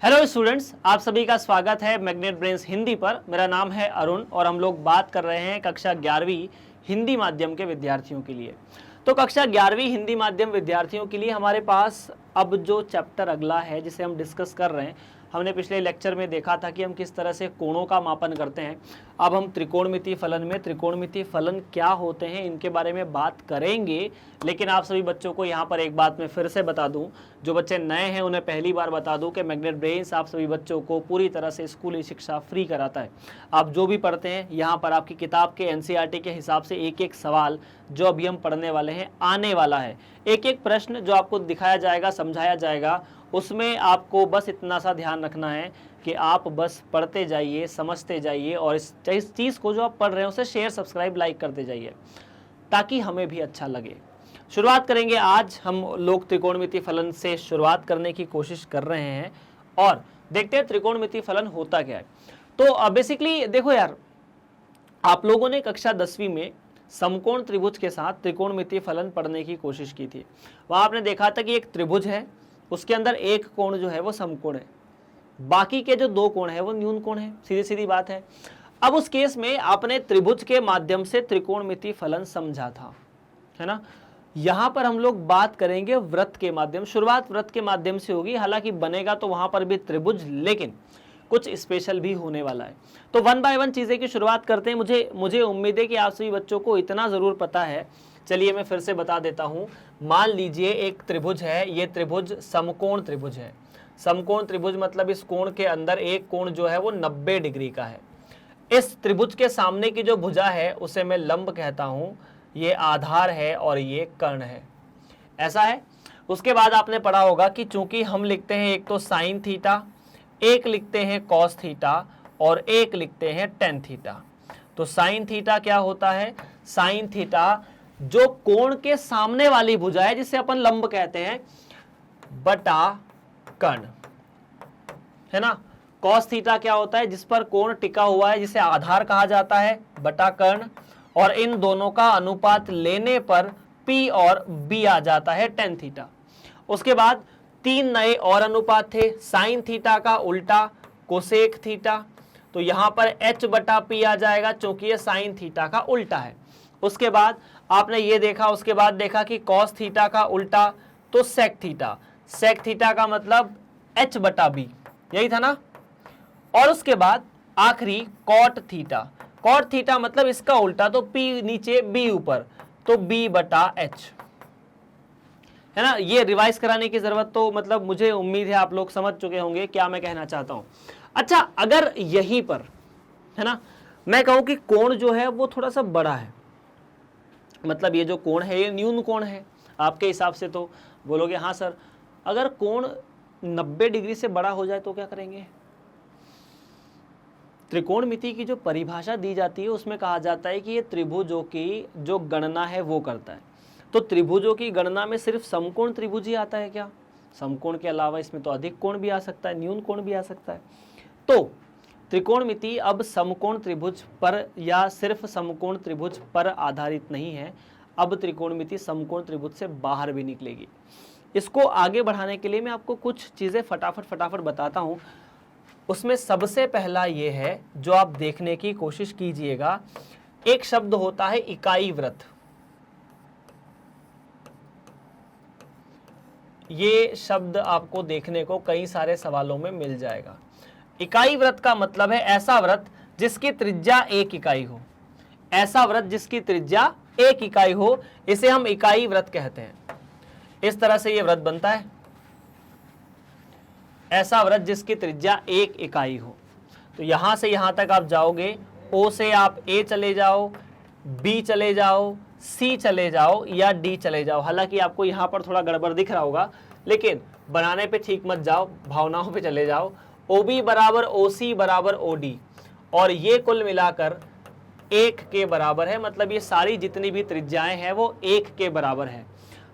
Hello students, आप सभी का स्वागत है मैग्नेट ब्रेन्स हिंदी पर। मेरा नाम है अरुण और हम लोग बात कर रहे हैं कक्षा 11वीं हिंदी माध्यम के विद्यार्थियों के लिए। तो कक्षा 11वीं हिंदी माध्यम विद्यार्थियों के लिए हमारे पास अब जो चैप्टर अगला है जिसे हम डिस्कस कर रहे हैं, हमने पिछले लेक्चर में देखा था कि हम किस तरह से कोणों का मापन करते हैं। अब हम त्रिकोणमितीय फलन में त्रिकोणमितीय फलन क्या होते हैं इनके बारे में बात करेंगे। लेकिन आप सभी बच्चों को यहाँ पर एक बात मैं फिर से बता दूं, जो बच्चे नए हैं उन्हें पहली बार बता दूं कि मैग्नेट ब्रेन्स आप सभी बच्चों को पूरी तरह से स्कूली शिक्षा फ्री कराता है। आप जो भी पढ़ते हैं यहाँ पर आपकी किताब के एनसीईआरटी के हिसाब से एक एक सवाल जो अभी हम पढ़ने वाले हैं आने वाला है। एक एक प्रश्न जो आपको दिखाया जाएगा, समझाया जाएगा, उसमें आपको बस इतना सा ध्यान रखना है कि आप बस पढ़ते जाइए, समझते जाइए और इस चीज़ को जो आप पढ़ रहे हैं उसे शेयर, सब्सक्राइब, लाइक करते जाइए ताकि हमें भी अच्छा लगे। शुरुआत करेंगे। आज हम लोग त्रिकोणमितीय फलन से शुरुआत करने की कोशिश कर रहे हैं और देखते हैं त्रिकोणमितीय फलन होता क्या है। तो बेसिकली देखो यार, आप लोगों ने कक्षा 10वीं में समकोण त्रिभुज के साथ त्रिकोणमितीय फलन पढ़ने की कोशिश की थी। वहां आपने देखा था कि एक त्रिभुज है, उसके अंदर एक कोण जो है वो समकोण है, बाकी के जो दो कोण है वो न्यून कोण है। सीधी सीधी बात है। अब उस केस में आपने त्रिभुज के माध्यम से त्रिकोणमितीय फलन समझा था, है ना। यहां पर हम लोग बात करेंगे वृत्त के माध्यम। शुरुआत वृत्त के माध्यम से होगी, हालांकि बनेगा तो वहां पर भी त्रिभुज, लेकिन कुछ स्पेशल भी होने वाला है। तो वन बाय वन चीजें की शुरुआत करते हैं। मुझे उम्मीद है कि आप सभी बच्चों को इतना जरूर पता है। चलिए मैं फिर से बता देता हूं। मान लीजिए एक त्रिभुज है, ये त्रिभुज समकोण त्रिभुज है। समकोण त्रिभुज मतलब इस कोण के अंदर एक कोण जो है वो 90 डिग्री का है। इस त्रिभुज के सामने की जो भुजा है उसे मैं लंब कहता हूं, ये आधार है और ये कर्ण है, ऐसा है। उसके बाद आपने पढ़ा होगा कि चूंकि हम लिखते हैं एक तो साइन थीटा, एक लिखते हैं कॉस थीटा और एक लिखते हैं टेन थीटा। तो साइन थीटा क्या होता है? साइन थीटा जो कोण के सामने वाली भुजा है जिसे अपन लंब कहते हैं, बटा कर्ण, है ना। कॉस थीटा क्या होता है? जिस पर कोण टिका हुआ है जिसे आधार कहा जाता है, बटा कर्ण, और इन दोनों का अनुपात लेने पर P और B आ जाता है टेन थीटा। उसके बाद तीन नए और अनुपात थे। साइन थीटा का उल्टा कोसेक थीटा, तो यहां पर H बटा P आ जाएगा क्योंकि ये साइन थीटा का उल्टा है। उसके बाद आपने ये देखा, उसके बाद देखा कि कॉस थीटा का उल्टा तो सेक थीटा। सेक थीटा का मतलब H बटा B, यही था ना। और उसके बाद आखिरी कॉट थीटा। कॉट थीटा मतलब इसका उल्टा, तो P नीचे B ऊपर, तो B बटा H, है ना। ये रिवाइज कराने की जरूरत तो मतलब मुझे उम्मीद है आप लोग समझ चुके होंगे क्या मैं कहना चाहता हूं। अच्छा, अगर यहीं पर, है ना, मैं कहूं कि कोण जो है वो थोड़ा सा बड़ा है, मतलब ये जो कोण है ये न्यून कोण है आपके हिसाब से, तो बोलोगे हाँ सर, अगर कोण 90 डिग्री से बड़ा हो जाए तो क्या करेंगे? त्रिकोणमिति की जो परिभाषा दी जाती है उसमें कहा जाता है कि ये त्रिभुजों की जो गणना है वो करता है। तो त्रिभुजों की गणना में सिर्फ समकोण त्रिभुज ही आता है क्या? समकोण के अलावा इसमें तो अधिक कोण भी आ सकता है, न्यून कोण भी आ सकता है। तो त्रिकोणमिति अब समकोण त्रिभुज पर या सिर्फ समकोण त्रिभुज पर आधारित नहीं है, अब त्रिकोणमिति समकोण त्रिभुज से बाहर भी निकलेगी। इसको आगे बढ़ाने के लिए मैं आपको कुछ चीजें फटाफट बताता हूं। उसमें सबसे पहला ये है जो आप देखने की कोशिश कीजिएगा, एक शब्द होता है इकाई वृत्त। ये शब्द आपको देखने को कई सारे सवालों में मिल जाएगा। इकाई वृत्त का मतलब है ऐसा वृत्त जिसकी त्रिज्या 1 इकाई हो। ऐसा वृत्त जिसकी त्रिज्या 1 इकाई हो, इसे हम इकाई वृत्त कहते हैं। इस तरह से ये वृत्त बनता है, ऐसा वृत्त जिसकी त्रिज्या 1 इकाई हो। तो यहां से यहां तक आप जाओगे, O से आप A चले जाओ, B चले जाओ, C चले जाओ या D चले जाओ। हालांकि आपको यहां पर थोड़ा गड़बड़ दिख रहा होगा, लेकिन बनाने पे ठीक मत जाओ, भावनाओं पे चले जाओ। OB बराबर OC बराबर OD, और ये कुल मिलाकर 1 के बराबर है। मतलब ये सारी जितनी भी त्रिज्याएं हैं वो 1 के बराबर है।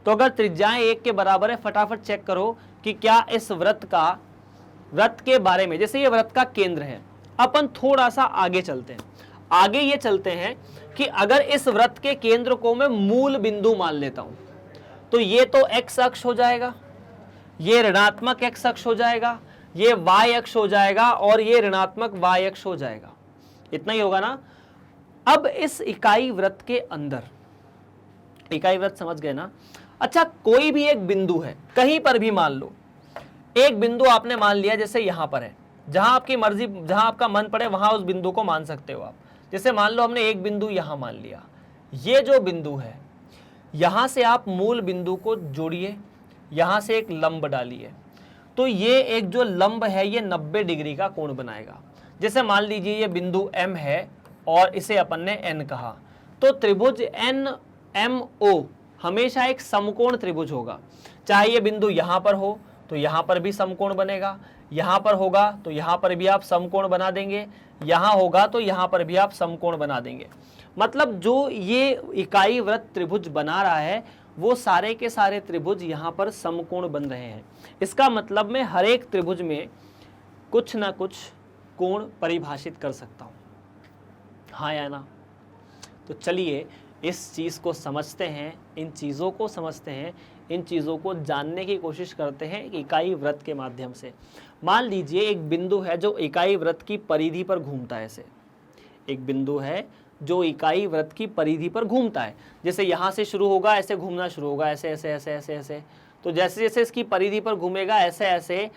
तो अगर त्रिज्याएं 1 के बराबर है, फटाफट चेक करो कि क्या इस वृत्त के बारे में, जैसे ये वृत्त का केंद्र है, अपन थोड़ा सा आगे चलते हैं। आगे ये चलते हैं कि अगर इस वृत्त के केंद्र को मैं मूल बिंदु मान लेता हूं, तो ये तो x अक्ष हो जाएगा, ये ऋणात्मक x अक्ष हो जाएगा, ये y अक्ष हो जाएगा और ये ऋणात्मक y अक्ष हो जाएगा। इतना ही होगा ना। अब इस इकाई वृत्त के अंदर, इकाई वृत्त समझ गए ना। अच्छा, कोई भी एक बिंदु है, कहीं पर भी मान लो, एक बिंदु आपने मान लिया, जैसे यहां पर है, जहां आपकी मर्जी, जहां आपका मन पड़े वहां उस बिंदु को मान सकते हो आप। जैसे मान लो हमने एक बिंदु यहां मान लिया, ये जो बिंदु है, यहां से आप मूल बिंदु को जोड़िए, यहां से एक लंब डालिए, तो ये एक जो लंब है ये 90 डिग्री का कोण बनाएगा। जैसे मान लीजिए ये बिंदु M है और इसे अपन ने N कहा, तो त्रिभुज NMO हमेशा एक समकोण त्रिभुज होगा। चाहे ये बिंदु यहां पर हो तो यहां पर भी समकोण बनेगा, यहां पर होगा तो यहां पर भी आप समकोण बना देंगे, यहां होगा तो यहां पर भी आप समकोण बना देंगे। मतलब जो ये इकाई वृत्त त्रिभुज बना रहा है वो सारे के सारे त्रिभुज यहां पर समकोण बन रहे हैं। इसका मतलब मैं हर एक त्रिभुज में कुछ ना कुछ कोण परिभाषित कर सकता हूं, हाँ या ना। तो चलिए इस चीज़ को समझते हैं, इन चीज़ों को समझते हैं, इन चीज़ों को जानने की कोशिश करते हैं इकाई वृत्त के माध्यम से। मान लीजिए एक बिंदु है जो इकाई वृत्त की परिधि पर घूमता है, ऐसे एक बिंदु है जो इकाई वृत्त की परिधि पर घूमता है। जैसे यहाँ से शुरू होगा, ऐसे घूमना शुरू होगा, ऐसे ऐसे ऐसे ऐसे ऐसे। तो जैसे जैसे इसकी परिधि पर घूमेगा, ऐसे ऐसे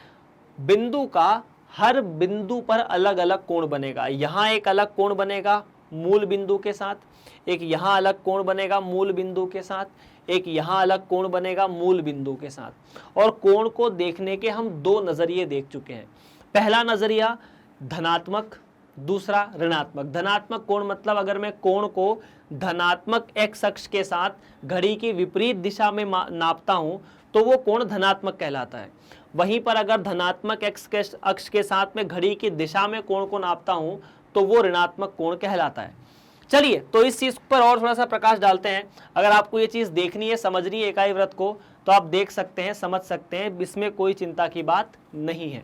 बिंदु का हर बिंदु पर अलग अलग कोण बनेगा। यहाँ एक अलग कोण बनेगा मूल बिंदु के साथ, एक यहाँ अलग कोण बनेगा मूल बिंदु के साथ, एक यहाँ अलग कोण बनेगा मूल बिंदु के साथ। और कोण को देखने के हम दो नजरिए देख चुके हैं। पहला नजरिया धनात्मक, दूसरा ऋणात्मक। धनात्मक कोण मतलब अगर मैं कोण को धनात्मक x अक्ष के साथ घड़ी की विपरीत दिशा में नापता हूं तो वो कोण धनात्मक कहलाता है। वहीं पर अगर धनात्मक x अक्ष के साथ में घड़ी की दिशा में कोण को नापता हूं तो वो ऋणात्मक कोण कहलाता है। चलिए तो इस चीज पर और थोड़ा सा प्रकाश डालते हैं। अगर आपको ये चीज देखनी है, समझनी है इकाई वृत्त को, तो आप देख सकते हैं, समझ सकते हैं, इसमें कोई चिंता की बात नहीं है।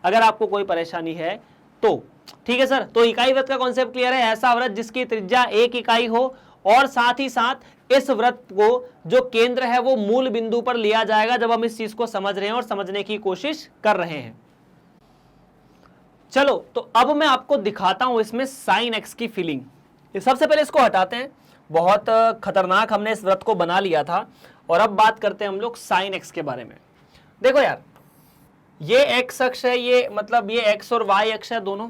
अगर आपको कोई परेशानी है तो ठीक है सर। तो इकाई वृत्त का कॉन्सेप्ट क्लियर है। ऐसा वृत्त जिसकी त्रिज्या 1 इकाई हो और साथ ही साथ इस वृत्त को जो केंद्र है वो मूल बिंदु पर लिया जाएगा जब हम इस चीज को समझ रहे हैं और समझने की कोशिश कर रहे हैं। चलो तो अब मैं आपको दिखाता हूं इसमें साइन एक्स की फीलिंग। सबसे पहले इसको हटाते हैं, बहुत खतरनाक हमने इस वृत्त को बना लिया था। और अब बात करते हैं हम लोग साइन एक्स के बारे में। देखो यार, ये एक्स अक्ष है, ये मतलब ये एक्स और वाई अक्ष है दोनों,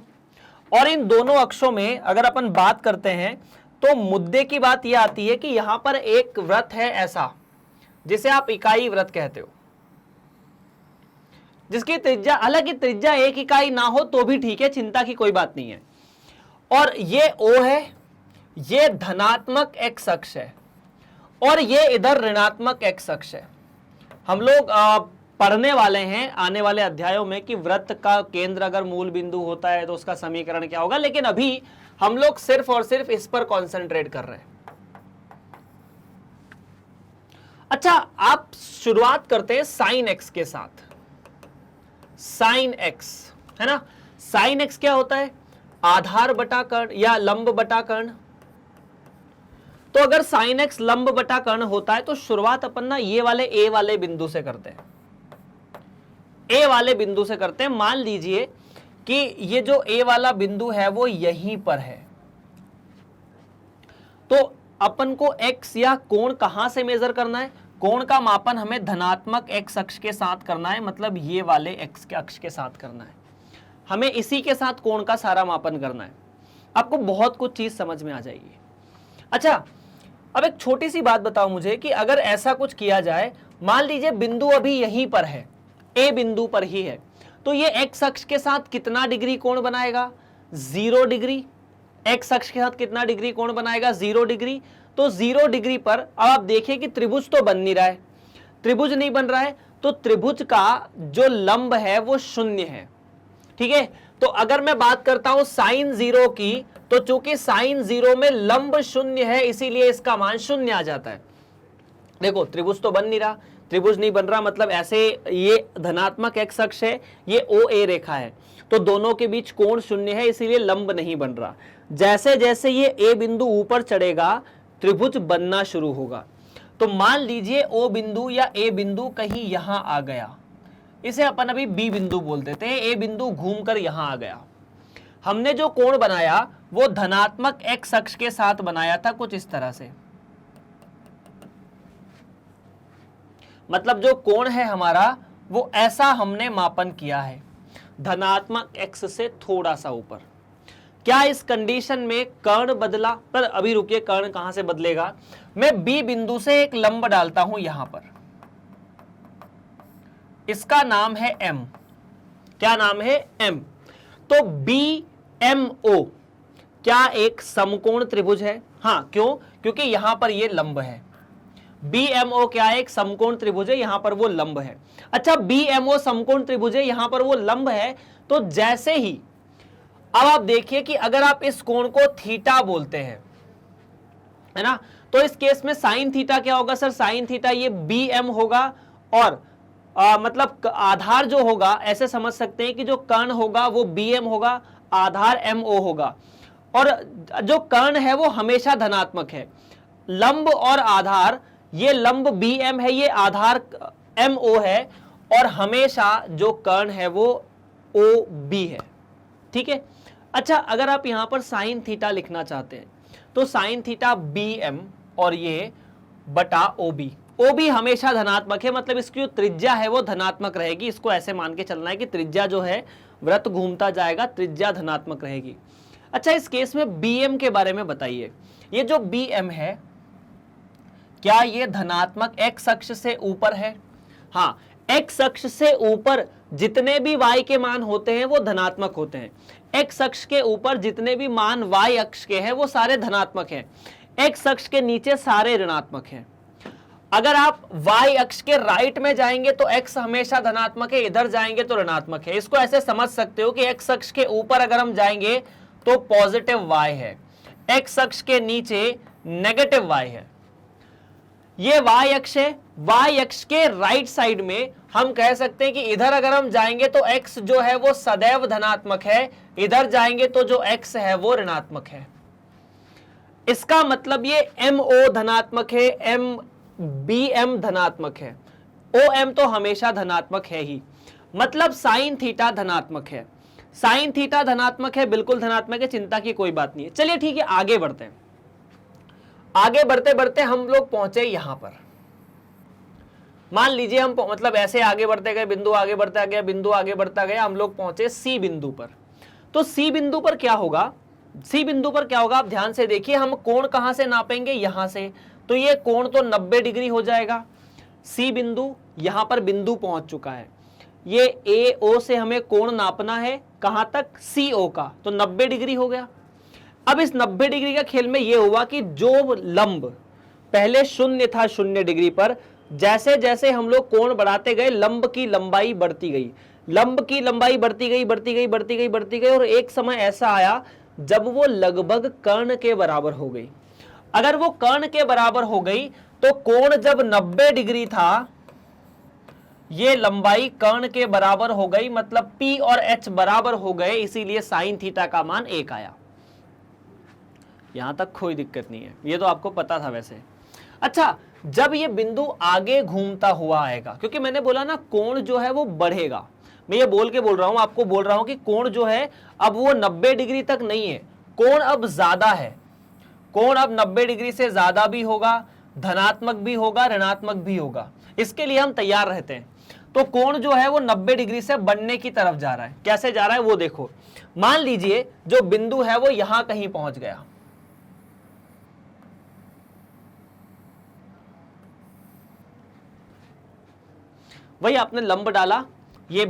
और इन दोनों अक्षों में अगर अपन बात करते हैं तो मुद्दे की बात यह आती है कि यहां पर एक वृत्त है ऐसा जिसे आप इकाई वृत्त कहते हो, जिसकी त्रिज्या, हालांकि त्रिज्या 1 इकाई ना हो तो भी ठीक है, चिंता की कोई बात नहीं है। और ये O है, ये धनात्मक x अक्ष है और ये इधर ऋणात्मक x अक्ष है। हम लोग पढ़ने वाले हैं आने वाले अध्यायों में कि वृत्त का केंद्र अगर मूल बिंदु होता है तो उसका समीकरण क्या होगा, लेकिन अभी हम लोग सिर्फ और सिर्फ इस पर कॉन्सेंट्रेट कर रहे हैं। अच्छा, आप शुरुआत करते हैं साइन एक्स के साथ। साइन एक्स है ना, साइन एक्स क्या होता है, आधार बटा कर्ण या लंब बटा कर्ण। तो अगर साइन एक्स लंब बटा कर्ण होता है तो शुरुआत अपन ना ये वाले ए वाले बिंदु से करते हैं, ए वाले बिंदु से करते हैं। मान लीजिए कि ये जो ए वाला बिंदु है वो यहीं पर है, तो अपन को एक्स या कोण कहां से मेजर करना है, कोण का मापन हमें धनात्मक एक्स अक्ष के साथ करना है, मतलब ये वाले एक्स के अक्ष के साथ करना है। हमें इसी के साथ कोण का सारा मापन करना है। आपको बहुत कुछ चीज समझ में आ जाएगी। अच्छा, अब एक छोटी सी बात बताओ मुझे कि अगर ऐसा कुछ किया जाए, मान लीजिए बिंदु अभी यहीं पर है, ए बिंदु पर ही है, तो ये एक्स अक्ष के साथ कितना डिग्री कोण बनाएगा, 0 डिग्री। एक्स अक्ष के साथ कितना डिग्री कोण बनाएगा, 0 डिग्री। तो 0 डिग्री पर अब आप देखिए कि त्रिभुज तो बन नहीं रहा है, त्रिभुज नहीं बन रहा है, तो त्रिभुज का जो लंब है वो 0 है। ठीक है, तो अगर मैं बात करता हूं साइन 0 की, तो चूंकि साइन 0 में लंब 0 है इसीलिए इसका मान 0 आ जाता है। देखो त्रिभुज तो बन नहीं रहा, त्रिभुज नहीं बन रहा मतलब ऐसे ये धनात्मक एक्स अक्ष है, ये ओ ए रेखा है, तो दोनों के बीच कोण 0 है इसीलिए लंब नहीं बन रहा। जैसे जैसे ये ए बिंदु ऊपर चढ़ेगा त्रिभुज बनना शुरू होगा। तो मान लीजिए ओ बिंदु या ए बिंदु कहीं यहां आ गया, इसे अपन अभी बी बिंदु बोल देते हैं। ए बिंदु घूमकर यहां आ गया। हमने जो कोण बनाया वो धनात्मक एक्स अक्ष के साथ बनाया था, कुछ इस तरह से। मतलब जो कोण है हमारा वो ऐसा हमने मापन किया है, धनात्मक एक्स से थोड़ा सा ऊपर। क्या इस कंडीशन में कर्ण बदला? पर अभी रुकिए, कर्ण कहां से बदलेगा? मैं बी बिंदु से एक लंब डालता हूं यहां पर, इसका नाम है एम। क्या नाम है? एम। तो बी एम ओ क्या एक समकोण त्रिभुज है? हां, क्यों? क्योंकि यहां पर ये लंब है। बी एम ओ क्या है? एक समकोण त्रिभुज है, यहां पर वो लंब है। अच्छा, बी एम ओ समकोण त्रिभुज है, यहां पर वो लंब है। तो जैसे ही अब आप देखिए कि अगर आप इस कोण को थीटा बोलते हैं, है ना, तो इस केस में साइन थीटा क्या होगा सर? साइन थीटा ये बी एम होगा, और मतलब आधार जो होगा, ऐसे समझ सकते हैं कि जो कर्ण होगा वो बी एम होगा, आधार एम ओ होगा, और जो कर्ण है वो हमेशा धनात्मक है। लंब और आधार, ये लंब बी एम है, ये आधार एम ओ है, और हमेशा जो कर्ण है वो ओ बी है। ठीक है। अच्छा, अगर आप यहां पर साइन थीटा लिखना चाहते हैं तो साइन थीटा बी एम और ये बटा ओ बी। ओ बी हमेशा धनात्मक है, मतलब इसकी जो त्रिज्या है वो धनात्मक रहेगी। इसको ऐसे मान के चलना है कि त्रिज्या जो है, वृत्त घूमता जाएगा, त्रिज्या धनात्मक रहेगी। अच्छा, इस केस में बी एम के बारे में बताइए। ये जो बी एम है, क्या ये धनात्मक एक्स अक्ष से ऊपर है? हाँ, एक्स अक्ष से ऊपर जितने भी y के मान होते हैं वो धनात्मक होते हैं। एक्स अक्ष के ऊपर जितने भी मान y अक्ष के हैं वो सारे धनात्मक हैं। एक्स अक्ष के नीचे सारे ऋणात्मक हैं। अगर आप y अक्ष के राइट में जाएंगे तो x हमेशा धनात्मक है, इधर जाएंगे तो ऋणात्मक है। इसको ऐसे समझ सकते हो कि x अक्ष के ऊपर अगर हम जाएंगे तो पॉजिटिव y है, x अक्ष के नीचे नेगेटिव y है। ये y अक्ष है। y अक्ष के राइट साइड में हम कह सकते हैं कि इधर अगर हम जाएंगे तो x जो है वो सदैव धनात्मक है, इधर जाएंगे तो जो x है वो ऋणात्मक है। इसका मतलब ये MO धनात्मक है, BM धनात्मक है, OM तो हमेशा धनात्मक है ही। मतलब साइन थीटा धनात्मक है। साइन थीटा धनात्मक है, बिल्कुल धनात्मक है, चिंता की कोई बात नहीं है। चलिए ठीक है, आगे बढ़ते हैं। आगे बढ़ते बढ़ते हम लोग पहुंचे यहां पर। मान लीजिए हम मतलब ऐसे आगे बढ़ते गए, बिंदु आगे बढ़ता गया, बिंदु आगे बढ़ता गया, हम लोग पहुंचे सी बिंदु पर। तो सी बिंदु पर क्या होगा? सी बिंदु पर क्या होगा आप ध्यान से देखिए। हम कोण कहां से नापेंगे? यहां से। तो ये कोण तो 90 डिग्री हो जाएगा। सी बिंदु, यहां पर बिंदु पहुंच चुका है। ये ए ओ से हमें कोण नापना है, कहां तक? सी ओ का, तो 90 डिग्री हो गया। अब इस 90 डिग्री का खेल में यह हुआ कि जो लंब पहले शून्य था, 0 डिग्री पर, जैसे जैसे हम लोग कोण बढ़ाते गए लंब की लंबाई बढ़ती गई, लंब की लंबाई बढ़ती गई, बढ़ती गई, बढ़ती गई, बढ़ती गई, और एक समय ऐसा आया जब वो लगभग कर्ण के बराबर हो गई। अगर वो कर्ण के बराबर हो गई तो कोण जब 90 डिग्री था, ये लंबाई कर्ण के बराबर हो गई, मतलब P और H बराबर हो गए, इसीलिए साइन थीटा का मान 1 आया। यहां तक कोई दिक्कत नहीं है, ये तो आपको पता था वैसे। अच्छा, जब ये बिंदु आगे घूमता हुआ आएगा, क्योंकि मैंने बोला ना कोण जो है वो बढ़ेगा, मैं ये बोल के बोल रहा हूं, आपको बोल रहा हूं कि कोण जो है अब वो 90 डिग्री तक नहीं है, कोण अब ज्यादा है। कोण अब 90 डिग्री से ज्यादा भी होगा, धनात्मक भी होगा, ऋणात्मक भी होगा। इसके लिए हम तैयार रहते हैं। तो कोण जो है वो 90 डिग्री से बढ़ने की तरफ जा रहा है। कैसे जा रहा है वो देखो। मान लीजिए जो बिंदु है वो यहां कहीं पहुंच गया, वही आपने लंब डाला, ये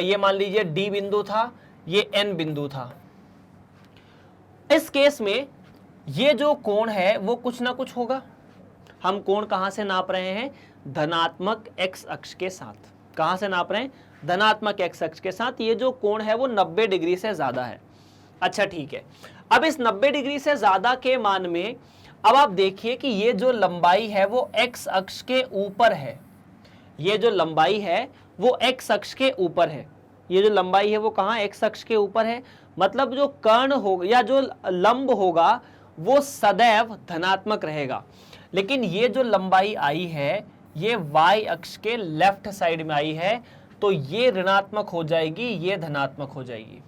ये मान लीजिए डी बिंदु था, ये एन बिंदु था। इस केस में ये जो कोण है वो कुछ ना कुछ होगा। हम कोण कहां से नाप रहे हैं? धनात्मक एक्स अक्ष के साथ। कहां से नाप रहे हैं? धनात्मक एक्स अक्ष के साथ। ये जो कोण है वो 90 डिग्री से ज्यादा है। अच्छा ठीक है, अब इस 90 डिग्री से ज्यादा के मान में अब आप देखिए कि ये जो लंबाई है वो एक्स अक्ष के ऊपर है। ये जो लंबाई है वो एक्स अक्ष के ऊपर है। ये जो लंबाई है वो कहां? एक्स अक्ष के ऊपर है। मतलब जो कर्ण होगा या जो लंब होगा वो सदैव धनात्मक रहेगा। लेकिन ये जो लंबाई आई है ये y अक्ष के लेफ्ट साइड में आई है, तो ये ऋणात्मक हो जाएगी, ये धनात्मक हो जाएगी।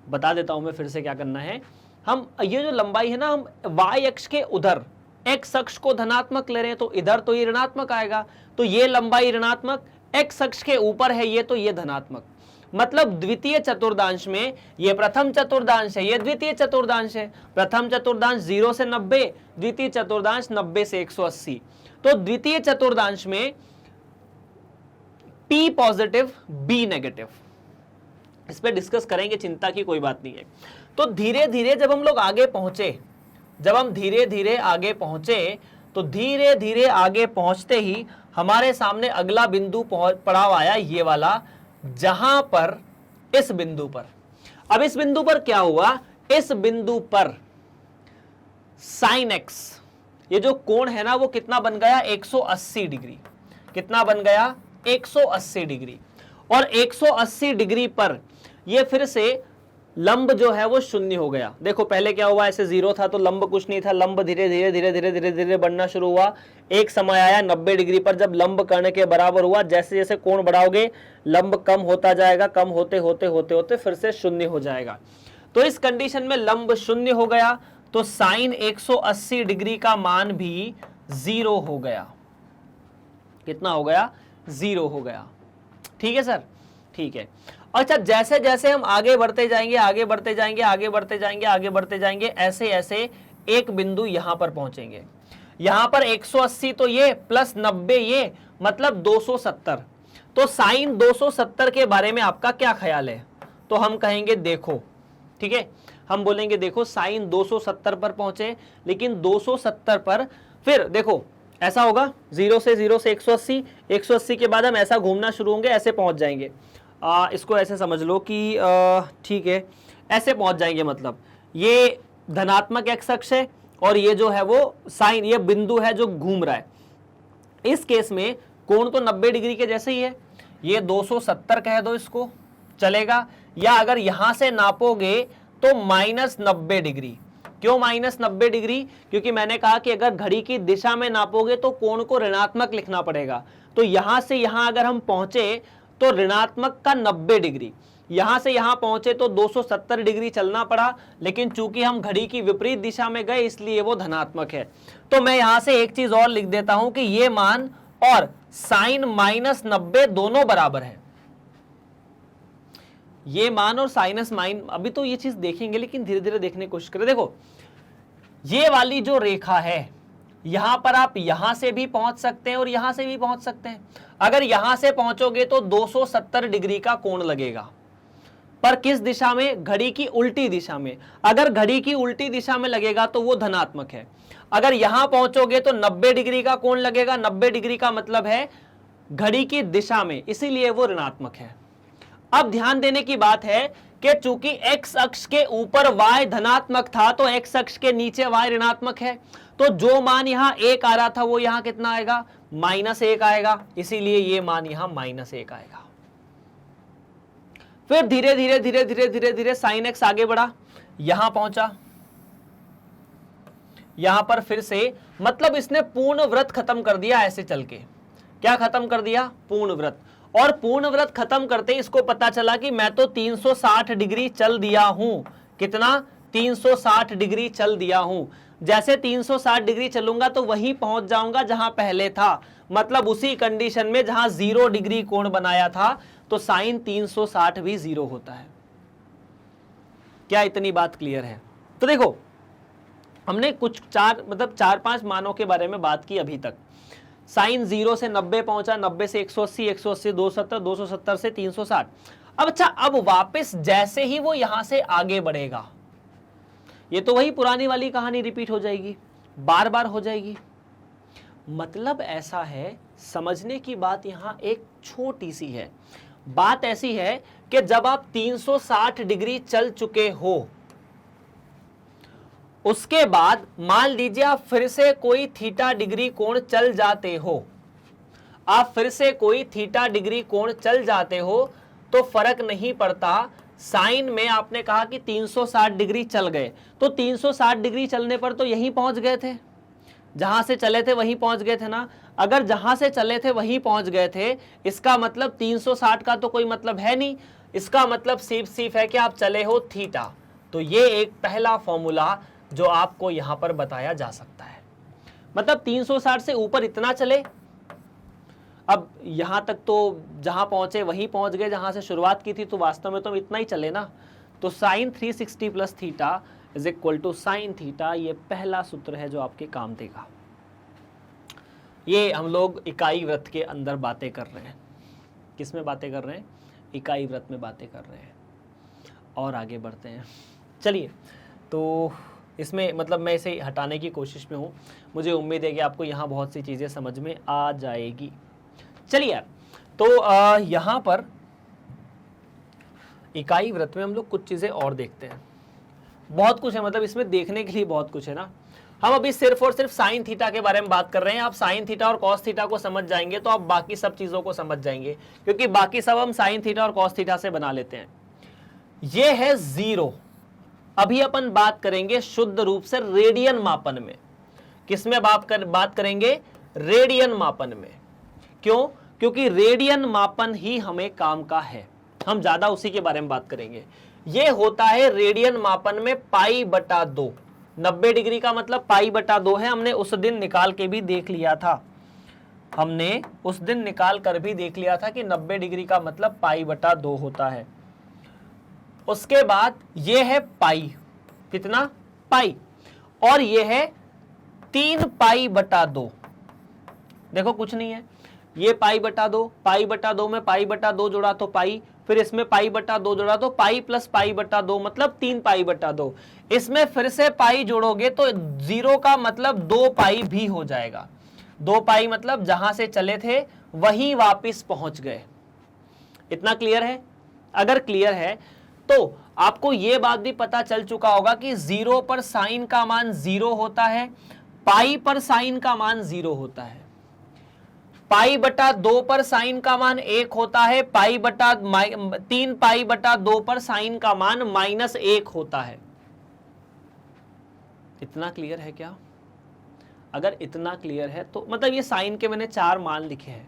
बता देता हूं मैं फिर से क्या करना है। हम ये जो लंबाई है ना, हम y अक्ष के उधर x अक्ष को धनात्मक ले रहे हैं, तो इधर तो ये ऋणात्मक आएगा, तो ये लंबाई ऋणात्मक, x अक्ष के ऊपर है ये, तो ये धनात्मक। मतलब द्वितीय चतुर्दांश में ये प्रथम चतुर्दांश है, ये द्वितीय चतुर्दांश है। प्रथम चतुर्दांश 0 से 90, द्वितीय चतुर्दांश 90 से 180। तो द्वितीय चतुर्दांश में P पॉजिटिव, B नेगेटिव, इस पे डिस्कस करेंगे, चिंता की कोई बात नहीं है। तो धीरे धीरे जब हम लोग आगे पहुंचे, जब हम धीरे धीरे आगे पहुंचे, तो धीरे धीरे आगे पहुंचते ही हमारे सामने अगला बिंदु पड़ाव आया, ये वाला, जहां पर इस बिंदु पर, अब इस बिंदु पर क्या हुआ, इस बिंदु पर साइन एक्स, ये जो कोण है ना वो कितना बन गया, 180 डिग्री। कितना बन गया, 180 डिग्री। और 180 डिग्री पर ये फिर से लंब जो है वो शून्य हो गया। देखो पहले क्या हुआ, ऐसे 0 था तो लंब कुछ नहीं था, लंब धीरे धीरे धीरे धीरे धीरे धीरे बढ़ना शुरू हुआ। एक समय आया 90 डिग्री पर जब लंब कर्ण के बराबर हुआ, जैसे जैसे कोण बढ़ाओगे लंब कम होता जाएगा, कम होते होते होते होते फिर से शून्य हो जाएगा। तो इस कंडीशन में लंब शून्य हो गया, तो साइन 180 डिग्री का मान भी 0 हो गया। कितना हो गया, 0 हो गया। ठीक है सर, ठीक है। अच्छा, जैसे जैसे हम आगे बढ़ते जाएंगे, आगे बढ़ते जाएंगे, आगे बढ़ते जाएंगे, आगे बढ़ते जाएंगे, ऐसे ऐसे एक बिंदु यहां पर पहुंचेंगे। यहां पर 180 तो ये प्लस 90 ये, मतलब 270। तो साइन 270 के बारे में आपका क्या ख्याल है, तो हम कहेंगे देखो, ठीक है, हम बोलेंगे देखो साइन 270 पर पहुंचे, लेकिन 270 पर फिर देखो ऐसा होगा, 0 से 180, 180 के बाद हम ऐसा घूमना शुरू होंगे, ऐसे पहुंच जाएंगे। इसको ऐसे समझ लो कि ठीक है, ऐसे पहुंच जाएंगे, मतलब ये धनात्मक एक्स अक्ष है और ये जो है वो साइन, ये बिंदु है जो घूम रहा है। इस केस में कोण तो 90 डिग्री के जैसे ही है, ये 270 कह दो इसको, चलेगा। या अगर यहां से नापोगे तो -90 डिग्री। क्यों -90 डिग्री, क्योंकि मैंने कहा कि अगर घड़ी की दिशा में नापोगे तो कोण को ऋणात्मक लिखना पड़ेगा। तो यहां से यहां अगर हम पहुंचे तो ऋणात्मक का 90 डिग्री, यहां से यहां पहुंचे तो 270 डिग्री चलना पड़ा, लेकिन चूंकि हम घड़ी की विपरीत दिशा में गए इसलिए वो धनात्मक है। तो मैं यहां से एक चीज और लिख देता हूं कि ये मान और साइन -90 दोनों बराबर है। ये मान और साइनस माइन, अभी तो ये चीज देखेंगे लेकिन धीरे धीरे देखने की कोशिश करें। देखो ये वाली जो रेखा है, यहां पर आप यहां से भी पहुंच सकते हैं और यहां से भी पहुंच सकते हैं। अगर यहां से पहुंचोगे तो 270 डिग्री का कोण लगेगा, पर किस दिशा में, घड़ी की उल्टी दिशा में। अगर घड़ी की उल्टी दिशा में लगेगा तो वो धनात्मक है। अगर यहां पहुंचोगे तो 90 डिग्री का कोण लगेगा, 90 डिग्री का मतलब है घड़ी की दिशा में, इसीलिए वो ऋणात्मक है। अब ध्यान देने की बात है कि चूंकि x अक्ष के ऊपर y धनात्मक था तो x अक्ष के नीचे y ऋणात्मक है, तो जो मान यहां 1 आ रहा था वो यहां कितना आएगा, -1 आएगा, इसीलिए ये मान यहां -1 आएगा। फिर धीरे धीरे धीरे धीरे धीरे धीरे साइन x आगे बढ़ा, यहां पहुंचा, यहां पर फिर से, मतलब इसने पूर्ण व्रत खत्म कर दिया। ऐसे चल के क्या खत्म कर दिया, पूर्ण व्रत। और पूर्ण व्रत खत्म करते इसको पता चला कि मैं तो 360 डिग्री चल दिया हूं। कितना, 360 डिग्री चल दिया हूं। जैसे 360 डिग्री चलूंगा तो वहीं पहुंच जाऊंगा जहां पहले था, मतलब उसी कंडीशन में जहां 0 डिग्री कोण बनाया था, तो साइन 360 भी 0 होता है। क्या इतनी बात क्लियर है? तो देखो हमने कुछ 4-5 मानों के बारे में बात की अभी तक। साइन 0 से 90 पहुंचा, 90 से 180, 180 270, 270 से 360। अब अच्छा, अब वापस जैसे ही वो यहां से आगे बढ़ेगा, ये तो वही पुरानी वाली कहानी रिपीट हो जाएगी, बार बार हो जाएगी। मतलब ऐसा है, समझने की बात यहां एक छोटी सी है। बात ऐसी है कि जब आप 360 डिग्री चल चुके हो, उसके बाद मान लीजिए आप फिर से कोई थीटा डिग्री कोण चल जाते हो, आप फिर से कोई थीटा डिग्री कोण चल जाते हो, तो फर्क नहीं पड़ता। साइन में आपने कहा कि 360 डिग्री चल गए, तो 360 डिग्री चलने पर तो यहीं पहुंच गए थे, जहां से चले थे वहीं पहुंच गए थे ना। अगर जहां से चले थे वहीं पहुंच गए थे, इसका मतलब 360 का तो कोई मतलब है नहीं, इसका मतलब सिर्फ है कि आप चले हो थीटा। तो ये एक पहला फॉर्मूला जो आपको यहां पर बताया जा सकता है। मतलब 360 से ऊपर इतना चले, अब यहां तक तो जहां पहुंचे वहीं पहुंच गए जहां से शुरुआत की थी, तो वास्तव में तो इतना ही चले ना। तो sine 360 plus theta is equal to sine theta, ये पहला सूत्र है जो आपके काम देगा। ये हम लोग इकाई वृत्त के अंदर बातें कर रहे हैं। किस में बातें कर रहे हैं? इकाई वृत्त में बातें कर रहे हैं। और आगे बढ़ते हैं, चलिए। तो इसमें मतलब मैं इसे हटाने की कोशिश में हूँ, मुझे उम्मीद है कि आपको यहाँ बहुत सी चीज़ें समझ में आ जाएगी। चलिए, तो यहाँ पर इकाई वृत्त में हम लोग कुछ चीज़ें और देखते हैं। बहुत कुछ है, मतलब इसमें देखने के लिए बहुत कुछ है ना। हम अभी सिर्फ और सिर्फ साइन थीटा के बारे में बात कर रहे हैं। आप साइन थीटा और कॉस थीटा को समझ जाएंगे तो आप बाकी सब चीज़ों को समझ जाएंगे, क्योंकि बाकी सब हम साइन थीटा और कॉस थीटा से बना लेते हैं। ये है जीरो। अभी अपन बात करेंगे शुद्ध रूप से रेडियन मापन में। किसमें बात करेंगे? रेडियन मापन में। क्यों? क्योंकि रेडियन मापन ही हमें काम का है, हम ज्यादा उसी के बारे में बात करेंगे। ये होता है रेडियन मापन में पाई बटा 2। 90 डिग्री का मतलब पाई बटा 2 है। हमने उस दिन निकाल के भी देख लिया था, हमने उस दिन निकाल कर भी देख लिया था कि 90 डिग्री का मतलब पाई बटा 2 होता है। उसके बाद ये है पाई, कितना? पाई। और ये है 3 पाई बटा 2। देखो कुछ नहीं है, ये पाई बटा 2, पाई बटा 2 में पाई बटा 2 जोड़ा तो पाई, फिर इसमें पाई बटा 2 जोड़ा तो पाई प्लस पाई बटा 2 मतलब 3 पाई बटा 2। इसमें फिर से पाई जोड़ोगे तो 0 का मतलब 2 पाई भी हो जाएगा। 2 पाई मतलब जहां से चले थे वहीं वापिस पहुंच गए। इतना क्लियर है? अगर क्लियर है तो आपको यह बात भी पता चल चुका होगा कि 0 पर साइन का मान 0 होता है, पाई पर साइन का मान 0 होता है, पाई बटा 2 पर साइन का मान 1 होता है, 3 पाई बटा 2 पर साइन का मान -1 होता है। इतना क्लियर है क्या? अगर इतना क्लियर है तो मतलब ये साइन के मैंने 4 मान लिखे हैं।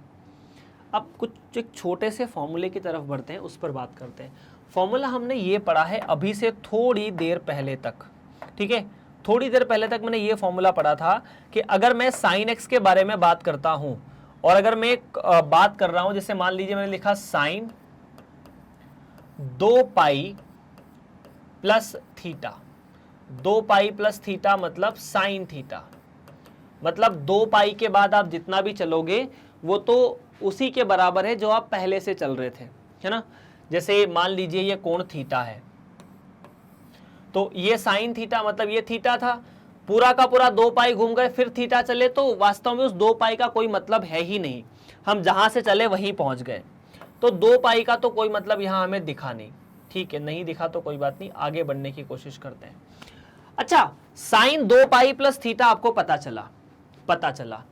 अब कुछ एक छोटे से फॉर्मूले की तरफ बढ़ते हैं, उस पर बात करते हैं। फॉर्मूला हमने ये पढ़ा है अभी से थोड़ी देर पहले तक, ठीक है? थोड़ी देर पहले तक मैंने ये फॉर्मूला पढ़ा था कि अगर मैं साइन एक्स के बारे में बात करता हूं और अगर मैं बात कर रहा हूं, जैसे मान लीजिए मैंने लिखा sine 2 pi plus theta, 2 pi plus theta मतलब साइन थीटा, मतलब 2 पाई के बाद आप जितना भी चलोगे वो तो उसी के बराबर है जो आप पहले से चल रहे थे, है ना। जैसे मान लीजिए ये कोण थीटा है, तो ये साइन थीटा मतलब ये थीटा था, पूरा का पूरा 2 पाई घूम गए फिर थीटा चले, तो वास्तव में उस 2 पाई का कोई मतलब है ही नहीं, हम जहां से चले वहीं पहुंच गए। तो 2 पाई का तो कोई मतलब यहां हमें दिखा नहीं, ठीक है, नहीं दिखा तो कोई बात नहीं, आगे बढ़ने की कोशिश करते हैं। अच्छा, साइन 2 पाई प्लस थीटा आपको पता चला।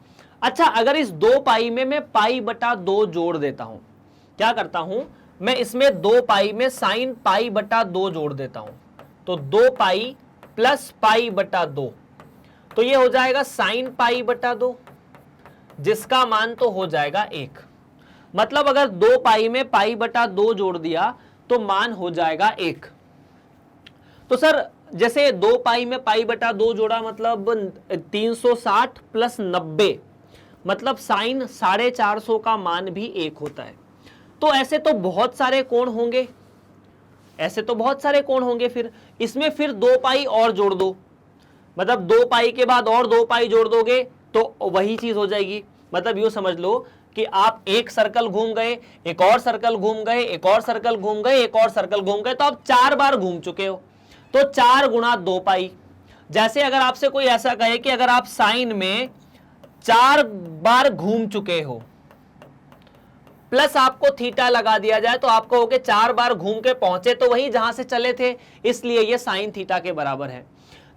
अच्छा, अगर इस 2 पाई में मैं पाई बटा 2 जोड़ देता हूं, क्या करता हूं मैं इसमें 2 पाई में साइन पाई बटा 2 जोड़ देता हूं, तो 2 पाई प्लस पाई बटा 2, तो ये हो जाएगा साइन पाई बटा 2, जिसका मान तो हो जाएगा 1। मतलब अगर 2 पाई में पाई बटा 2 जोड़ दिया तो मान हो जाएगा 1। तो सर जैसे 2 पाई में पाई बटा 2 जोड़ा मतलब 360 प्लस 90 मतलब साइन 450 का मान भी 1 होता है। तो ऐसे तो बहुत सारे कोण होंगे, फिर इसमें फिर 2 पाई और जोड़ दो, मतलब 2 पाई के बाद और 2 पाई जोड़ दोगे तो वही चीज हो जाएगी। मतलब यूं समझ लो कि आप एक सर्कल घूम गए, एक और सर्कल घूम गए, एक और सर्कल घूम गए, एक और सर्कल घूम गए, तो आप 4 बार घूम चुके हो, तो 4 गुणा 2 पाई। जैसे अगर आपसे कोई ऐसा कहे कि अगर आप साइन में 4 बार घूम चुके हो प्लस आपको थीटा लगा दिया जाए तो आप कहोगे 4 बार घूम के पहुंचे तो वही जहां से चले थे, इसलिए ये साइन थीटा के बराबर है।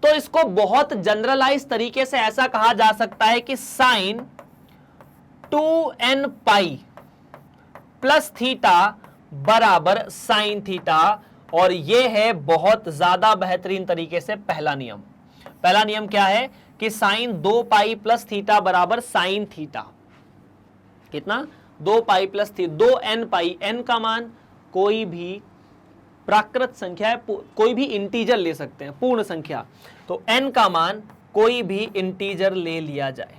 तो इसको बहुत जनरलाइज तरीके से ऐसा कहा जा सकता है कि sine 2n pi plus theta बराबर साइन थीटा, और यह है बहुत ज्यादा बेहतरीन तरीके से पहला नियम। पहला नियम क्या है कि साइन 2 पाई प्लस थीटा बराबर साइन थीटा। कितना? 2 पाई प्लस थीटा, 2 एन पाई, एन का मान कोई भी प्राकृत संख्या है, कोई भी इंटीजर ले सकते हैं, पूर्ण संख्या। तो एन का मान कोई भी इंटीजर ले लिया जाए।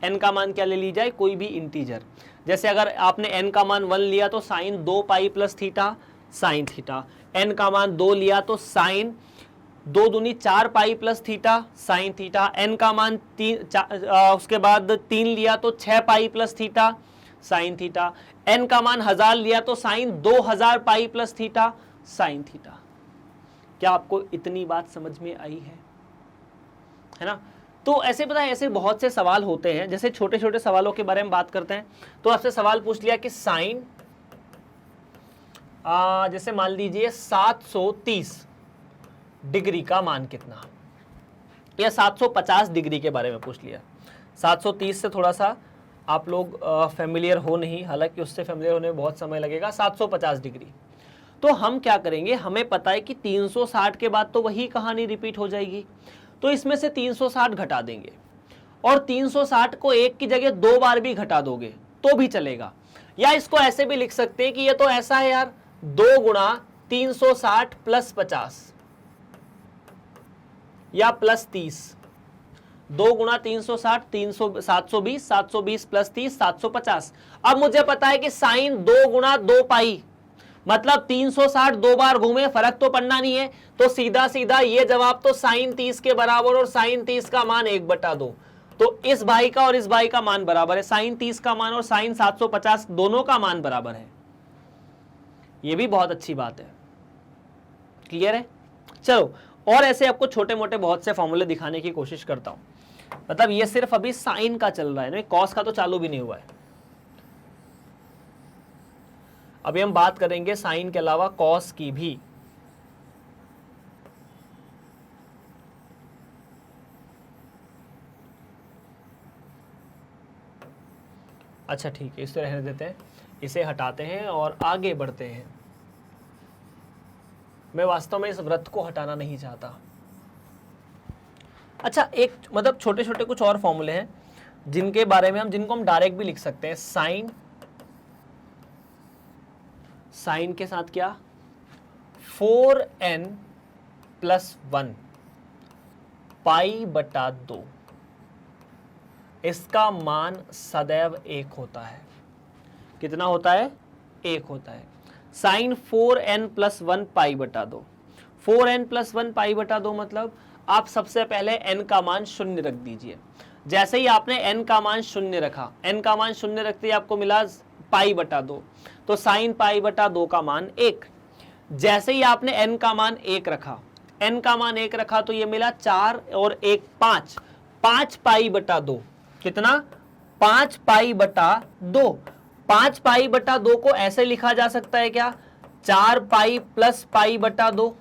एन का मान क्या ले ली जाए? कोई भी इंटीजर। जैसे अगर आपने एन का मान 1 लिया तो sine 2 pi plus theta sine theta. N का मान 2 लिया तो साइन 2 दूनी 4 pi plus theta sine theta. N का मान 3 उसके बाद 3 लिया तो 6 pi plus theta sine theta. N का मान 1000 लिया तो sine 2000 pi plus theta sine theta. क्या आपको इतनी बात समझ में आई है ना? तो ऐसे पता है, ऐसे बहुत से सवाल होते हैं। जैसे छोटे छोटे सवालों के बारे में बात करते हैं तो आपसे सवाल पूछ लिया कि साइन जैसे मान लीजिए 730 डिग्री का मान कितना, या 750 डिग्री के बारे में पूछ लिया। 730 से थोड़ा सा आप लोग फेमिलियर हो नहीं, हालांकि उससे फेमिलियर होने में बहुत समय लगेगा। 750 डिग्री तो हम क्या करेंगे, हमें पता है कि 360 के बाद तो वही कहानी रिपीट हो जाएगी, तो इसमें से 360 घटा देंगे और 360 को एक की जगह 2 बार भी घटा दोगे तो भी चलेगा। या इसको ऐसे भी लिख सकते हैं कि ये तो ऐसा है यार, 2 गुणा 360 प्लस 50 या प्लस 30। 2 गुणा 360 720, 720 प्लस 30 750। अब मुझे पता है कि साइन 2 गुणा 2 पाई मतलब 360 2 बार घूमे, फर्क तो पड़ना नहीं है, तो सीधा सीधा ये जवाब तो साइन 30 के बराबर और साइन 30 का मान 1/2। तो इस भाई का और इस भाई का मान बराबर है, साइन 30 का मान और साइन 750 दोनों का मान बराबर है। ये भी बहुत अच्छी बात है। क्लियर है? चलो और ऐसे आपको छोटे मोटे बहुत से फॉर्मूले दिखाने की कोशिश करता हूं। मतलब ये सिर्फ अभी साइन का चल रहा है ना, कॉस का तो चालू भी नहीं हुआ है। अभी हम बात करेंगे साइन के अलावा कॉस की भी। अच्छा ठीक है, इसे रहने देते हैं, इसे हटाते हैं और आगे बढ़ते हैं। मैं वास्तव में इस वृत्त को हटाना नहीं चाहता। अच्छा, एक मतलब छोटे छोटे कुछ और फॉर्मूले हैं जिनके बारे में जिनको हम डायरेक्ट भी लिख सकते हैं। साइन के साथ क्या, 4n प्लस 1 पाई/2, इसका मान सदैव 1 होता है। कितना होता है? 1 होता है। साइन 4n प्लस 1 पाई/2, 4n प्लस 1 पाई/2 मतलब आप सबसे पहले n का मान 0 रख दीजिए। जैसे ही आपने n का मान 0 रखा, n का मान 0 रखते ही आपको मिला पाई/2, तो साइन पाई/2 का मान 1। जैसे ही आपने n का मान 1 रखा, n का मान 1 रखा तो ये मिला 4 और 1 5, 5 पाई/2। कितना? 5 पाई/2। 5 पाई/2 को ऐसे लिखा जा सकता है क्या, 4 पाई प्लस पाई/2।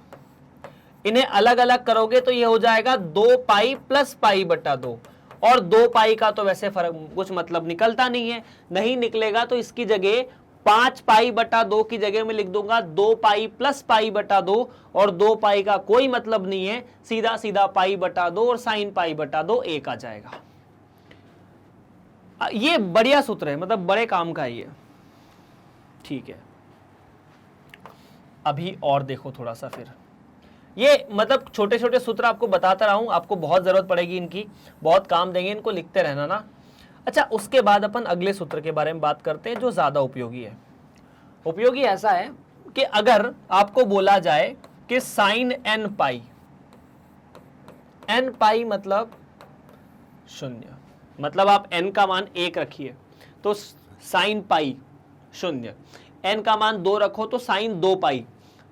इन्हें अलग अलग करोगे तो ये हो जाएगा 2 पाई प्लस पाई/2, और 2 पाई का तो वैसे फर्क कुछ मतलब निकलता नहीं है, नहीं निकलेगा तो इसकी जगह 5 पाई/2 की जगह में लिख दूंगा 2 पाई प्लस पाई/2, और 2 पाई का कोई मतलब नहीं है, सीधा सीधा पाई/2 और साइन पाई/2 1 आ जाएगा। ये बढ़िया सूत्र है, मतलब बड़े काम का है ये। ठीक है, अभी और देखो थोड़ा सा फिर। ये मतलब छोटे छोटे सूत्र आपको बताता रहा हूं, आपको बहुत जरूरत पड़ेगी इनकी, बहुत काम देंगे, इनको लिखते रहना ना। अच्छा, उसके बाद अपन अगले सूत्र के बारे में बात करते हैं जो ज्यादा उपयोगी है। उपयोगी ऐसा है कि अगर आपको बोला जाए कि साइन n पाई मतलब 0, मतलब आप n का मान 1 रखिए तो साइन पाई 0, n का मान 2 रखो तो साइन 2 पाई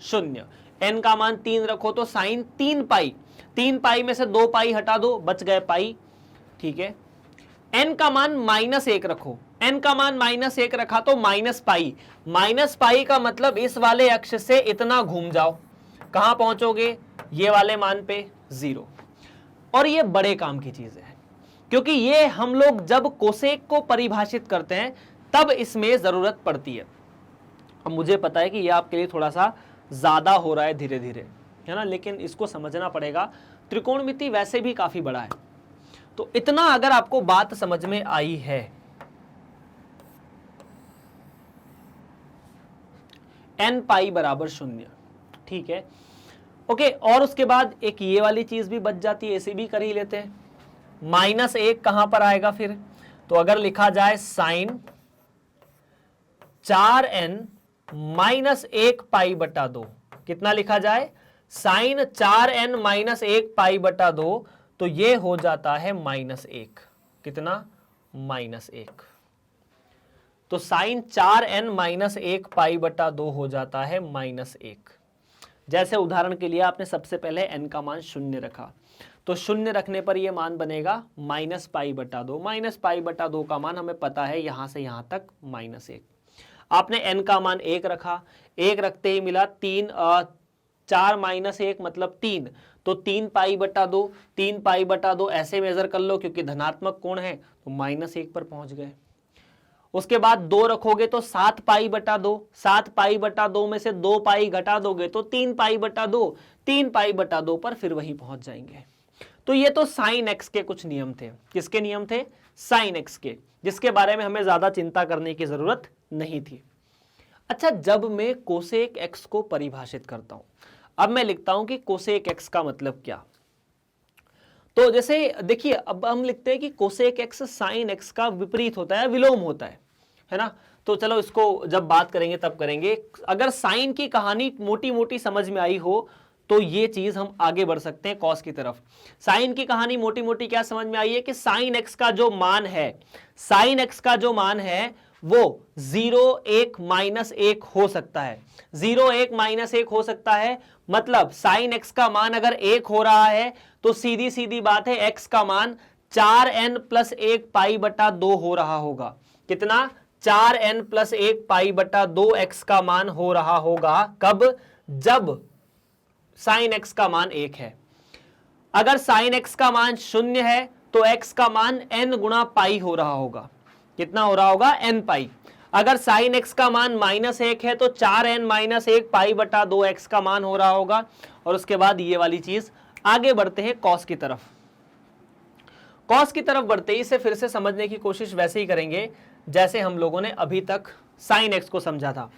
0, n का मान 3 रखो तो साइन 3 पाई। 3 पाई में से 2 पाई हटा दो, बच गए पाई। ठीक है, n का मान -1 रखो, n का मान -1 रखा तो माइनस पाई का मतलब इस वाले अक्ष से इतना घूम जाओ, कहां पहुंचोगे, ये वाले मान पे 0। और ये बड़े काम की चीज है, क्योंकि ये हम लोग जब कोसेक को परिभाषित करते हैं तब इसमें जरूरत पड़ती है। अब मुझे पता है कि ये आपके लिए थोड़ा सा ज्यादा हो रहा है धीरे धीरे, है ना, लेकिन इसको समझना पड़ेगा। त्रिकोणमिति वैसे भी काफी बड़ा है, तो इतना अगर आपको बात समझ में आई है, n पाई बराबर 0, ठीक है, ओके। और उसके बाद एक ये वाली चीज भी बच जाती है, इसे भी कर ही लेते हैं। -1 कहां पर आएगा फिर? तो अगर लिखा जाए साइन 4n -1 पाई बटा 2, कितना लिखा जाए? साइन 4n -1 पाई बटा 2, तो ये हो जाता है -1। कितना? -1। तो साइन 4n -1 पाई बटा 2 हो जाता है -1। जैसे उदाहरण के लिए आपने सबसे पहले n का मान 0 रखा, तो 0 रखने पर यह मान बनेगा -पाई बटा 2। -पाई बटा 2 का मान हमें पता है, यहां से यहां तक -1। आपने n का मान 1 रखा, 1 रखते ही मिला 3, 4 -1 मतलब 3, तो 3 पाई बटा 2, 3 पाई बटा 2 ऐसे मेजर कर लो क्योंकि धनात्मक कोण है, तो -1 पर पहुंच गए। उसके बाद 2 रखोगे तो 7 पाई बटा 2, 7 पाई बटा 2 में से 2 पाई घटा दोगे तो 3 पाई बटा 2, 3 पाई बटा 2 पर फिर वही पहुंच जाएंगे। तो ये तो साइन एक्स के कुछ नियम थे। किसके नियम थे? साइन एक्स के, जिसके बारे में हमें ज्यादा चिंता करने की जरूरत नहीं थी। अच्छा, जब मैं कोसेक एक्स को परिभाषित करता हूं, अब मैं लिखता हूं कि कोसेक एक्स का मतलब क्या। तो जैसे देखिए, अब हम लिखते हैं कि कोसेक एक्स साइन एक्स का विपरीत होता है, विलोम होता है ना। तो चलो इसको जब बात करेंगे तब करेंगे। अगर साइन की कहानी मोटी मोटी समझ में आई हो तो ये चीज हम आगे बढ़ सकते हैं कॉस की तरफ। साइन की कहानी मोटी मोटी क्या समझ में आई है कि साइन एक्स का जो मान है, साइन एक्स का जो मान है वो 0, 1, -1 हो सकता है। 0, 1, -1 हो सकता है, मतलब साइन एक्स का मान अगर 1 हो रहा है तो सीधी सीधी बात है एक्स का मान 4n + 1 पाई बटा 2 हो रहा होगा। कितना? 4n + 1 पाई बटा 2 एक्स का मान हो रहा होगा। कब? जब साइन एक्स का मान 1 है। अगर साइन एक्स का मान 0 है तो एक्स का मान n गुणा पाई हो रहा होगा। कितना हो रहा होगा? n पाई। अगर साइन एक्स का मान -1 है तो 4n - 1 पाई बटा 2 एक्स का मान हो रहा होगा। और उसके बाद ये वाली चीज, आगे बढ़ते हैं कॉस की तरफ। कॉस की तरफ बढ़ते ही इसे फिर से समझने की कोशिश वैसे ही करेंगे जैसे हम लोगों ने अभी तक साइन एक्स को समझा था।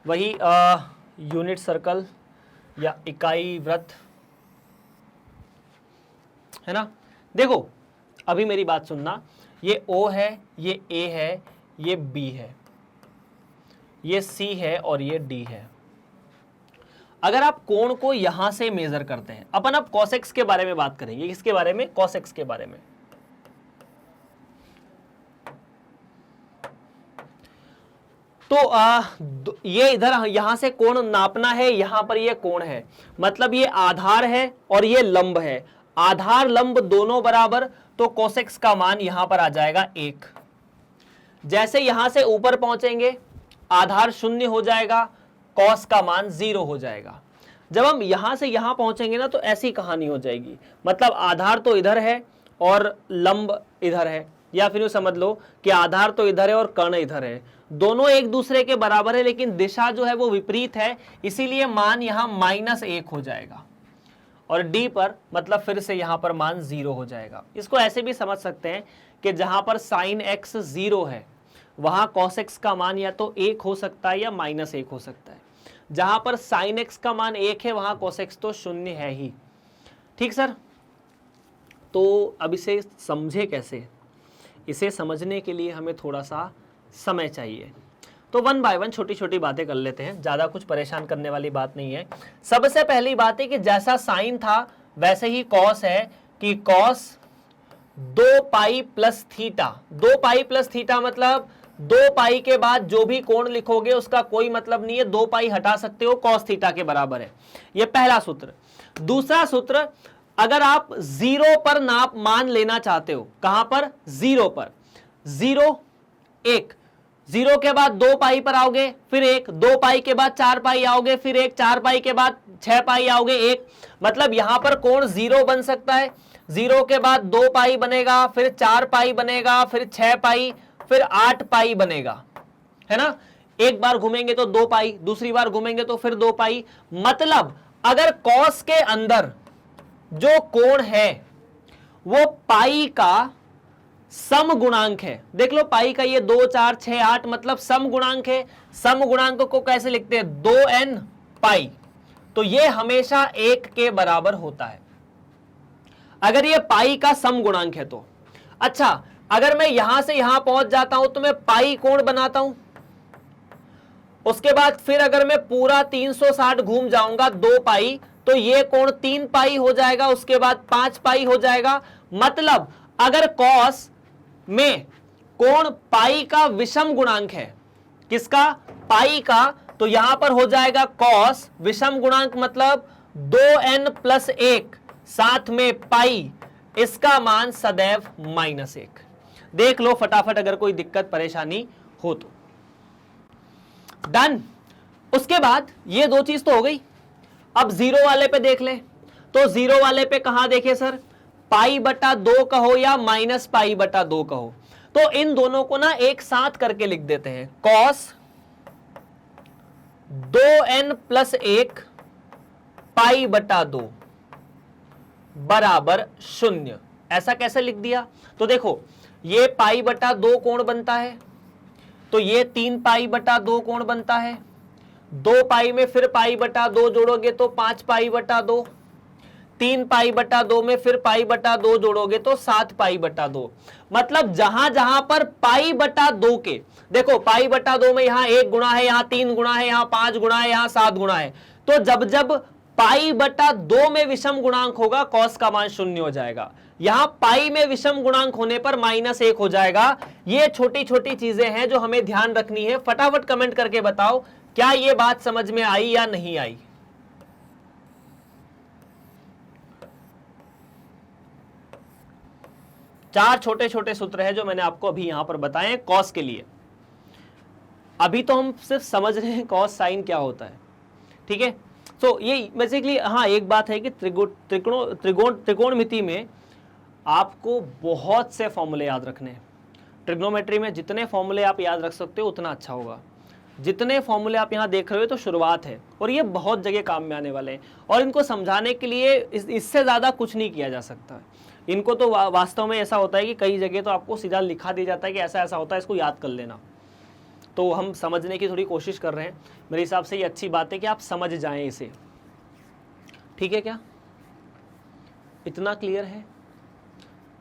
वही यूनिट सर्कल या इकाई वृत्त, है ना। देखो, अभी मेरी बात सुनना, ये O है, ये A है, ये B है, ये C है और ये D है। अगर आप कोण को यहां से मेजर करते हैं, अपन अब कॉसेक्स के बारे में बात करेंगे। किसके बारे में? कॉसेक्स के बारे में। तो ये इधर यहां से कोण नापना है, यहां पर ये कोण है, मतलब ये आधार है और ये लंब है। आधार लंब दोनों बराबर, तो कोसेक्स का मान यहां पर आ जाएगा 1। जैसे यहां से ऊपर पहुंचेंगे आधार 0 हो जाएगा, कॉस का मान 0 हो जाएगा। जब हम यहां से यहां पहुंचेंगे ना तो ऐसी कहानी हो जाएगी, मतलब आधार तो इधर है और लंब इधर है, या फिर समझ लो कि आधार तो इधर है और कर्ण इधर है। दोनों एक दूसरे के बराबर है लेकिन दिशा जो है वो विपरीत है, इसीलिए मान यहां -1 हो जाएगा। और D पर मतलब फिर से यहां पर मान 0 हो जाएगा। इसको ऐसे भी समझ सकते हैं कि जहां पर साइन एक्स 0 है वहां कॉस एक्स का मान या तो 1 हो सकता है या -1 हो सकता है। जहां पर साइन एक्स का मान 1 है वहां कॉस एक्स तो 0 है ही। ठीक सर, तो अब इसे समझे कैसे? इसे समझने के लिए हमें थोड़ा सा समय चाहिए, तो 1 बाय 1 छोटी छोटी बातें कर लेते हैं, ज्यादा कुछ परेशान करने वाली बात नहीं है। सबसे पहली बात है कि जैसा साइन था वैसे ही कॉस है, कि cos 2 pi plus theta. 2 pi plus theta मतलब 2 पाई के बाद जो भी कोण लिखोगे उसका कोई मतलब नहीं है, 2 पाई हटा सकते हो, कॉस थीटा के बराबर है। यह पहला सूत्र। दूसरा सूत्र, अगर आप 0 पर नाप मान लेना चाहते हो, कहां पर? 0 पर। 0, 1, 0 के बाद 2 पाई पर आओगे, फिर 1, 2 पाई के बाद 4 पाई आओगे, फिर 1, 4 पाई के बाद 6 पाई आओगे, 1, मतलब यहां पर कोण 0 बन सकता है। 0 के बाद 2 पाई बनेगा, फिर 4 पाई बनेगा, फिर 6 पाई, फिर 8 पाई बनेगा, है ना। एक बार घूमेंगे तो 2 पाई, दूसरी बार घूमेंगे तो फिर 2 पाई। मतलब अगर कॉस के अंदर जो कोण है वो पाई का सम गुणांक है, देख लो पाई का ये 2 4 6 8 मतलब सम गुणांक है। सम गुणांक को कैसे लिखते हैं, 2n पाई, तो ये हमेशा 1 के बराबर होता है अगर ये पाई का सम गुणांक है तो। अच्छा, अगर मैं यहां से यहां पहुंच जाता हूं तो मैं पाई कोण बनाता हूं, उसके बाद फिर अगर मैं पूरा 360 घूम जाऊंगा 2 पाई, तो ये कोण 3 पाई हो जाएगा, उसके बाद 5 पाई हो जाएगा। मतलब अगर कॉस में कोण पाई का विषम गुणांक है, किसका, पाई का, तो यहां पर हो जाएगा कॉस विषम गुणांक मतलब 2n + 1 साथ में पाई, इसका मान सदैव -1। देख लो फटाफट अगर कोई दिक्कत परेशानी हो तो। डन। उसके बाद ये 2 चीज तो हो गई। अब 0 वाले पे देख ले, तो 0 वाले पे कहां देखे सर, π/2 कहो या -π/2 कहो, तो इन दोनों को ना एक साथ करके लिख देते हैं, cos 2n + 1 π/2 बराबर 0। ऐसा कैसे लिख दिया, तो देखो ये π/2 कोण बनता है, तो ये 3 π/2 कोण बनता है, 2 पाई में फिर π/2 जोड़ोगे तो 5 π/2, 3 π/2 में फिर π/2 जोड़ोगे तो 7 π/2। मतलब जहां जहां पर π/2 के, देखो π/2 में यहां 1 गुणा है, यहां 3 गुणा है, यहां 5 गुणा है, यहां 7 गुणा है, तो जब जब π/2 में विषम गुणांक होगा कॉस का मान 0 हो जाएगा। यहां पाई में विषम गुणांक होने पर -1 हो जाएगा। ये छोटी छोटी चीजें हैं जो हमें ध्यान रखनी है। फटाफट कमेंट करके बताओ क्या ये बात समझ में आई या नहीं आई। चार छोटे छोटे सूत्र हैं जो मैंने आपको अभी यहां पर बताए हैं कॉस के लिए। अभी तो हम सिर्फ समझ रहे हैं कॉस साइन क्या होता है, ठीक है। तो ये बेसिकली, हाँ एक बात है कि त्रिकोणमिति में आपको बहुत से फॉर्मूले याद रखने हैं। ट्रिग्नोमेट्री में जितने फॉर्मूले आप याद रख सकते हो उतना अच्छा होगा। जितने फॉर्मूले आप यहाँ देख रहे हो तो शुरुआत है, और ये बहुत जगह काम में आने वाले हैं, और इनको समझाने के लिए इससे ज़्यादा कुछ नहीं किया जा सकता। इनको तो वास्तव में ऐसा होता है कि कई जगह तो आपको सीधा लिखा दिया जाता है कि ऐसा ऐसा होता है, इसको याद कर लेना। तो हम समझने की थोड़ी कोशिश कर रहे हैं। मेरे हिसाब से ये अच्छी बात है कि आप समझ जाएं इसे, ठीक है क्या, इतना क्लियर है।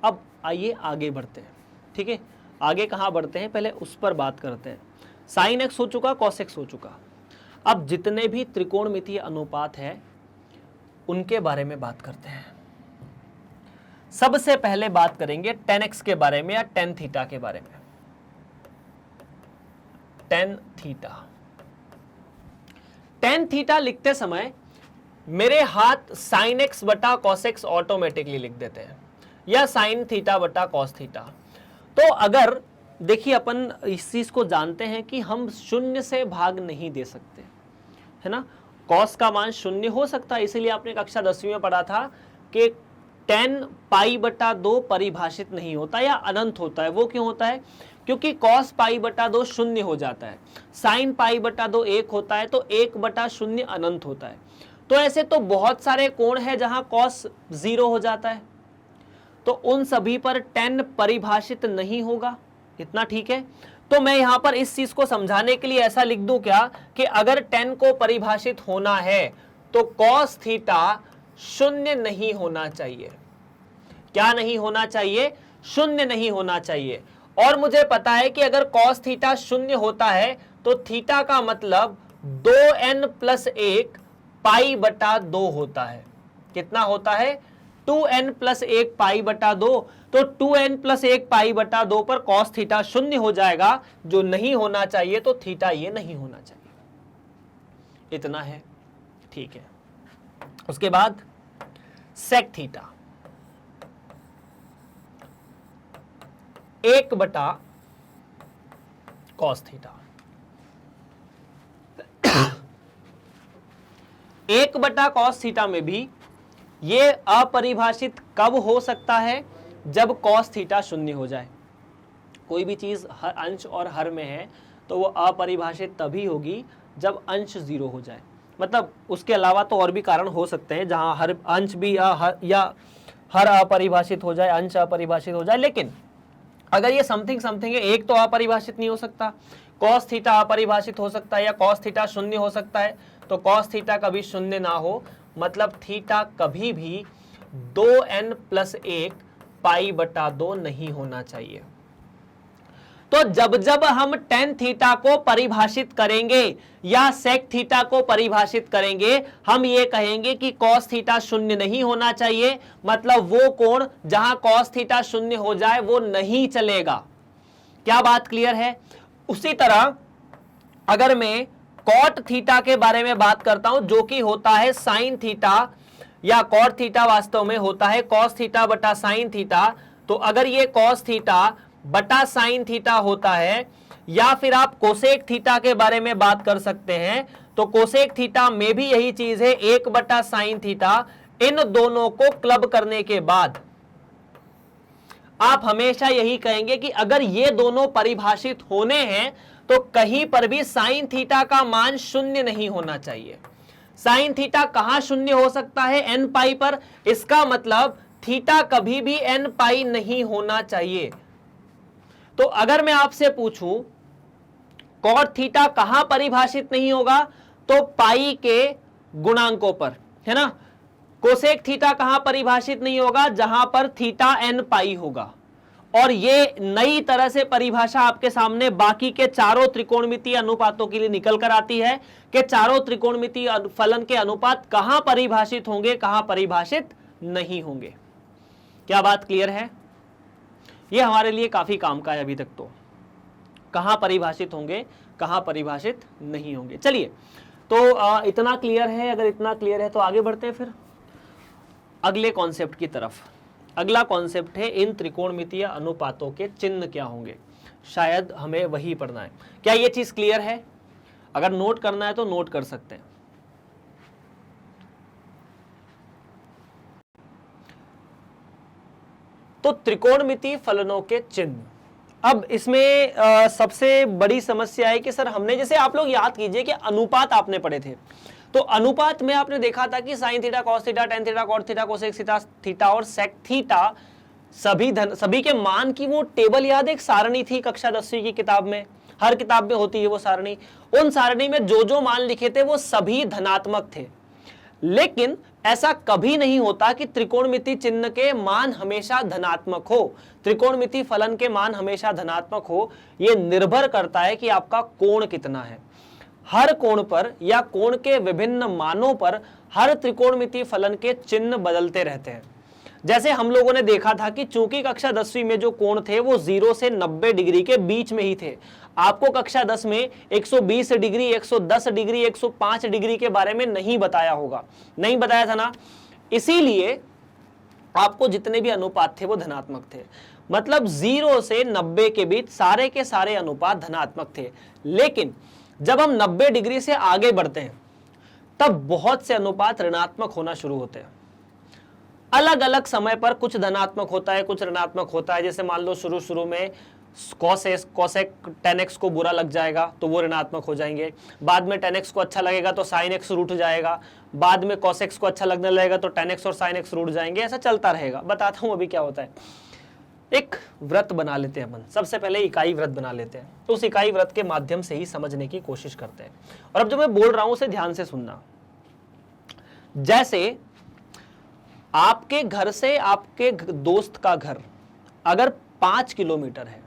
अब आइए आगे बढ़ते हैं, ठीक है। आगे कहाँ बढ़ते हैं, पहले उस पर बात करते हैं। साइन एक्स हो चुका, कॉस एक्स हो चुका। अब जितने भी त्रिकोणमितीय अनुपात है उनके बारे में बात करते हैं। सबसे पहले बात करेंगे tan x के बारे में या tan थीटा के बारे में। tan थीटा लिखते समय मेरे हाथ sin x बटा cos x ऑटोमेटिकली लिख देते हैं, या sin थीटा बटा cos थीटा। तो अगर देखिए अपन इस चीज को जानते हैं कि हम 0 से भाग नहीं दे सकते, है ना। cos का मान 0 हो सकता है, इसीलिए आपने कक्षा 10वीं में पढ़ा था कि tan π/2 परिभाषित नहीं होता या अनंत होता है। वो क्यों होता है, क्योंकि cos π/2 0 हो जाता है, sin π/2 1 होता है, तो 1/0 अनंत होता है। तो ऐसे तो बहुत सारे कोण हैं जहां cos 0 हो जाता है, तो उन सभी पर tan परिभाषित नहीं होगा। इतना ठीक है। तो मैं यहां पर इस चीज को समझाने के लिए ऐसा लिख दूं क्या कि अगर tan को परिभाषित होना है तो cos थीटा 0 नहीं होना चाहिए। क्या नहीं होना चाहिए, 0 नहीं होना चाहिए। और मुझे पता है कि अगर cos थीटा 0 होता है तो थीटा का मतलब 2n + 1 π/2 होता है। कितना होता है, 2n + 1 π/2। तो 2n + 1 π/2 पर cos थीटा 0 हो जाएगा, जो नहीं होना चाहिए, तो थीटा ये नहीं होना चाहिए। इतना है, ठीक है। उसके बाद sec theta 1/cos theta. 1/cos theta में भी ये अपरिभाषित कब हो सकता है, जब cos थीटा 0 हो जाए। कोई भी चीज हर अंश और हर में है तो वो अपरिभाषित तभी होगी जब अंश 0 हो जाए। मतलब उसके अलावा तो और भी कारण हो सकते हैं जहां हर अंश भी या हर अपरिभाषित हो जाए, अंश अपरिभाषित हो जाए, लेकिन अगर ये समथिंग समथिंग है, एक तो अपरिभाषित नहीं हो सकता। कॉस थीटा अपरिभाषित हो सकता है या कॉस थीटा शून्य हो सकता है, तो कॉस थीटा कभी शून्य ना हो, मतलब थीटा कभी भी 2n+1 π/2 नहीं होना चाहिए। तो जब जब हम टेन थीटा को परिभाषित करेंगे या सेक थीटा को परिभाषित करेंगे, हम ये कहेंगे कि कॉस थीटा शून्य नहीं होना चाहिए, मतलब वो कोण जहां कॉस थीटा शून्य हो जाए वो नहीं चलेगा। क्या बात क्लियर है? उसी तरह अगर मैं कॉट थीटा के बारे में बात करता हूं, जो कि होता है साइन थीटा, या कॉट थीटा वास्तव में होता है कॉस थीटा बटा साइन थीटा, तो अगर ये कॉस थीटा बटा साइन थीटा होता है, या फिर आप कोसेक थीटा के बारे में बात कर सकते हैं, तो कोसेक थीटा में भी यही चीज है 1/sin थीटा। इन दोनों को क्लब करने के बाद आप हमेशा यही कहेंगे कि अगर ये दोनों परिभाषित होने हैं तो कहीं पर भी साइन थीटा का मान शून्य नहीं होना चाहिए। साइन थीटा कहां शून्य हो सकता है? n पाई पर। इसका मतलब थीटा कभी भी n पाई नहीं होना चाहिए। तो अगर मैं आपसे पूछूं कॉट थीटा कहां परिभाषित नहीं होगा, तो पाई के गुणांकों पर, है ना। कोसेक थीटा कहां परिभाषित नहीं होगा? जहां पर थीटा n पाई होगा। और ये नई तरह से परिभाषा आपके सामने बाकी के चारों त्रिकोणमितीय अनुपातों के लिए निकल कर आती है कि चारों त्रिकोणमितीय फलन के अनुपात कहां परिभाषित होंगे, कहां परिभाषित नहीं होंगे। क्या बात क्लियर है? ये हमारे लिए काफी काम का है अभी तक। तो कहां परिभाषित होंगे, कहां परिभाषित नहीं होंगे। चलिए, तो इतना क्लियर है। अगर इतना क्लियर है तो आगे बढ़ते हैं फिर अगले कॉन्सेप्ट की तरफ। अगला कॉन्सेप्ट है इन त्रिकोणमितीय अनुपातों के चिन्ह क्या होंगे। शायद हमें वही पढ़ना है। क्या ये चीज क्लियर है? अगर नोट करना है तो नोट कर सकते हैं। तो त्रिकोणमितीय फलनों के चिन्ह। अब इसमें सबसे बड़ी समस्या है कि सर हमने, जैसे आप लोग याद कीजिए कि अनुपात आपने पढ़े थे, तो अनुपात में आपने देखा था कि sine theta, cos theta, tan theta, cot theta, cosec theta और सेक थीटा सभी के मान की वो टेबल याद है, एक सारणी थी कक्षा 10वीं की किताब में, हर किताब में होती है वो सारणी। उन सारणी में जो जो मान लिखे थे वो सभी धनात्मक थे। लेकिन ऐसा कभी नहीं होता कि त्रिकोणमितीय चिन्ह के मान हमेशा धनात्मक हो, त्रिकोणमितीय फलन के मान हमेशा धनात्मक हो। यह निर्भर करता है कि आपका कोण कितना है। हर कोण पर या कोण के विभिन्न मानों पर हर त्रिकोणमितीय फलन के चिन्ह बदलते रहते हैं। जैसे हम लोगों ने देखा था कि चूंकि कक्षा 10वीं में जो कोण थे वो 0 से 90 डिग्री के बीच में ही थे। आपको कक्षा 10 में 120 डिग्री, 110 डिग्री, 105 डिग्री के बारे में नहीं बताया होगा, नहीं बताया था ना। इसीलिए आपको जितने भी अनुपात थे वो धनात्मक थे। मतलब 0 से 90 के बीच सारे के सारे अनुपात धनात्मक थे। लेकिन जब हम 90 डिग्री से आगे बढ़ते हैं तब बहुत से अनुपात ऋणात्मक होना शुरू होते हैं। अलग अलग समय पर कुछ धनात्मक होता है, कुछ ऋणात्मक होता है। जैसे मान लो शुरू में कोसेक tan x को बुरा लग जाएगा तो वो ऋणात्मक हो जाएंगे। बाद में tan x को अच्छा लगेगा तो sin x रूठ जाएगा। बाद में cos x को अच्छा लगने लगेगा तो tan x और sin x रूठ जाएंगे। ऐसा चलता रहेगा। बताता हूं अभी क्या होता है। एक व्रत बना लेते हैं अपन। सबसे पहले इकाई व्रत बना लेते हैं, तो उस इकाई व्रत के माध्यम से ही समझने की कोशिश करते हैं। और अब जो मैं बोल रहा हूं उसे ध्यान से सुनना। जैसे आपके घर से आपके दोस्त का घर अगर 5 किलोमीटर है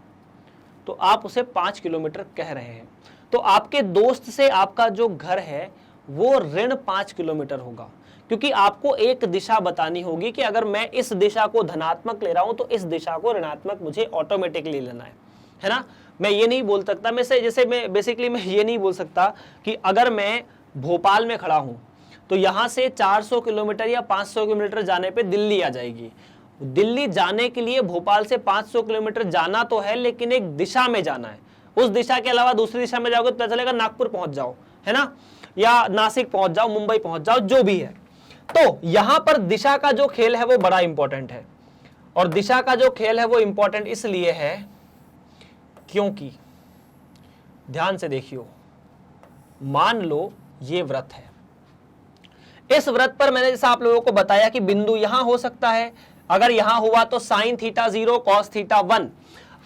तो आप उसे 5 किलोमीटर कह रहे हैं, तो आपके दोस्त से आपका जो घर है वो ऋण 5 किलोमीटर होगा, क्योंकि आपको एक दिशा बतानी होगी कि अगर मैं इस दिशा को धनात्मक ले रहा हूं तो इस दिशा को ऋणात्मक मुझे ऑटोमेटिकली लेना है ना। मैं ये नहीं बोल सकता, मैं ये नहीं बोल सकता कि अगर मैं भोपाल में खड़ा हूं तो यहां से 400 किलोमीटर या 500 किलोमीटर जाने पे दिल्ली आ जाएगी। दिल्ली जाने के लिए भोपाल से 500 किलोमीटर जाना तो है, लेकिन एक दिशा में जाना है। उस दिशा के अलावा दूसरी दिशा में जाओगे तो पता चलेगा नागपुर पहुंच जाओ, है ना, या नासिक पहुंच जाओ, मुंबई पहुंच जाओ, जो भी है। तो यहां पर दिशा का जो खेल है वो बड़ा इंपॉर्टेंट है। और दिशा का जो खेल है वो इंपॉर्टेंट इसलिए है क्योंकि ध्यान से देखियो, मान लो ये व्रत है। इस व्रत पर मैंने जैसा आप लोगों को बताया कि बिंदु यहां हो सकता है, अगर यहां हुआ तो साइन थीटा 0 कॉस थीटा 1,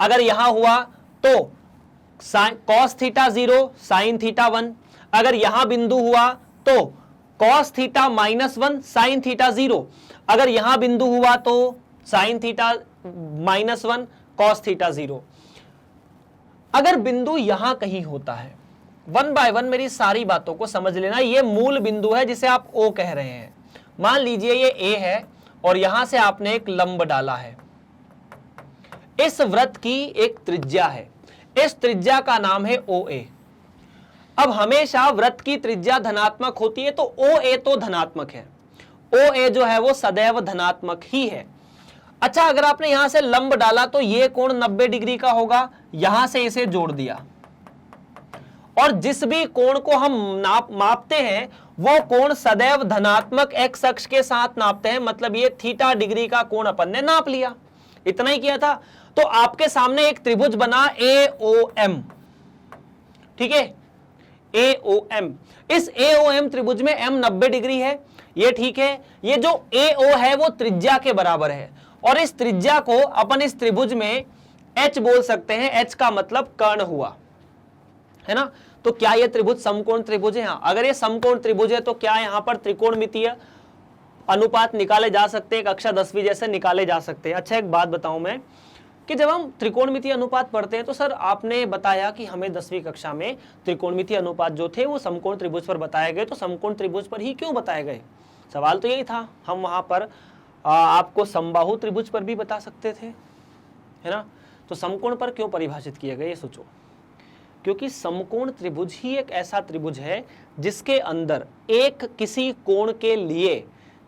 अगर यहां हुआ तो कॉस थीटा 0 साइन थीटा 1, अगर यहां बिंदु हुआ तो कॉस थीटा -1 साइन थीटा 0, अगर यहां बिंदु हुआ तो साइन थीटा -1 कॉस थीटा 0। अगर बिंदु यहां कहीं होता है, 1 बाय 1 मेरी सारी बातों को समझ लेना, ये मूल बिंदु है जिसे आप O कह रहे हैं। मान लीजिए ये A है और यहां से आपने एक लंब डाला है, इस वृत्त की एक त्रिज्या है, इस त्रिज्या का नाम है OA। अब हमेशा वृत्त की त्रिज्या धनात्मक होती है तो OA तो धनात्मक है, OA जो है वो सदैव धनात्मक ही है। अच्छा, अगर आपने यहां से लंब डाला तो ये कोण 90 डिग्री का होगा, यहां से इसे जोड़ दिया, और जिस भी कोण को हम मापते हैं वो कोण सदैव धनात्मक एक्स अक्ष के साथ नापते हैं, मतलब ये थीटा डिग्री का कोण अपन ने नाप लिया, इतना ही किया था। तो आपके सामने एक त्रिभुज बना AOM, ठीक है, AOM। इस AOM त्रिभुज में M 90 डिग्री है, ये ठीक है। ये जो AO है वो त्रिज्या के बराबर है, और इस त्रिज्या को अपन इस त्रिभुज में H बोल सकते हैं, H का मतलब कर्ण हुआ, है ना। तो क्या ये त्रिभुज समकोण त्रिभुज है? हाँ, अगर ये समकोण त्रिभुज है तो क्या यहां पर त्रिकोणमितीय अनुपात निकाले जा सकते हैं, कक्षा 10वीं जैसे निकाले जा सकते हैं। अच्छा, एक बात बताऊं मैं कि जब हम त्रिकोणमितीय अनुपात पढ़ते हैं तो सर आपने बताया कि हमें 10वीं कक्षा में त्रिकोणमितीय अनुपात जो थे वो समकोण त्रिभुज पर बताए गए, तो समकोण त्रिभुज पर ही क्यों बताए गए? सवाल तो यही था, हम वहां पर आपको समबाहु त्रिभुज पर भी बता सकते थे, है ना। तो समकोण पर क्यों परिभाषित किए गए, ये सोचो। क्योंकि समकोण त्रिभुज ही एक ऐसा त्रिभुज है जिसके अंदर एक किसी कोण के लिए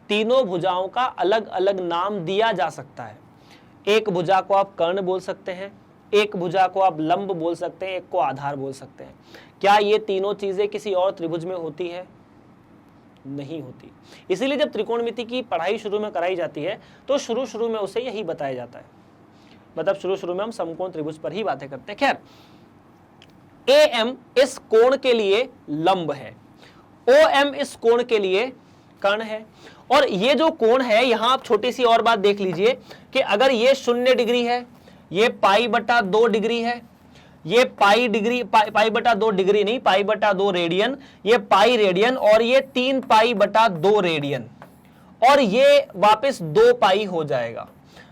तीनों भुजाओं का अलग अलग नाम दिया जा सकता है। एक भुजा को आप कर्ण बोल सकते हैं, एक भुजा को आप लंब बोल सकते हैं, एक को आधार बोल सकते हैं। क्या ये तीनों चीजें किसी और त्रिभुज में होती है? नहीं होती। इसीलिए जब त्रिकोणमिति की पढ़ाई शुरू में कराई जाती है तो शुरू में उसे यही बताया जाता है, मतलब शुरू में हम समकोण त्रिभुज पर ही बातें करते हैं। खैर, AM इस कोण के लिए लंब है, OM इस कोण के लिए कर्ण है, और ये जो कोण है, यहां आप छोटी सी और बात देख लीजिए कि अगर ये 0 डिग्री है, ये π/2 डिग्री है, ये π/2 डिग्री नहीं, π/2 रेडियन, ये पाई रेडियन, और ये 3 π/2 रेडियन, और ये वापस 2 पाई हो जाएगा।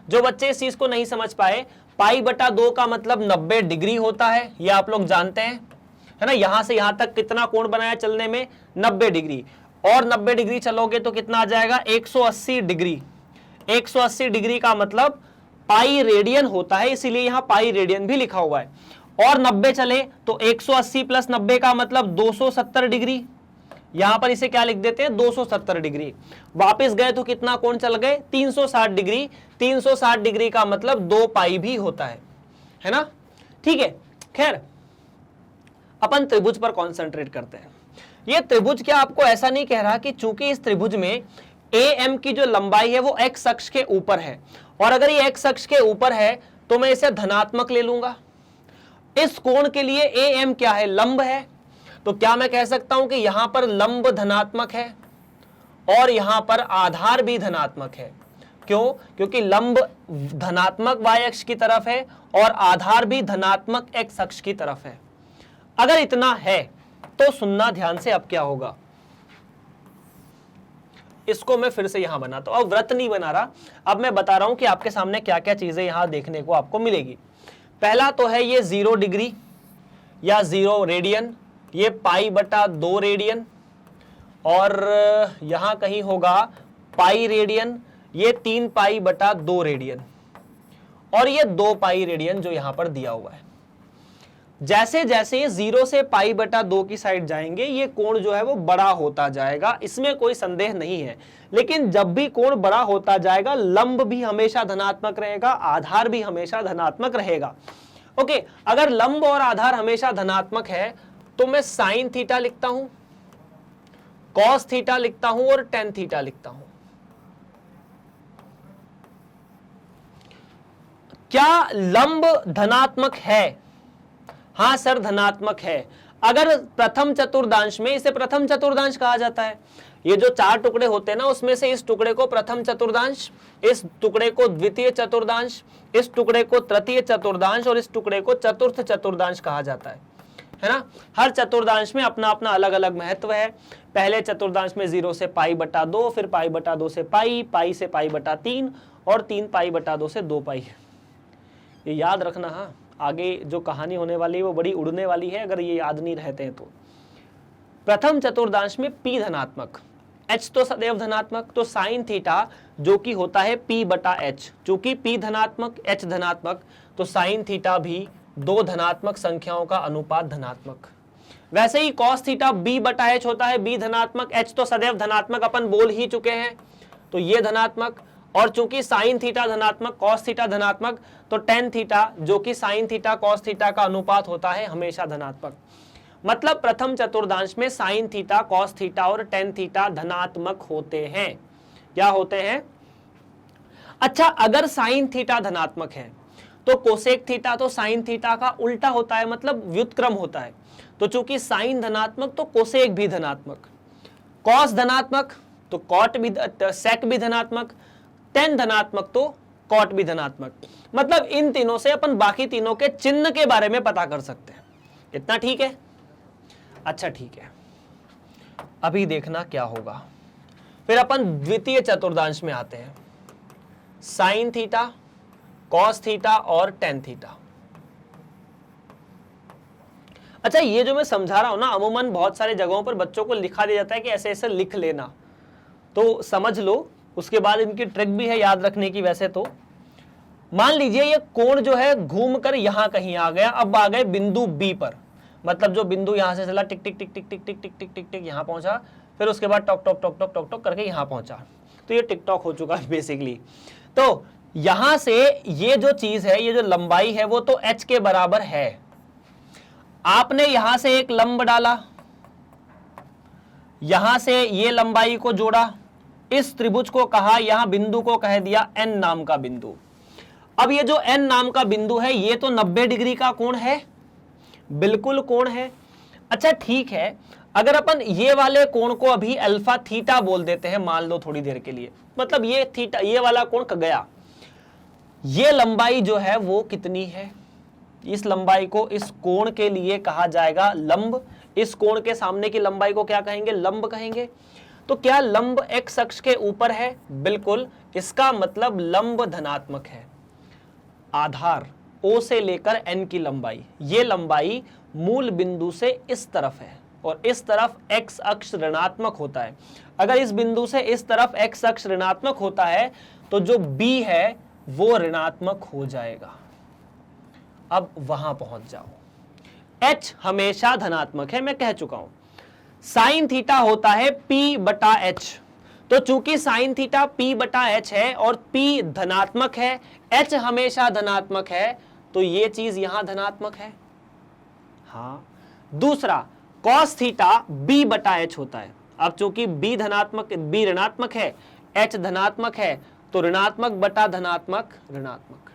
जो बच्चे इस चीज को नहीं समझ पाए, π/2 का मतलब 90 डिग्री होता है, ये आप लोग जानते हैं, है ना। यहां से यहां तक कितना कोण बनाया चलने में? 90 डिग्री, और 90 डिग्री चलोगे तो कितना आ जाएगा? 180 डिग्री। 180 डिग्री का मतलब पाई रेडियन होता है, इसीलिए यहां पाई रेडियन भी लिखा हुआ है। और 90 चले तो 180 प्लस 90 का मतलब 270 डिग्री, यहां पर इसे क्या लिख देते हैं? 270 डिग्री। वापस गए तो कितना कोण चल गए? 360 डिग्री। 360 डिग्री का मतलब 2 पाई भी होता है ना। ठीक है, खैर अपन त्रिभुज पर कॉन्सेंट्रेट करते हैं। ये त्रिभुज क्या आपको ऐसा नहीं कह रहा कि चूंकि इस त्रिभुज में AM की जो लंबाई है वो x अक्ष के ऊपर है, और अगर ये x अक्ष के ऊपर है तो मैं इसे धनात्मक ले लूंगा। इस कोण के लिए AM क्या है? लंब है। तो क्या मैं कह सकता हूं कि यहां पर लंब धनात्मक है और यहां पर आधार भी धनात्मक है? क्यों? क्योंकि लंब धनात्मक y अक्ष की तरफ है और आधार भी धनात्मक x अक्ष की तरफ है। अगर इतना है तो सुनना ध्यान से, अब क्या होगा। इसको मैं फिर से यहां बनाता हूं, अब वृत्त नहीं बना रहा, अब मैं बता रहा हूं कि आपके सामने क्या क्या चीजें यहां देखने को आपको मिलेगी। पहला तो है ये 0 डिग्री या 0 रेडियन, ये π/2 रेडियन, और यहां कहीं होगा पाई रेडियन, ये 3 π/2 रेडियन, और ये 2 पाई रेडियन जो यहां पर दिया हुआ है। जैसे जैसे 0 से π/2 की साइड जाएंगे ये कोण जो है वो बड़ा होता जाएगा, इसमें कोई संदेह नहीं है। लेकिन जब भी कोण बड़ा होता जाएगा लंब भी हमेशा धनात्मक रहेगा, आधार भी हमेशा धनात्मक रहेगा। ओके, अगर लंब और आधार हमेशा धनात्मक है तो मैं साइन थीटा लिखता हूं, कॉस थीटा लिखता हूं और टेन थीटा लिखता हूं। क्या लंब धनात्मक है? हाँ सर धनात्मक है। अगर प्रथम चतुर्थांश में, इसे प्रथम चतुर्थांश कहा जाता है। ये जो 4 टुकड़े होते हैं ना, उसमें से इस टुकड़े को प्रथम चतुर्थांश, इस टुकड़े को द्वितीय चतुर्थांश, इस टुकड़े को तृतीय चतुर्थांश और इस टुकड़े को चतुर्थ चतुर्थांश कहा जाता है ना। हर चतुर्थांश में अपना अपना अलग अलग महत्व है। पहले चतुर्थांश में 0 से π/2, फिर π/2 से पाई से π/3 और 3 π/2 से 2 पाई। ये याद रखना। हाँ, आगे जो कहानी होने वाली है वो बड़ी उड़ने वाली है अगर ये याद नहीं रहते हैं तो। प्रथम चतुर्थांश में p धनात्मक, h तो सदैव धनात्मक, तो साइन थीटा जो कि होता है p/h, चूंकि p धनात्मक h धनात्मक, तो साइन थीटा भी 2 धनात्मक संख्याओं का अनुपात धनात्मक। वैसे ही cos थीटा b/h होता है, b धनात्मक, h तो सदैव धनात्मक, अपन बोल ही चुके हैं, तो ये धनात्मक। और चूंकि साइन थीटा धनात्मक, cos थीटा धनात्मक, तो tan थीटा जो कि साइन थीटा cos थीटा का अनुपात होता है हमेशा धनात्मक। मतलब प्रथम चतुर्थांश में साइन थीटा, cos थीटा और tan थीटा धनात्मक होते हैं। क्या होते हैं? अच्छा, अगर साइन थीटा धनात्मक है तो कोसेक थीटा तो साइन थीटा का उल्टा होता है, मतलब व्युत्क्रम होता है। तो चूंकि साइन धनात्मक तो कोसेक भी धनात्मक, cos धनात्मक तो कॉट भी, सेक भी धनात्मक, tan धनात्मक तो कॉट भी धनात्मक। मतलब इन तीनों से अपन बाकी तीनों के चिन्ह के बारे में पता कर सकते हैं। इतना ठीक है? अच्छा ठीक है, अभी देखना क्या होगा। फिर अपन द्वितीय चतुर्थांश में आते हैं। साइन थीटा, कॉस थीटा और tan थीटा। अच्छा, ये जो मैं समझा रहा हूं ना, अमूमन बहुत सारे जगहों पर बच्चों को लिखा दिया जाता है कि ऐसे ऐसे लिख लेना, तो समझ लो। उसके बाद इनकी ट्रिक भी है याद रखने की। वैसे तो मान लीजिए ये कोण जो है घूमकर यहां कहीं आ गया, अब आ गए बिंदु B पर। मतलब जो बिंदु यहां से चला टिक टिक टिक टिक टिक टिक टिक टिक टिक टिक यहां पहुंचा, फिर उसके बाद talk talk talk talk talk talk करके यहां पहुंचा, तो ये टिकटॉक हो चुका है बेसिकली। तो यहां से ये जो चीज है, ये जो लंबाई है वो तो h के बराबर है। आपने यहां से एक लंब डाला, यहां से ये लंबाई को जोड़ा, इस त्रिभुज को कहा, यहां बिंदु को कह दिया n नाम का बिंदु। अब ये जो n नाम का बिंदु है ये तो 90 डिग्री का कोण है, बिल्कुल कोण है। अच्छा ठीक है, अगर अपन ये वाले कोण को अभी अल्फा थीटा बोल देते हैं, मान लो थोड़ी देर के लिए, मतलब ये थीटा, ये वाला कोण गया। ये लंबाई जो है वो कितनी है? इस लंबाई को इस कोण के लिए कहा जाएगा लंब। इस कोण के सामने की लंबाई को क्या कहेंगे? लंब कहेंगे। तो क्या लंब x अक्ष के ऊपर है? बिल्कुल। इसका मतलब लंब धनात्मक है। आधार O से लेकर n की लंबाई, ये लंबाई मूल बिंदु से इस तरफ है और इस तरफ x अक्ष ऋणात्मक होता है। अगर इस बिंदु से इस तरफ x अक्ष ऋणात्मक होता है तो जो b है वो ऋणात्मक हो जाएगा। अब वहां पहुंच जाओ। h हमेशा धनात्मक है, मैं कह चुका हूं। साइन थीटा होता है p/h, तो चूंकि साइन थीटा p/h है और p धनात्मक है, h हमेशा धनात्मक है, तो ये चीज यहां धनात्मक है। हाँ, दूसरा cos थीटा b/h होता है। अब चूंकि b ऋणात्मक है, h धनात्मक है, तो ऋणात्मक बटा धनात्मक ऋणात्मक।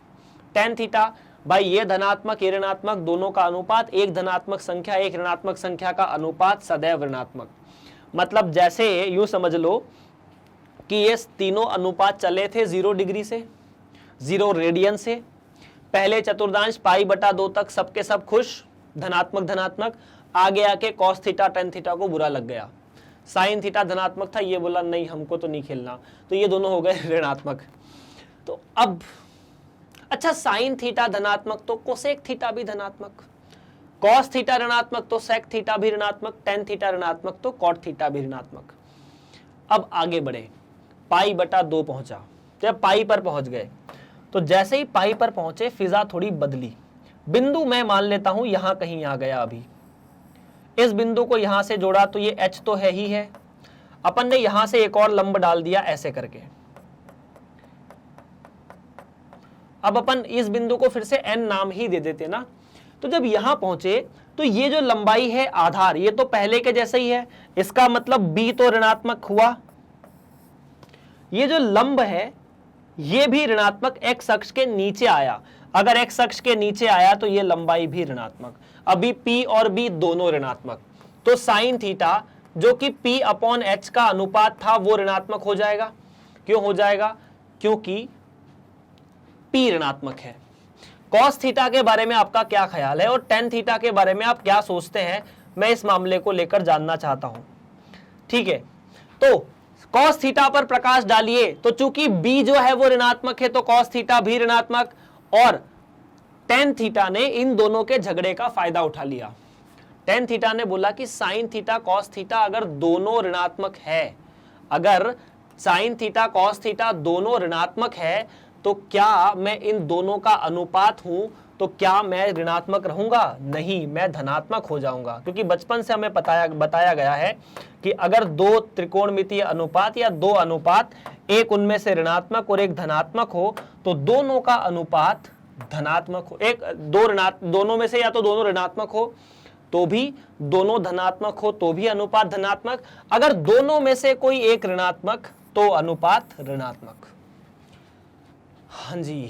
tan थीटा, भाई ये धनात्मक ये ऋणात्मक दोनों का अनुपात, एक धनात्मक संख्या एक ऋणात्मक संख्या का अनुपात सदैव ऋणात्मक। मतलब जैसे यूं समझ लो कि ये तीनों अनुपात चले थे 0 डिग्री से, 0 रेडियन से। पहले चतुर्थांश π/2 तक सबके सब खुश, धनात्मक धनात्मक। आगे आके cos थीटा tan थीटा को बुरा लग गया। साइन थीटा धनात्मक था, ये बोला नहीं हमको तो नहीं खेलना, तो ये दोनों हो गए ऋणात्मक। तो अब अच्छा, साइन थीटा धनात्मक तो कोसेक थीटा भी धनात्मक, cos थीटा ऋणात्मक तो सेक थीटा भी ऋणात्मक, tan थीटा ऋणात्मक तो cot थीटा भी ऋणात्मक। अब आगे बढ़े, π/2 पहुंचा। जब पाई पर पहुंच गए तो जैसे ही पाई पर पहुंचे फिजा थोड़ी बदली। बिंदु मैं मान लेता हूं यहां कहीं आ गया। अभी इस बिंदु को यहां से जोड़ा तो ये h तो है ही है। अपन ने यहां से एक और लंब डाल दिया ऐसे करके। अब अपन इस बिंदु को फिर से n नाम ही दे देते ना। तो जब यहां पहुंचे तो ये जो लंबाई है आधार, ये तो पहले के जैसे ही है, इसका मतलब b तो ऋणात्मक हुआ। ये जो लंब है ये भी ऋणात्मक x अक्ष के नीचे आया। अगर x अक्ष के नीचे आया तो ये लंबाई भी ऋणात्मक। अभी p और b दोनों ऋणात्मक, तो साइन थीटा जो कि p अपॉन h का अनुपात था वो ऋणात्मक हो जाएगा। क्यों हो जाएगा? क्योंकि p ऋणात्मक है। कॉस थीटा के बारे में आपका क्या ख्याल है और टेन थीटा के बारे में आप क्या सोचते हैं, मैं इस मामले को लेकर जानना चाहता हूं। ठीक है, तो कॉस थीटा पर प्रकाश डालिए। तो चूंकि b जो है वो ऋणात्मक है तो कॉस थीटा भी ऋणात्मक, और टेन थीटा ने इन दोनों के झगड़े का फायदा उठा लिया। टेन थीटा ने बोला कि साइन थीटा कॉस थीटा अगर दोनों ऋणात्मक है, अगर साइन थीटा कॉस थीटा दोनों ऋणात्मक है तो क्या मैं इन दोनों का अनुपात हूं, तो क्या मैं ऋणात्मक रहूंगा? नहीं, मैं धनात्मक हो जाऊंगा। क्योंकि बचपन से हमें बताया गया है कि अगर दो त्रिकोणमितीय अनुपात या दो अनुपात, एक उनमें से ऋणात्मक और एक धनात्मक हो तो दोनों का अनुपात धनात्मक हो। दोनों में से या तो दोनों ऋणात्मक हो तो भी, दोनों धनात्मक हो तो भी अनुपात धनात्मक, अगर दोनों में से कोई एक ऋणात्मक तो अनुपात ऋणात्मक। हाँ जी,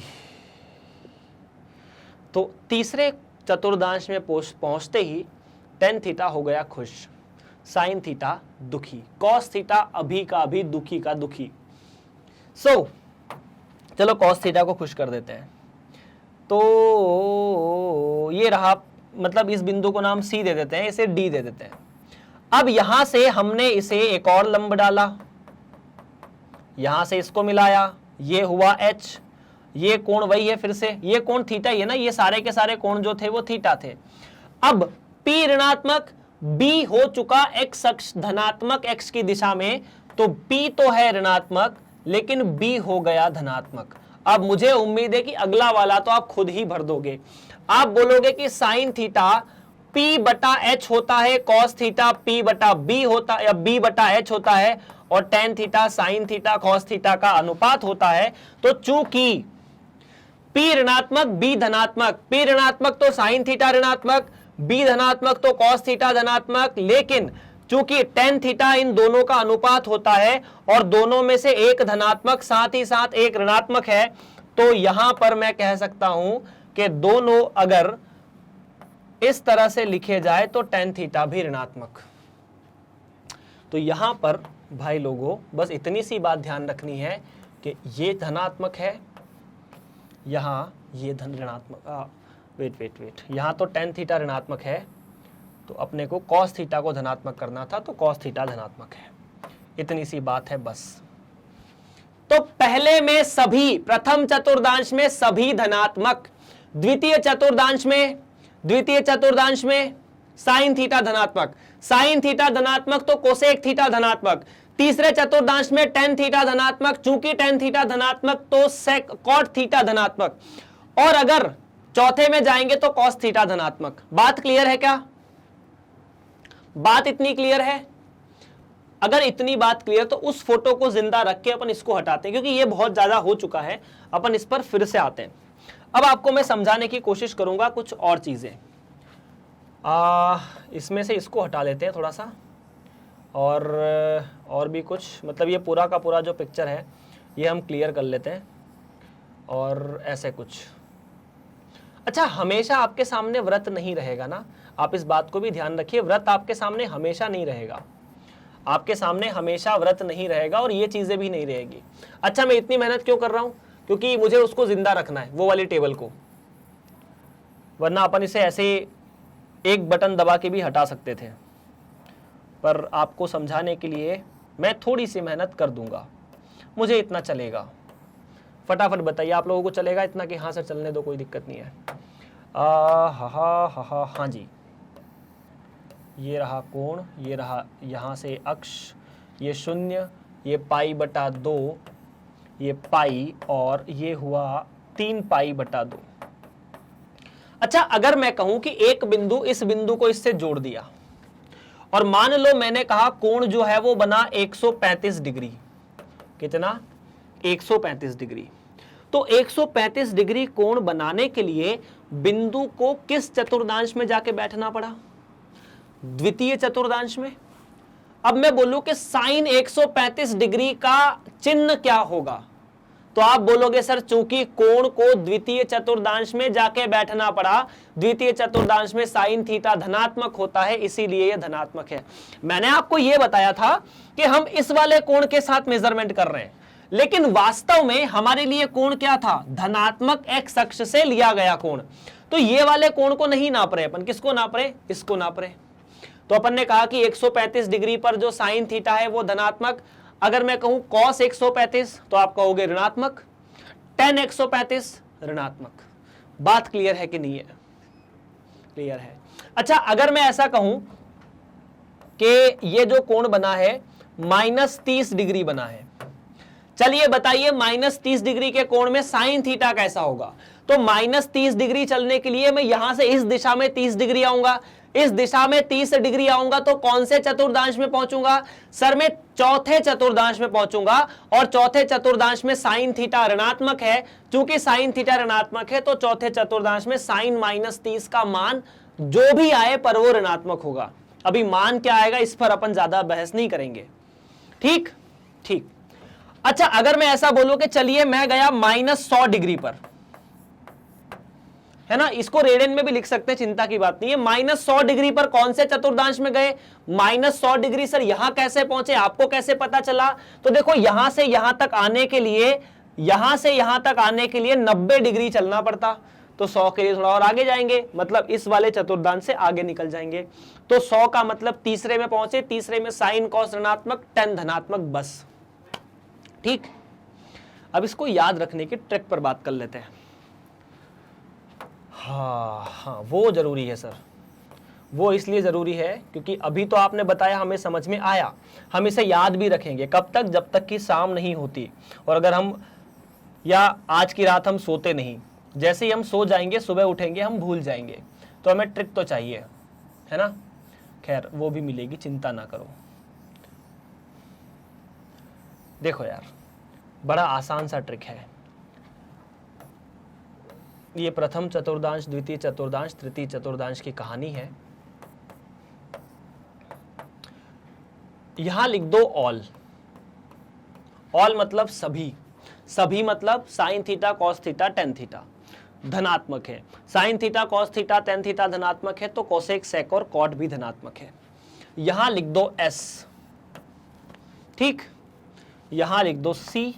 तो तीसरे चतुर्दांश में पहुंचते ही टेन थीटा हो गया खुश, साइन थीटा दुखी, कॉस थीटा अभी का अभी, दुखी का दुखी। चलो कॉस थीटा को खुश कर देते हैं। तो ये रहा, मतलब इस बिंदु को नाम C दे देते हैं, इसे D दे देते हैं। अब यहां से हमने इसे एक और लंब डाला, यहां से इसको मिलाया, ये हुआ H, ये कोण वही है, फिर से ये कोण थीटा ही है ना, ये सारे के सारे कोण जो थे वो थीटा थे। अब P ऋणात्मक, B हो चुका x अक्ष धनात्मक x की दिशा में, तो P तो है ऋणात्मक लेकिन B हो गया धनात्मक। अब मुझे उम्मीद है कि अगला वाला तो आप खुद ही भर दोगे। आप बोलोगे कि साइन थीटा P बटा H होता है, कॉस थीटा P बटा B होता है या B बटा H होता है, और tan theta sine theta cos theta का अनुपात होता है। तो चूंकि P ऋणात्मक B धनात्मक, P ऋणात्मक तो साइन थीटा ऋणात्मक, B धनात्मक तो कॉस थीटा धनात्मक, लेकिन चूंकि टेन थीटा इन दोनों का अनुपात होता है और दोनों में से एक धनात्मक साथ ही साथ एक ऋणात्मक है, तो यहां पर मैं कह सकता हूं कि दोनों अगर इस तरह से लिखे जाए तो टेन थीटा भी ऋणात्मक। तो यहां पर भाई लोगों बस इतनी सी बात ध्यान रखनी है कि ये धनात्मक है, यहां ये धन ऋणात्मक, वेट, यहां तो टेन थीटा ऋणात्मक है तो अपने को कॉस थीटा को धनात्मक करना था, तो कॉस थीटा धनात्मक है। इतनी सी बात है बस। तो पहले में सभी, प्रथम चतुर्दांश में सभी धनात्मक, द्वितीय चतुर्दांश में साइन थीटा धनात्मक, साइन थीटा धनात्मक तो कोसेक थीटा धनात्मक, तीसरे चतुर्दांश में टेन थीटा धनात्मक, चूंकि टेन थीटा धनात्मक तो सेक कॉट थीटा धनात्मक, और अगर चौथे में जाएंगे तो कॉस थीटा धनात्मक। बात क्लियर है क्या? बात इतनी क्लियर है? अगर इतनी बात क्लियर तो उस फोटो को जिंदा रख के अपन इसको हटाते हैं, क्योंकि ये बहुत ज्यादा हो चुका है, अपन इस पर फिर से आते हैं। अब आपको मैं समझाने की कोशिश करूंगा कुछ और चीजें। इसमें से इसको हटा लेते हैं थोड़ा सा, और भी कुछ, मतलब ये पूरा का पूरा जो पिक्चर है ये हम क्लियर कर लेते हैं, और ऐसे कुछ। अच्छा, हमेशा आपके सामने व्रत नहीं रहेगा ना, आप इस बात को भी ध्यान रखिए, व्रत आपके सामने हमेशा नहीं रहेगा, आपके सामने हमेशा व्रत नहीं रहेगा, और ये चीजें भी नहीं रहेगी। अच्छा, मैं इतनी मेहनत क्यों कर रहा हूं? क्योंकि मुझे उसको जिंदा रखना है, वो वाली टेबल को, वरना अपन इसे ऐसे एक बटन दबा के भी हटा सकते थे, पर आपको समझाने के लिए मैं थोड़ी सी मेहनत कर दूंगा, मुझे इतना चलेगा। फटाफट बताइए, आप लोगों को चलेगा इतना कि हाँ सर चलने दो, कोई दिक्कत नहीं है। हाँ जी, ये रहा कोण, ये रहा यहाँ से अक्ष, ये शून्य, ये पाई बटा 2, ये पाई, और ये हुआ 3 पाई बटा 2। अच्छा, अगर मैं कहूं कि एक बिंदु, इस बिंदु को इससे जोड़ दिया, और मान लो मैंने कहा कोण जो है वो बना 135 डिग्री, कितना? 135 डिग्री। तो 135 डिग्री कोण बनाने के लिए बिंदु को किस चतुर्दांश में जाके बैठना पड़ा? द्वितीय चतुर्दांश में। अब मैं बोलूं कि साइन 135 डिग्री का चिन्ह क्या होगा? तो आप बोलोगे सर चूंकि कोण को द्वितीय चतुर्दांश में जाके बैठना पड़ा, द्वितीय चतुर्दांश में साइन थीटा धनात्मक होता है इसीलिए यह धनात्मक है। मैंने आपको यह बताया था कि हम इस वाले कोण के साथ मेजरमेंट कर रहे हैं, लेकिन वास्तव में हमारे लिए कोण क्या था, धनात्मक एक्स अक्ष से लिया गया कोण। तो ये वाले कोण को नहीं नाप रहे अपन, किसको नाप रहे, इसको नाप रहे। तो अपन ने कहा कि 135 डिग्री पर जो साइन थीटा है वो धनात्मक, अगर मैं कहूं cos 135 तो आप कहोगे ऋणात्मक, tan 135 ऋणात्मक। बात क्लियर है कि नहीं है, क्लियर है। अच्छा अगर मैं ऐसा कहूं कि ये जो कोण बना है -30 डिग्री बना है, चलिए बताइए -30 डिग्री के कोण में साइन थीटा कैसा होगा। तो -30 डिग्री चलने के लिए मैं यहां से इस दिशा में 30 डिग्री आऊंगा, इस दिशा में 30 डिग्री आऊंगा तो कौन से चतुर्दांश में पहुंचूंगा, सर मैं चौथे चतुर्दांश में पहुंचूंगा, और चौथे चतुर्दांश में साइन थीटा ऋणात्मक है। चूंकि साइन थीटा ऋणात्मक है तो चौथे चतुर्दांश में साइन -30 का मान जो भी आए पर वो ऋणात्मक होगा। अभी मान क्या आएगा इस पर अपन ज्यादा बहस नहीं करेंगे, ठीक ठीक। अच्छा अगर मैं ऐसा बोलूं कि चलिए मैं गया -100 डिग्री पर, है ना, इसको रेडियन में भी लिख सकते हैं, चिंता की बात नहीं है। -100 डिग्री पर कौन से चतुर्दांश में गए, -100 डिग्री सर यहां कैसे पहुंचे, आपको कैसे पता चला। तो देखो यहां से यहां तक आने के लिए, यहां से यहां तक आने के लिए 90 डिग्री चलना पड़ता, तो 100 के लिए थोड़ा और आगे जाएंगे, मतलब इस वाले चतुर्दांश से आगे निकल जाएंगे। तो 100 का मतलब तीसरे में पहुंचे, तीसरे में साइन कॉस ऋणात्मक tan धनात्मक, बस ठीक। अब इसको याद रखने की ट्रिक पर बात कर लेते हैं। हाँ वो जरूरी है सर, वो इसलिए जरूरी है क्योंकि अभी तो आपने बताया हमें समझ में आया, हम इसे याद भी रखेंगे कब तक, जब तक कि शाम नहीं होती। और अगर हम, या आज की रात हम सोते नहीं, जैसे ही हम सो जाएंगे सुबह उठेंगे हम भूल जाएंगे, तो हमें ट्रिक तो चाहिए, है ना। खैर वो भी मिलेगी, चिंता ना करो। देखो यार बड़ा आसान सा ट्रिक है, ये प्रथम चतुर्दांश, द्वितीय चतुर्दांश, तृतीय चतुर्दांश की कहानी है। यहां लिख दो ऑल, ऑल मतलब सभी, सभी मतलब sine theta cos theta tan theta धनात्मक है, sign theta cos theta tan theta धनात्मक है, तो कोसेक सेक और कॉट भी धनात्मक है। यहां लिख दो एस, ठीक, यहां लिख दो सी,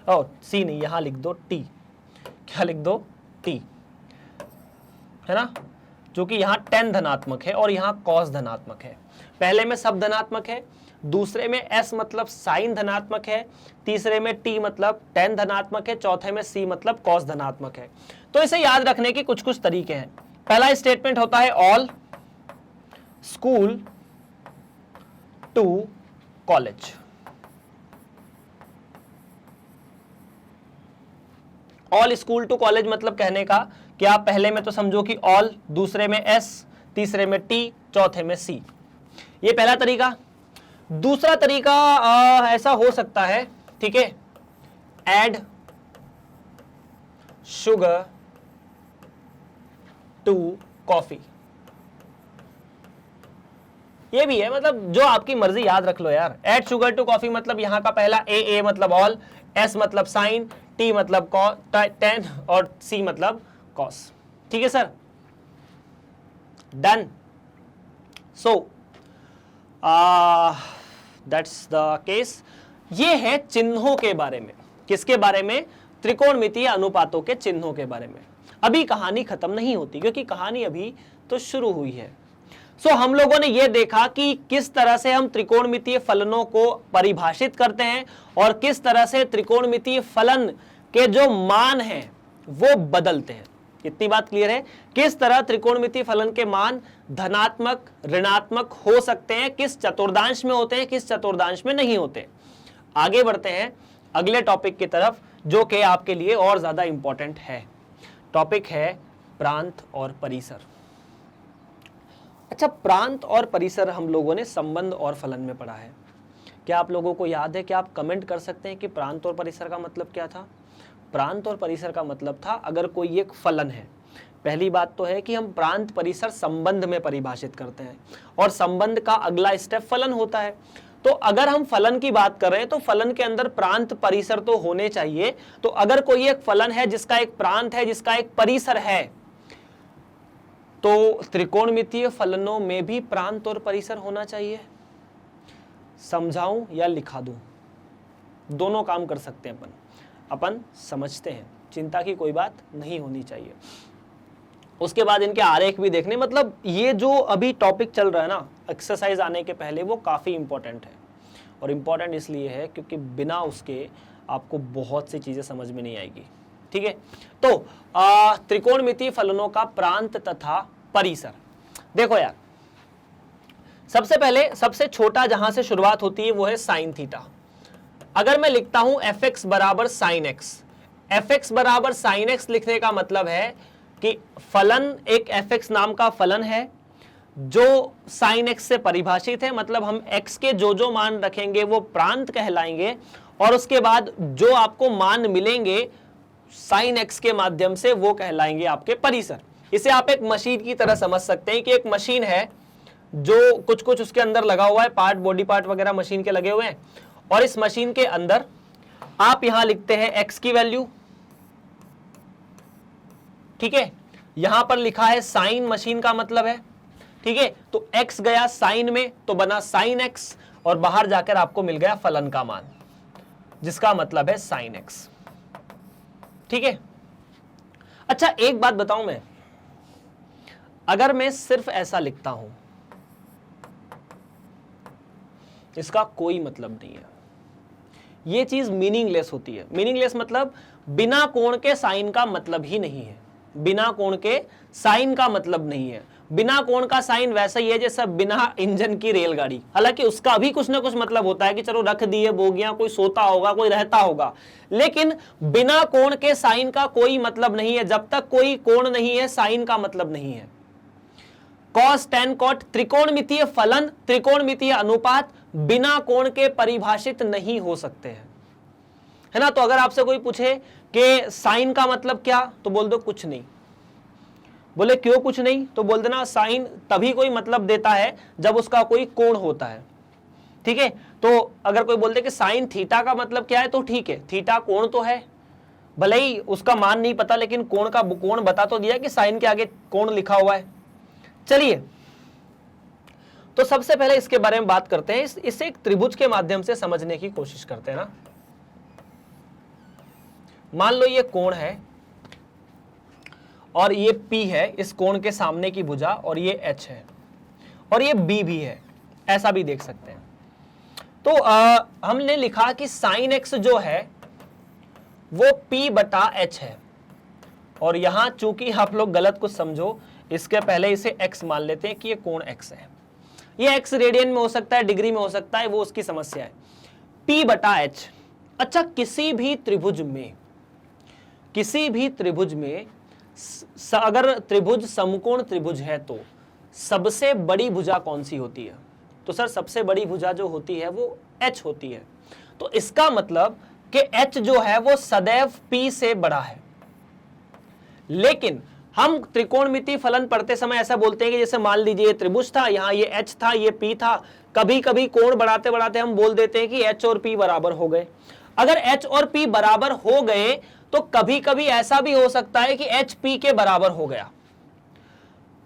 और सी नहीं, यहां लिख दो टी, क्या लिख दो, टी, है ना, जो कि यहां टेन धनात्मक है और यहां कॉस धनात्मक है। पहले में सब धनात्मक है, दूसरे में एस मतलब साइन धनात्मक है, तीसरे में टी मतलब टेन धनात्मक है, चौथे में सी मतलब कॉस धनात्मक है। तो इसे याद रखने के कुछ कुछ तरीके हैं। पहला स्टेटमेंट होता है all school to college, all school to college मतलब कहने का कि आप पहले में तो समझो कि ऑल, दूसरे में एस, तीसरे में टी, चौथे में सी, ये पहला तरीका। दूसरा तरीका ऐसा हो सकता है, ठीक है, ऐड शुगर टू कॉफी, ये भी है, मतलब जो आपकी मर्जी, याद रख लो यार। ऐड शुगर टू कॉफी मतलब यहां का पहला ए मतलब ऑल, एस मतलब साइन, टी मतलब टेन और सी मतलब कॉस, ठीक है sir, done. So that's the case. ये है चिन्हों के बारे में, किसके बारे में, त्रिकोणमितीय अनुपातों के चिन्हों के बारे में। अभी कहानी खत्म नहीं होती क्योंकि कहानी अभी तो शुरू हुई है। सो हम लोगों ने यह देखा कि किस तरह से हम त्रिकोणमितीय फलनों को परिभाषित करते हैं और किस तरह से त्रिकोणमितीय फलन के जो मान हैं वो बदलते हैं। इतनी बात क्लियर है, किस तरह त्रिकोणमितीय फलन के मान धनात्मक ऋणात्मक हो सकते हैं, किस चतुर्दांश में होते हैं, किस चतुर्दांश में नहीं होते। आगे बढ़ते हैं अगले टॉपिक की तरफ जो कि आपके लिए और ज्यादा इंपॉर्टेंट है। टॉपिक है प्रांत और परिसर। अच्छा, प्रांत और परिसर हम लोगों ने संबंध और फलन में पढ़ा है। क्या आप लोगों को याद है कि आप कमेंट कर सकते हैं कि प्रांत और परिसर का मतलब क्या था? प्रांत और परिसर का मतलब था अगर कोई एक फलन है, पहली बात तो है कि हम प्रांत परिसर संबंध में परिभाषित करते हैं और संबंध का अगला स्टेप फलन होता है। तो अगर हम फलन की बात कर रहे हैं तो फलन के अंदर प्रांत परिसर तो होने चाहिए। तो अगर कोई एक फलन है जिसका एक प्रांत है, जिसका एक परिसर है, तो त्रिकोणमितीय फलनों में भी प्रांत और परिसर होना चाहिए। समझाऊं या लिखा दूं? दोनों काम कर सकते हैं अपन समझते हैं, चिंता की कोई बात नहीं होनी चाहिए। उसके बाद इनके आरेख भी देखने, मतलब ये जो अभी टॉपिक चल रहा है ना एक्सरसाइज आने के पहले, वो काफ़ी इंपॉर्टेंट है। और इम्पॉर्टेंट इसलिए है क्योंकि बिना उसके आपको बहुत सी चीज़ें समझ में नहीं आएगी। ठीक है, तो त्रिकोणमितीय फलनों का प्रांत तथा परिसर देखो यार, सबसे पहले सबसे छोटा जहां से शुरुआत होती है वो है साइन थीटा। अगर मैं लिखता हूं एफ एक्स बराबर साइन एक्स, एफ एक्स बराबर साइन एक्स लिखने का मतलब है कि फलन एक एफ एक्स नाम का फलन है जो साइन एक्स से परिभाषित है, मतलब हम एक्स के जो मान रखेंगे वो प्रांत कहलाएंगे, और उसके बाद जो आपको मान मिलेंगे साइन एक्स के माध्यम से वो कहलाएंगे आपके परिसर। इसे आप एक मशीन की तरह समझ सकते हैं कि एक मशीन है जो कुछ कुछ उसके अंदर लगा हुआ है, पार्ट, बॉडी पार्ट वगैरह मशीन के लगे हुए हैं, और इस मशीन के अंदर आप यहां लिखते हैं एक्स की वैल्यू, ठीक है, यहां पर लिखा है साइन, मशीन का मतलब है, ठीक है, तो एक्स गया साइन में तो बना साइन एक्स, और बाहर जाकर आपको मिल गया फलन का मान जिसका मतलब है साइन एक्स। ठीक है, अच्छा एक बात बताऊं मैं, अगर मैं सिर्फ ऐसा लिखता हूं इसका कोई मतलब नहीं है, ये चीज मीनिंगलेस होती है। मीनिंगलेस मतलब बिना कोण के साइन का मतलब ही नहीं है, बिना कोण के साइन का मतलब नहीं है। बिना कोण का साइन वैसा ही है जैसा बिना इंजन की रेलगाड़ी, हालांकि उसका भी कुछ ना कुछ मतलब होता है कि चलो रख दिए बोगियां, कोई सोता होगा, कोई रहता होगा, लेकिन बिना कोण के साइन का कोई मतलब नहीं है। जब तक कोई कोण नहीं है साइन का मतलब नहीं है। कॉस, टेन, कॉट त्रिकोणमितीय फलन, त्रिकोणमितीय अनुपात बिना कोण के परिभाषित नहीं हो सकते हैं, है ना। तो अगर आपसे कोई पूछे कि साइन का मतलब क्या, तो बोल दो कुछ नहीं। बोले क्यों कुछ नहीं, तो बोल देना साइन तभी कोई मतलब देता है जब उसका कोई कोण होता है। ठीक है, तो अगर कोई बोलते कि साइन थीटा का मतलब क्या है, तो ठीक है, थीटा कोण तो है, भले ही उसका मान नहीं पता, लेकिन कोण का कोण बता तो दिया कि साइन के आगे कोण लिखा हुआ है। चलिए, तो सबसे पहले इसके बारे में बात करते हैं, इसे एक त्रिभुज के माध्यम से समझने की कोशिश करते हैं ना। मान लो ये कोण है और ये P है, इस कोण के सामने की भुजा, और ये H है और ये B भी है, ऐसा भी देख सकते हैं। तो हमने लिखा कि साइन एक्स जो है वो P बटा H है, और यहां चूंकि आप लोग गलत कुछ समझो, इसके पहले इसे x मान लेते हैं कि ये कोण x है। ये x रेडियन में हो सकता है, डिग्री में हो सकता है, वो उसकी समस्या है। P बटा H। अच्छा, किसी भी त्रिभुज में अगर त्रिभुज समकोण त्रिभुज है तो सबसे बड़ी भुजा कौन सी होती है, तो सर सबसे बड़ी भुजा जो होती है वो H होती है। तो इसका मतलब कि H जो है वो सदैव P से बड़ा है। लेकिन हम त्रिकोणमितीय फलन पढ़ते समय ऐसा बोलते हैं कि जैसे मान लीजिए ये त्रिभुज था, यहाँ ये H था, ये P था, कभी कभी कोण बढ़ाते बढ़ाते हम बोल देते हैं कि H और P बराबर हो गए। अगर H और P बराबर हो गए तो कभी कभी ऐसा भी हो सकता है कि H P के बराबर हो गया।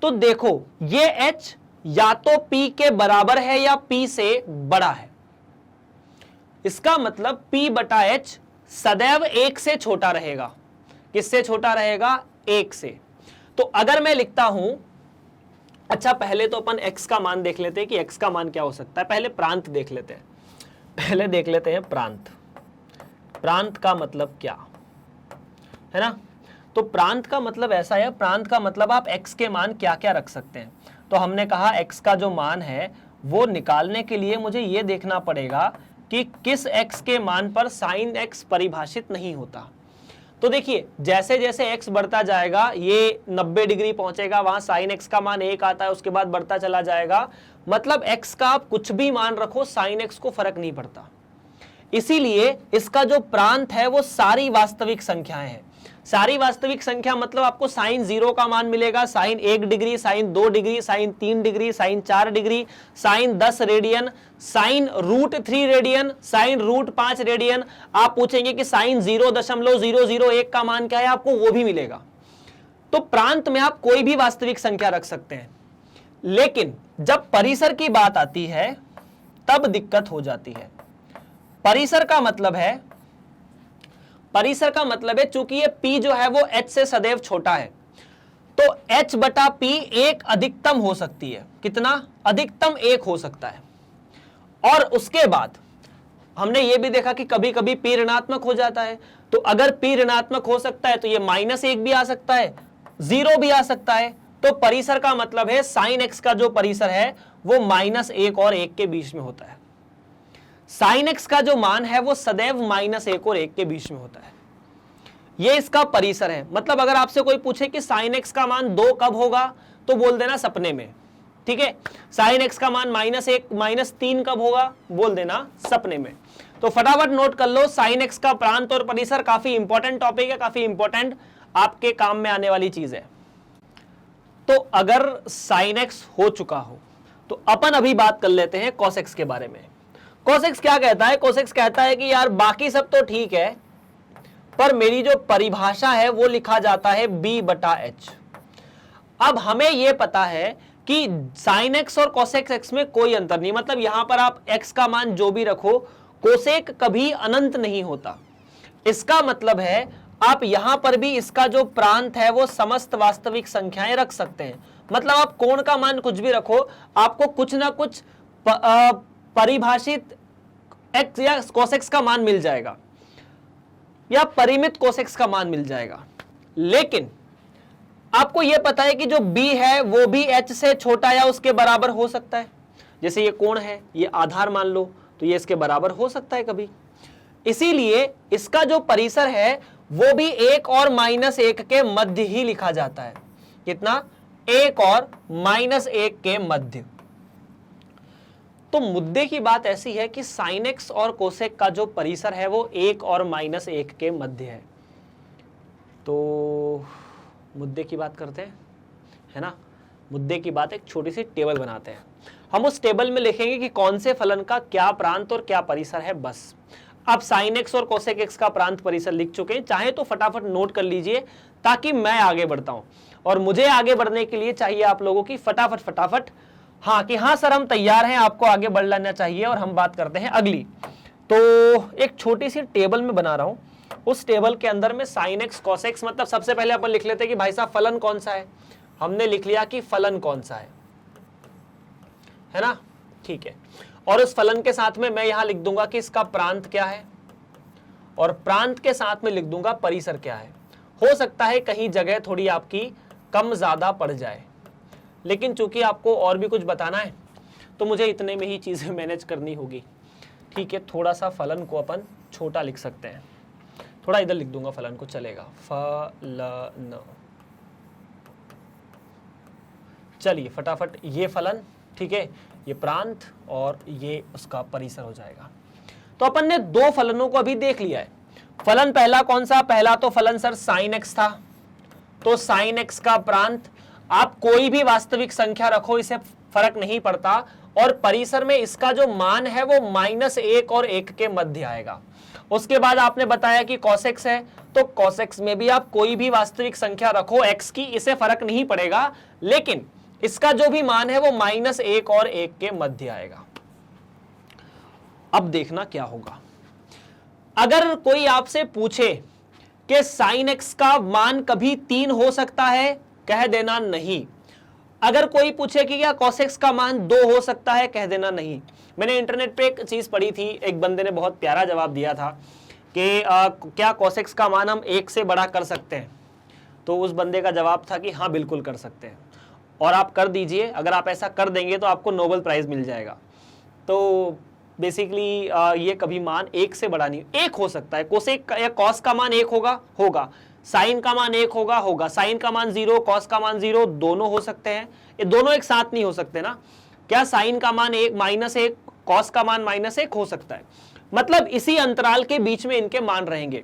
तो देखो, ये H या तो P के बराबर है या P से बड़ा है। इसका मतलब P बटा H सदैव 1 से छोटा रहेगा। किससे छोटा रहेगा? 1 से। तो अगर मैं लिखता हूं, अच्छा पहले तो अपन x का मान देख लेते हैं कि x का मान क्या हो सकता है। पहले प्रांत देख लेते हैं, पहले देख लेते हैं प्रांत। प्रांत का मतलब क्या है ना, तो प्रांत का मतलब ऐसा है, प्रांत का मतलब आप x के मान क्या क्या रख सकते हैं। तो हमने कहा x का जो मान है वो निकालने के लिए मुझे ये देखना पड़ेगा कि किस x के मान पर sin x परिभाषित नहीं होता। तो देखिए, जैसे जैसे x बढ़ता जाएगा ये 90 डिग्री पहुंचेगा, वहां sin x का मान 1 आता है, उसके बाद बढ़ता चला जाएगा। मतलब x का आप कुछ भी मान रखो, sin x को फर्क नहीं पड़ता। इसीलिए इसका जो प्रांत है वो सारी वास्तविक संख्याएं हैं। सारी वास्तविक संख्या मतलब आपको साइन 0 का मान मिलेगा, sine 1 degree, sine 2 degree, sine 3 degree, sine 4 degree, sine 10 radian, sine √3 radian, sine √5 radian. आप पूछेंगे कि साइन 0.001 का मान क्या है, आपको वो भी मिलेगा। तो प्रांत में आप कोई भी वास्तविक संख्या रख सकते हैं, लेकिन जब परिसर की बात आती है तब दिक्कत हो जाती है। परिसर का मतलब है चूंकि ये p जो है वो h से सदैव छोटा है, तो h/p एक अधिकतम हो सकती है। कितना? अधिकतम 1 हो सकता है। और उसके बाद हमने ये भी देखा कि कभी कभी p ऋणात्मक हो जाता है, तो अगर p ऋणात्मक हो सकता है तो ये -1 भी आ सकता है, 0 भी आ सकता है। तो परिसर का मतलब है साइन x का जो परिसर है वो -1 और 1 के बीच में होता है। साइन x का जो मान है वो सदैव -1 और 1 के बीच में होता है। ये इसका परिसर है। मतलब अगर आपसे कोई पूछे कि साइन x का मान 2 कब होगा, तो बोल देना सपने में। ठीक है, साइन x का मान -3 कब होगा, बोल देना सपने में। तो फटाफट नोट कर लो, साइन x का प्रांत और परिसर काफी इंपॉर्टेंट टॉपिक है, काफी इंपॉर्टेंट आपके काम में आने वाली चीज है। तो अगर साइन x हो चुका हो तो अपन अभी बात कर लेते हैं cos x के बारे में। cos x क्या कहता है? cos x कहता है कि यार बाकी सब तो ठीक है, पर मेरी जो परिभाषा है वो लिखा जाता है b/h। अब हमें यह पता है कि sin x और cos x में कोई अंतर नहीं, मतलब यहां पर आप x का मान जो भी रखो, कोसेक कभी अनंत नहीं होता। इसका मतलब है आप यहां पर भी इसका जो प्रांत है वो समस्त वास्तविक संख्याएं रख सकते हैं। मतलब आप कोण का मान कुछ भी रखो, आपको कुछ ना कुछ परिभाषित x या cos x का मान मिल जाएगा, या परिमित cos x का मान मिल जाएगा। लेकिन आपको यह पता है कि जो b है वो भी h से छोटा या उसके बराबर हो सकता है। जैसे ये कोण है, ये आधार मान लो, तो ये इसके बराबर हो सकता है कभी। इसीलिए इसका जो परिसर है वो भी 1 और -1 के मध्य ही लिखा जाता है। कितना? 1 और -1 के मध्य। तो मुद्दे की बात ऐसी है कि साइन x और कोसेक का जो परिसर है वो 1 और -1 के मध्य है। तो मुद्दे की बात करते हैं, है ना। मुद्दे की बात, एक छोटी सी टेबल बनाते हैं। हम उस टेबल में लिखेंगे कि कौन से फलन का क्या प्रांत और क्या परिसर है, बस। आप साइन x और कोसेक x का प्रांत परिसर लिख चुके हैं, चाहे तो फटाफट नोट कर लीजिए ताकि मैं आगे बढ़ता हूं। और मुझे आगे बढ़ने के लिए चाहिए आप लोगों की फटाफट हाँ कि हाँ सर हम तैयार हैं, आपको आगे बढ़ लेना चाहिए। और हम बात करते हैं अगली। तो एक छोटी सी टेबल में बना रहा हूं, उस टेबल के अंदर में साइन x cos x, मतलब सबसे पहले अपन लिख लेते हैं कि भाई साहब फलन कौन सा है। हमने लिख लिया कि फलन कौन सा है ना, ठीक है। और उस फलन के साथ में मैं यहां लिख दूंगा कि इसका प्रांत क्या है, और प्रांत के साथ में लिख दूंगा परिसर क्या है। हो सकता है कहीं जगह थोड़ी आपकी कम ज्यादा पड़ जाए, लेकिन चूंकि आपको और भी कुछ बताना है तो मुझे इतने में ही चीजें मैनेज करनी होगी। ठीक है, थोड़ा सा फलन को अपन छोटा लिख सकते हैं, थोड़ा इधर लिख दूंगा फलन को, चलेगा। फलन, चलिए फटाफट ये फलन, ठीक है, ये प्रांत और ये उसका परिसर हो जाएगा। तो अपन ने दो फलनों को अभी देख लिया है। फलन पहला कौन सा? पहला तो फलन सर साइन x था, तो साइन x का प्रांत, आप कोई भी वास्तविक संख्या रखो, इसे फर्क नहीं पड़ता। और परिसर में इसका जो मान है वो -1 और 1 के मध्य आएगा। उसके बाद आपने बताया कि cos x है, तो cos x में भी आप कोई भी वास्तविक संख्या रखो x की, इसे फर्क नहीं पड़ेगा, लेकिन इसका जो भी मान है वो -1 और 1 के मध्य आएगा। अब देखना क्या होगा। अगर कोई आपसे पूछे कि साइन x का मान कभी 3 हो सकता है, कह देना नहीं। अगर कोई पूछे कि क्या cos x का मान 2 हो सकता है, कह देना नहीं। मैंने इंटरनेट पे एक चीज पढ़ी थी, एक बंदे ने बहुत प्यारा जवाब दिया था कि क्या cos x का मान हम 1 से बड़ा कर सकते हैं। तो उस बंदे का जवाब था कि हाँ बिल्कुल कर सकते हैं, और आप कर दीजिए। अगर आप ऐसा कर देंगे तो आपको नोबेल प्राइज मिल जाएगा। तो बेसिकली ये कभी मान 1 से बड़ा नहीं, 1 हो सकता है। कोसेक या कॉस का मान 1 होगा, साइन का मान 1 होगा, साइन का मान 0, कॉस का मान 0, दोनों हो सकते हैं। ये दोनों एक साथ नहीं हो सकते ना। क्या साइन का मान 1 -1, कॉस का मान -1 हो सकता है। मतलब इसी अंतराल के बीच में इनके मान रहेंगे।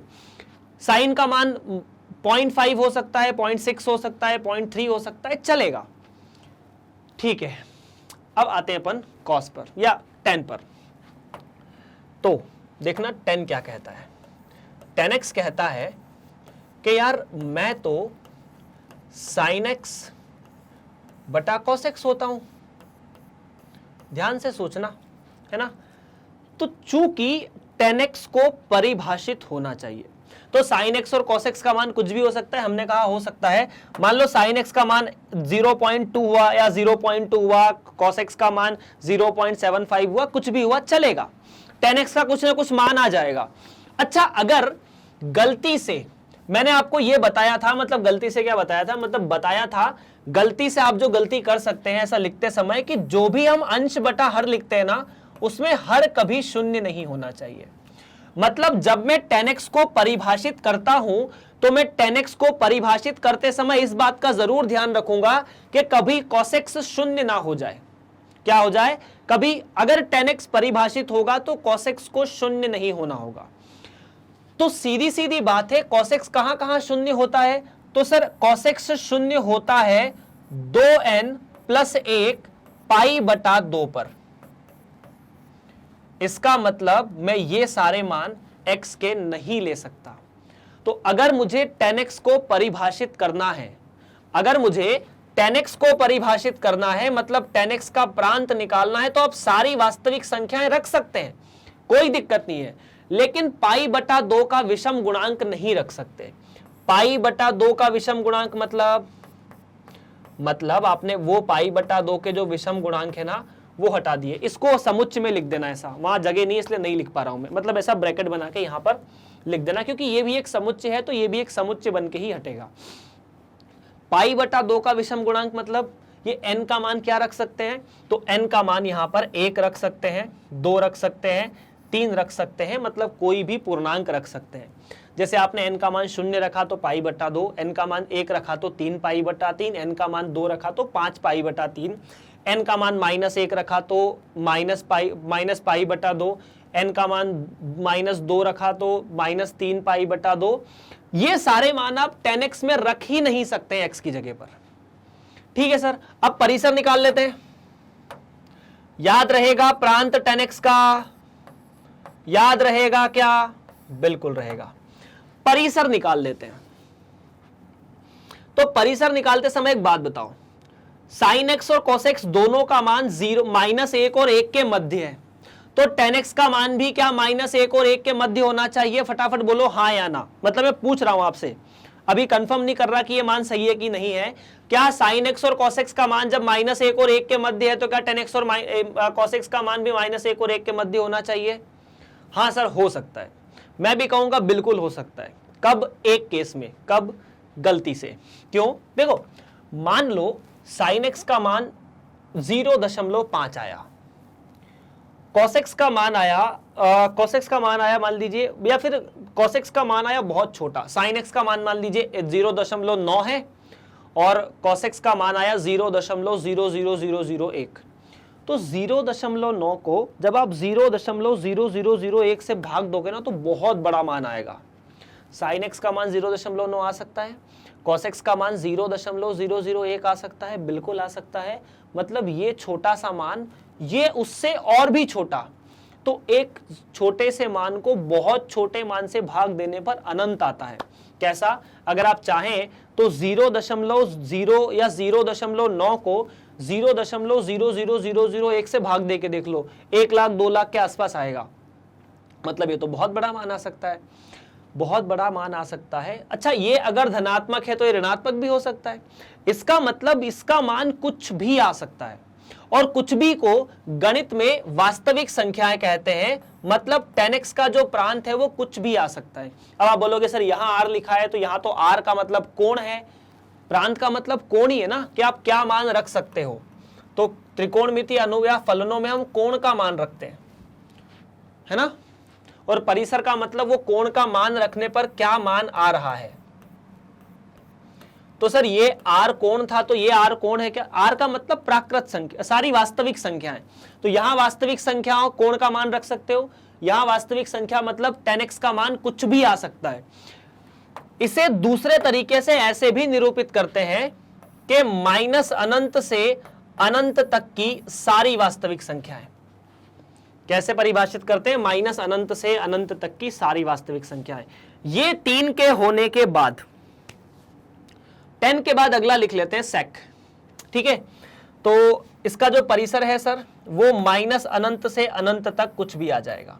साइन का मान 0.5 हो सकता है, 0.6 हो सकता है, 0.3 हो सकता है, चलेगा, ठीक है। अब आते हैं अपन कॉस पर या tan पर। तो देखना tan क्या कहता है। tan x कहता है कि यार मैं तो sin x बटा cos x होता हूं। ध्यान से सोचना, है ना। तो चूंकि tan x को परिभाषित होना चाहिए, तो sin x और cos x का मान कुछ भी हो सकता है। हमने कहा हो सकता है, मान लो sin x का मान 0.2 हुआ या 0.2 हुआ, cos x का मान 0.75 हुआ, कुछ भी हुआ चलेगा। tan x का कुछ ना कुछ मान आ जाएगा। अच्छा, अगर गलती से मैंने आपको यह बताया था, मतलब गलती से क्या बताया था, मतलब बताया था गलती से आप जो गलती कर सकते हैं ऐसा लिखते समय कि जो भी हम अंश बटा हर लिखते हैं ना, उसमें हर कभी शून्य नहीं होना चाहिए। मतलब जब मैं tan x को परिभाषित करता हूं तो मैं tan x को परिभाषित करते समय इस बात का जरूर ध्यान रखूंगा कि कभी cos x शून्य ना हो जाए। क्या हो जाए? कभी अगर tan x परिभाषित होगा तो cos x को शून्य नहीं होना होगा। तो सीधी सीधी बात है, cos x कहां कहां शून्य होता है? तो सर cos x शून्य होता है 2n + 1 पाई बटा 2 पर। इसका मतलब मैं ये सारे मान x के नहीं ले सकता। तो अगर मुझे tan x को परिभाषित करना है, अगर मुझे tan x को परिभाषित करना है, मतलब tan x का प्रांत निकालना है, तो आप सारी वास्तविक संख्याएं रख सकते हैं, कोई दिक्कत नहीं है। लेकिन पाई बटा 2 का विषम गुणांक नहीं रख सकते। पाई बटा 2 का विषम गुणांक मतलब आपने वो पाई बटा 2 के जो विषम गुणांक है ना, वो हटा दिए। इसको समुच्चय में लिख देना, ऐसा वहां जगह नहीं इसलिए नहीं लिख पा रहा हूं मैं, मतलब ऐसा ब्रैकेट बना के यहां पर लिख देना, क्योंकि ये भी एक समुच्चय है तो ये भी एक समुच्चय बन के ही हटेगा। पाई बटा 2 का विषम गुणांक मतलब ये n का मान क्या रख सकते हैं? तो n का मान यहां पर 1 रख सकते हैं, 2 रख सकते हैं, 3 रख सकते हैं, मतलब कोई भी पूर्णांक रख सकते हैं। जैसे आपने n का मान 0 रखा तो पाई बटा 2, n का मान 1 रखा तो 3 पाई बटा 3, n का मान 2 रखा तो 5 पाई बटा 3, n का मान -1 रखा तो माइनस पाई बटा 2, n का मान -2 रखा तो -3 पाई बटा 2। ये सारे मान आप tan x में रख ही नहीं सकते x की जगह पर। ठीक है सर, अब परिसर निकाल लेते हैं। याद रहेगा प्रांत tan x का? याद रहेगा क्या? बिल्कुल रहेगा। परिसर निकाल लेते हैं। तो परिसर निकालते समय एक बात बताओ, sin x और cos x दोनों का मान -1 और 1 के मध्य है, तो tan x का मान भी क्या -1 और 1 के मध्य होना चाहिए? फटाफट बोलो हाँ या ना। मतलब मैं पूछ रहा हूं आपसे, अभी कंफर्म नहीं कर रहा कि ये मान सही है कि नहीं है। क्या sin x और cos x का मान जब -1 और 1 के मध्य है तो क्या tan x और cos x का मान भी -1 और 1 के मध्य होना चाहिए? हाँ सर, हो सकता है। मैं भी कहूंगा बिल्कुल हो सकता है। कब? एक केस में। कब? गलती से। क्यों? देखो, मान लो sin x का मान 0.5 आया, cos x का मान आया मान लीजिए, या फिर cos x का मान आया बहुत छोटा, sin x का मान मान लीजिए 0.9 है और cos x का मान आया 0.00001। तो 0.9 को जब आप 0.0001 से भाग दोगे ना तो बहुत बड़ा मान आएगा। sin x का मान 0.9 आ सकता है, cos x का मान 0.001 आ सकता है, बिल्कुल आ सकता है। मतलब ये छोटा सा मान, ये उससे और भी छोटा, तो एक छोटे से मान को बहुत छोटे मान से भाग देने पर अनंत आता है। कैसा? अगर आप चाहें तो 0.0 या 0.9 को 0.00001 से भाग दे के देख लो, 1 लाख 2 लाख के आसपास आएगा। मतलब ये तो बहुत बड़ा मान आ सकता है, बहुत बड़ा मान आ सकता है। अच्छा, ये अगर धनात्मक है तो ये ऋणात्मक भी हो सकता है। इसका मतलब इसका मान कुछ भी आ सकता है, और कुछ भी को गणित में वास्तविक संख्याएं कहते हैं। मतलब tan x का जो प्रांत है वो कुछ भी आ सकता है। अब आप बोलोगे सर यहां r लिखा है तो यहां तो r का मतलब कोण है, प्रांत का मतलब कोण ही है ना, कि आप क्या मान रख सकते हो। तो त्रिकोणमिति अनुव्यय फलनों में हम कोण का मान रखते हैं, है ना। और परिसर का मतलब वो कोण का मान रखने पर क्या मान आ रहा है। तो सर ये r कोण था तो ये r कोण है क्या? r का मतलब प्राकृत संख्या, सारी वास्तविक संख्याएं। तो यहां वास्तविक संख्याओं कोण का मान रख सकते हो। यहां वास्तविक संख्या मतलब tan x का मान कुछ भी आ सकता है। इसे दूसरे तरीके से ऐसे भी निरूपित करते हैं कि माइनस अनंत से अनंत तक की सारी वास्तविक संख्याएं। कैसे परिभाषित करते हैं? माइनस अनंत से अनंत तक की सारी वास्तविक संख्याएं। ये 3 के होने के बाद 10 के बाद अगला लिख लेते हैं सेक। ठीक है, तो इसका जो परिसर है सर वो माइनस अनंत से अनंत तक कुछ भी आ जाएगा।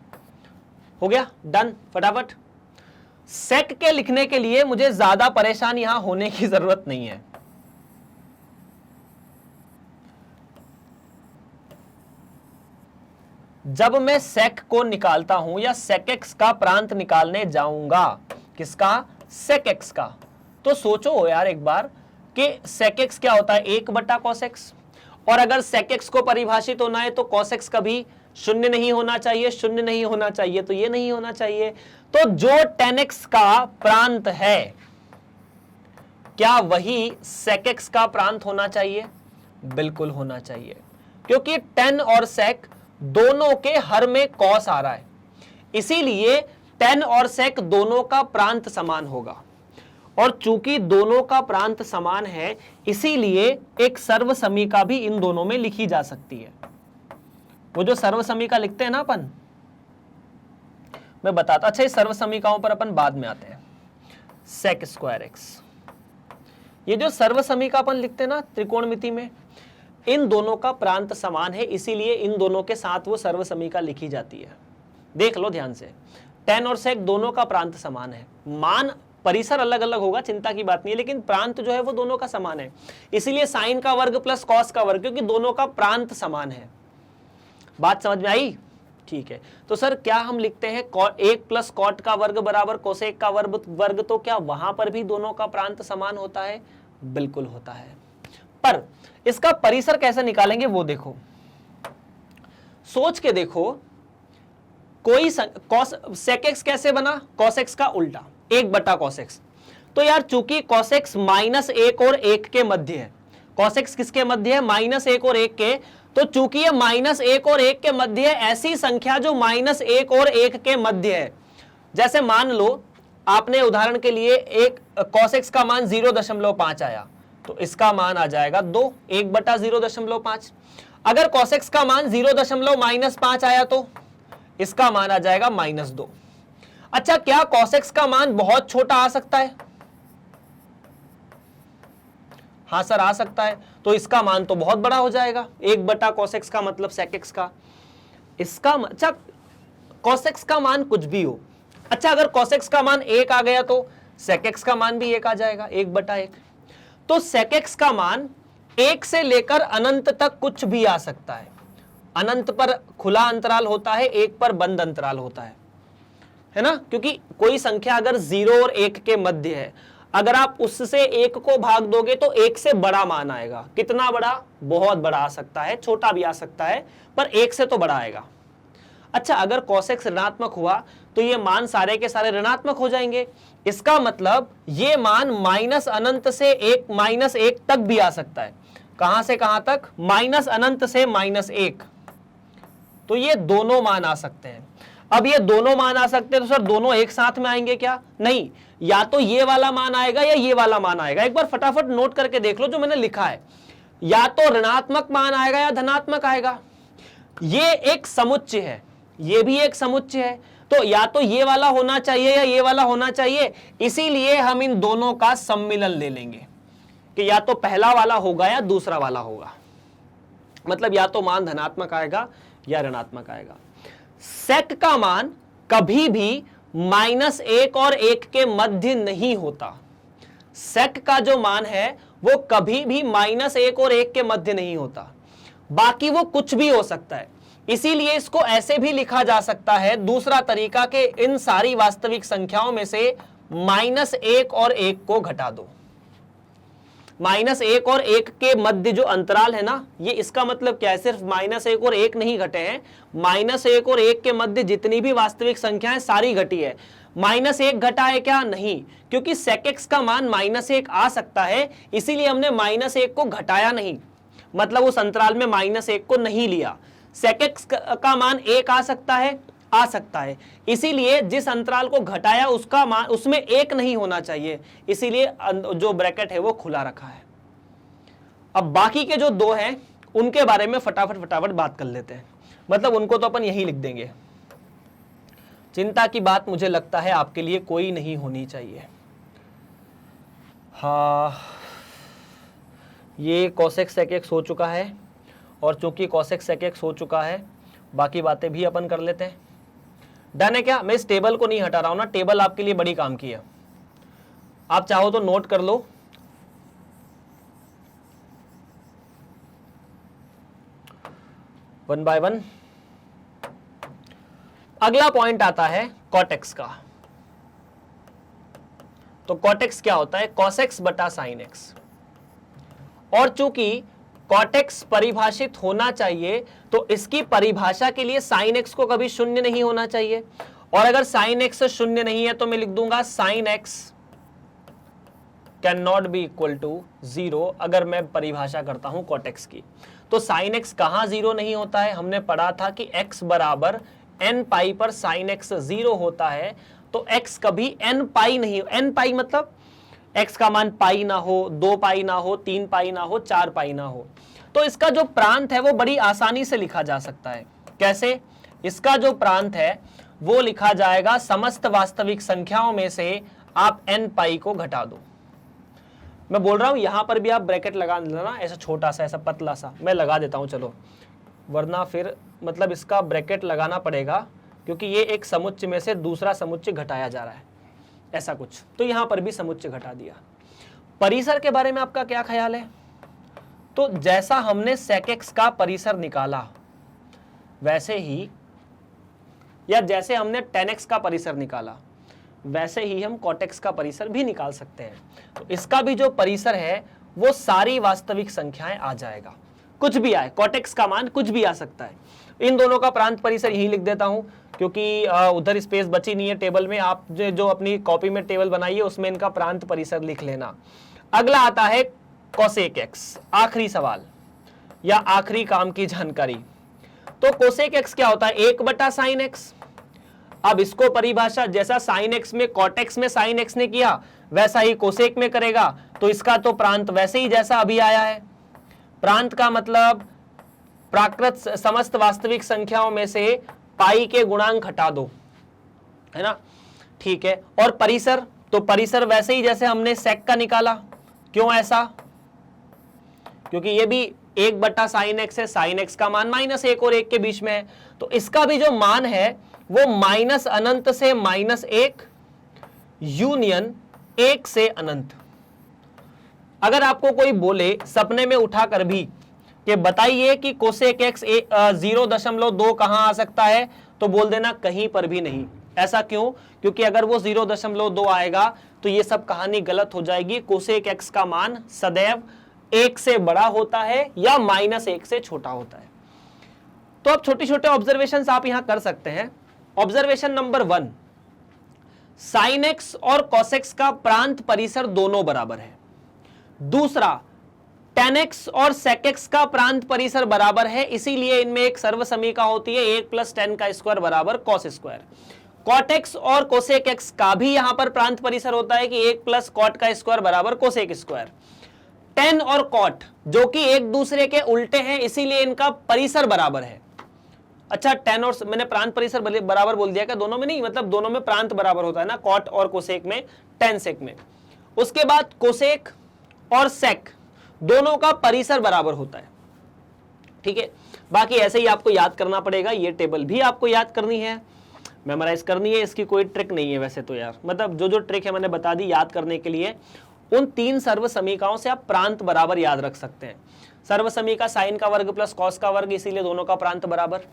हो गया, डन, फटाफट। सेक के लिखने के लिए मुझे ज्यादा परेशान यहां होने की जरूरत नहीं है। जब मैं सेक को निकालता हूं या सेक एक्स का प्रांत निकालने जाऊंगा, किसका? सेक एक्स का, तो सोचो यार एक बार कि सेक एक्स क्या होता है? 1/cos x। और अगर सेक एक्स को परिभाषित होना है तो cos x कभी शून्य नहीं होना चाहिए, शून्य नहीं होना चाहिए, तो ये नहीं होना चाहिए। तो जो tan x का प्रांत है क्या वही sec x का प्रांत होना चाहिए? बिल्कुल होना चाहिए, क्योंकि tan और sec दोनों के हर में cos आ रहा है, इसीलिए tan और sec दोनों का प्रांत समान होगा। और चूंकि दोनों का प्रांत समान है इसीलिए एक सर्वसमीका भी इन दोनों में लिखी जा सकती है। वो जो सर्वसमीका लिखते हैं ना अपन, मैं बताता, अच्छा इस सर्वसमीकाओं पर अपन बाद में आते हैं। sec स्क्वायर x, ये जो सर्वसमीका अपन लिखते हैं ना त्रिकोणमिति में, इन दोनों का प्रांत समान है, इसीलिए इन दोनों के साथ वो सर्वसमीका लिखी जाती है। देख लो ध्यान से, tan और sec दोनों का प्रांत समान है। मान परिसर अलग अलग होगा, चिंता की बात नहीं है, लेकिन प्रांत जो है वो दोनों का समान है, इसीलिए साइन का वर्ग प्लस कॉस का वर्ग, क्योंकि दोनों का प्रांत समान है। बात समझ में आई? ठीक है, तो सर क्या हम लिखते हैं 1 प्लस कॉट का वर्ग बराबर कोसेक का वर्ग, तो क्या वहां पर भी दोनों का प्रांत समान होता है? बिल्कुल होता है। पर इसका परिसर कैसे निकालेंगे वो देखो, सोच के देखो। कोई सेक एक्स कैसे बना? cos x का उल्टा, 1/cos x। तो यार चूंकि cos x -1 और 1 के मध्य है, cos x किसके मध्य है? -1 और 1 के, तो चूंकि ये -1 और 1 के मध्य है, ऐसी संख्या जो -1 और 1 के मध्य है, जैसे मान लो आपने उदाहरण के लिए एक cos x का मान 0.5 आया, तो इसका मान आ जाएगा 2, 1/0.5। अगर cos x का मान 0.-5 आया तो इसका मान आ जाएगा -2। अच्छा, क्या cos x का मान बहुत छोटा आ सकता है? हाँ सर आ सकता है, तो इसका मान तो बहुत बड़ा हो जाएगा, 1/cos x का मतलब sec x का। इसका अच्छा cos x का मान कुछ भी हो, अच्छा अगर cos x का मान 1 आ गया तो sec x का मान भी 1 आ जाएगा, 1/1। तो sec x का मान 1 से लेकर अनंत तक कुछ भी आ सकता है। अनंत पर खुला अंतराल होता है, 1 पर बंद अंतराल होता है ना, क्योंकि कोई संख्या अगर 0 और 1 के मध्य है, अगर आप उससे 1 को भाग दोगे तो 1 से बड़ा मान आएगा। कितना बड़ा? बहुत बड़ा आ सकता है, छोटा भी आ सकता है, पर 1 से तो बड़ा आएगा। अच्छा, अगर cos x ऋणात्मक हुआ तो ये मान सारे के सारे ऋणात्मक हो जाएंगे। इसका मतलब ये मान -अनंत से -1 तक भी आ सकता है। कहां से कहां तक? -अनंत से -1। तो ये दोनों मान आ सकते हैं। अब ये दोनों मान आ सकते हैं तो सर दोनों एक साथ में आएंगे क्या? नहीं, या तो ये वाला मान आएगा या ये वाला मान आएगा। एक बार फटाफट नोट करके देख लो जो मैंने लिखा है, या तो ऋणात्मक मान आएगा या धनात्मक आएगा। ये एक समुच्चय है, ये भी एक समुच्चय है, तो या तो ये वाला होना चाहिए या ये वाला होना चाहिए। इसीलिए हम इन दोनों का सम्मिलन ले लेंगे कि या तो पहला वाला होगा या दूसरा वाला होगा, मतलब या तो मान धनात्मक आएगा या ऋणात्मक आएगा। सेक का मान कभी भी -1 और 1 के मध्य नहीं होता। सेक का जो मान है वो कभी भी -1 और 1 के मध्य नहीं होता, बाकी वो कुछ भी हो सकता है। इसीलिए इसको ऐसे भी लिखा जा सकता है, दूसरा तरीका, के इन सारी वास्तविक संख्याओं में से -1 और 1 को घटा दो। -1 और 1 के मध्य जो अंतराल है ना, ये इसका मतलब क्या है? सिर्फ -1 और 1 नहीं घटे हैं, -1 और 1 के मध्य जितनी भी वास्तविक संख्याएं सारी घटी है। -1 घटा है क्या? नहीं, क्योंकि sec x का मान -1 आ सकता है, इसीलिए हमने -1 को घटाया नहीं, मतलब उस अंतराल में -1 को नहीं लिया। sec x का मान 1 आ सकता है, आ सकता है। इसीलिए जिस अंतराल को घटाया उसका मान उसमें 1 नहीं होना चाहिए, इसीलिए जो ब्रैकेट है वो खुला रखा है। अब बाकी के जो 2 हैं उनके बारे में फटाफट बात कर लेते हैं, मतलब उनको तो अपन यही लिख देंगे। चिंता की बात मुझे लगता है आपके लिए कोई नहीं होनी चाहिए। हाँ, ये cosec sec x हो चुका है, और चूंकि cosec sec x हो चुका है बाकी बातें भी अपन कर लेते हैं। डन है क्या? मैं इस टेबल को नहीं हटा रहा हूं ना, टेबल आपके लिए बड़ी काम की है, आप चाहो तो नोट कर लो। One by one. अगला पॉइंट आता है cot x का। तो cot x क्या होता है? cos x बटा sin x। और चूंकि cot x परिभाषित होना चाहिए तो इसकी परिभाषा के लिए sin x को कभी शून्य नहीं होना चाहिए, और अगर sin x शून्य नहीं है तो मैं लिख दूंगा sin x can not be equal to 0 अगर मैं परिभाषा करता हूं cot x की। तो sin x कहां 0 नहीं होता है? हमने पढ़ा था कि x बराबर n पाई पर sin x 0 होता है, तो x कभी n पाई नहीं, n पाई मतलब x का मान पाई ना हो, 2 पाई ना हो, 3 पाई ना हो, 4 पाई ना हो। तो इसका जो प्रांत है वो बड़ी आसानी से लिखा जा सकता है। कैसे? इसका जो प्रांत है वो लिखा जाएगा समस्त वास्तविक संख्याओं में से आप n पाई को घटा दो। मैं बोल रहा हूं यहां पर भी आप ब्रैकेट लगा लेना, ऐसा छोटा सा, ऐसा पतला सा मैं लगा देता हूं, चलो, वरना फिर मतलब इसका ब्रैकेट लगाना पड़ेगा क्योंकि ये एक समुच्चय में से दूसरा समुच्चय घटाया जा रहा है, ऐसा कुछ। तो यहां पर भी समुच्चय घटा दिया। परिसर के बारे में आपका क्या ख्याल है? तो जैसा हमने sec x का परिसर निकाला वैसे ही, या जैसे हमने tan x का परिसर निकाला वैसे ही हम cot x का परिसर भी निकाल सकते हैं। तो इसका भी जो परिसर है वो सारी वास्तविक संख्याएं आ जाएगा, कुछ भी आए, cot x का मान कुछ भी आ सकता है। इन दोनों का प्रांत परिसर यही लिख देता हूं क्योंकि उधर स्पेस बची नहीं है टेबल में। आप जो अपनी कॉपी में टेबल बनाइए उसमें इनका प्रांत परिसर लिख लेना। अगला आता है cosec x, आखिरी सवाल या आखिरी काम की जानकारी। तो cosec x क्या होता है? 1 बटा sin x। अब इसको परिभाषा जैसा sin x में cot x में sin x ने किया वैसा ही cosec में करेगा, तो इसका तो प्रांत वैसे ही जैसा अभी आया है। प्रांत का मतलब प्राकृत समस्त वास्तविक संख्याओं में से पाई के गुणांक हटा दो, है ना? ठीक है। और परिसर, तो परिसर वैसे ही जैसे हमने sec का निकाला। क्यों ऐसा? क्योंकि ये भी 1 बटा sin x है, sin x का मान -1 और 1 के बीच में है, तो इसका भी जो मान है वो माइनस अनंत से -1 यूनियन 1 से अनंत। अगर आपको कोई बोले सपने में उठाकर भी कि बताइए कि cosec x 0.2 कहां आ सकता है, तो बोल देना कहीं पर भी नहीं। ऐसा क्यों? क्योंकि अगर वो 0.2 आएगा तो ये सब कहानी गलत हो जाएगी। cosec x का मान सदैव 1 से बड़ा होता है या -1 से छोटा होता है। तो अब छोटे छोटे ऑब्जर्वेशंस आप यहां कर सकते हैं। ऑब्जर्वेशन नंबर 1, sin x और cos x का प्रांत परिसर दोनों बराबर है। दूसरा, tan x और sec x का प्रांत परिसर बराबर है, इसीलिए इनमें एक सर्वसमीका होती है 1 + tan का स्क्वायर बराबर cos स्क्वायर। cot x और cosec x का भी यहां पर प्रांत परिसर होता है कि 1 + cot का स्क्वायर बराबर cosec स्क्वायर। tan और cot जो कि एक दूसरे के उल्टे हैं, इसीलिए इनका परिसर बराबर है। अच्छा, tan और मैंने प्रांत परिसर बराबर बोल दिया क्या? दोनों में नहीं, मतलब दोनों में प्रांत बराबर होता है ना, cot और cosec में, tan sec में। उसके बाद cosec और sec दोनों का परिसर बराबर होता है। ठीक है, बाकी ऐसे ही आपको याद करना पड़ेगा। ये टेबल भी आपको याद करनी है, मेमोराइज करनी है, इसकी कोई ट्रिक नहीं है वैसे तो यार, मतलब जो जो ट्रिक है मैंने बता दी याद करने के लिए। उन 3 सर्व समीकाओं से आप प्रांत बराबर याद रख सकते हैं। सर्व समीका sin का वर्ग प्लस cos का वर्ग, इसीलिए दोनों का प्रांत बराबर।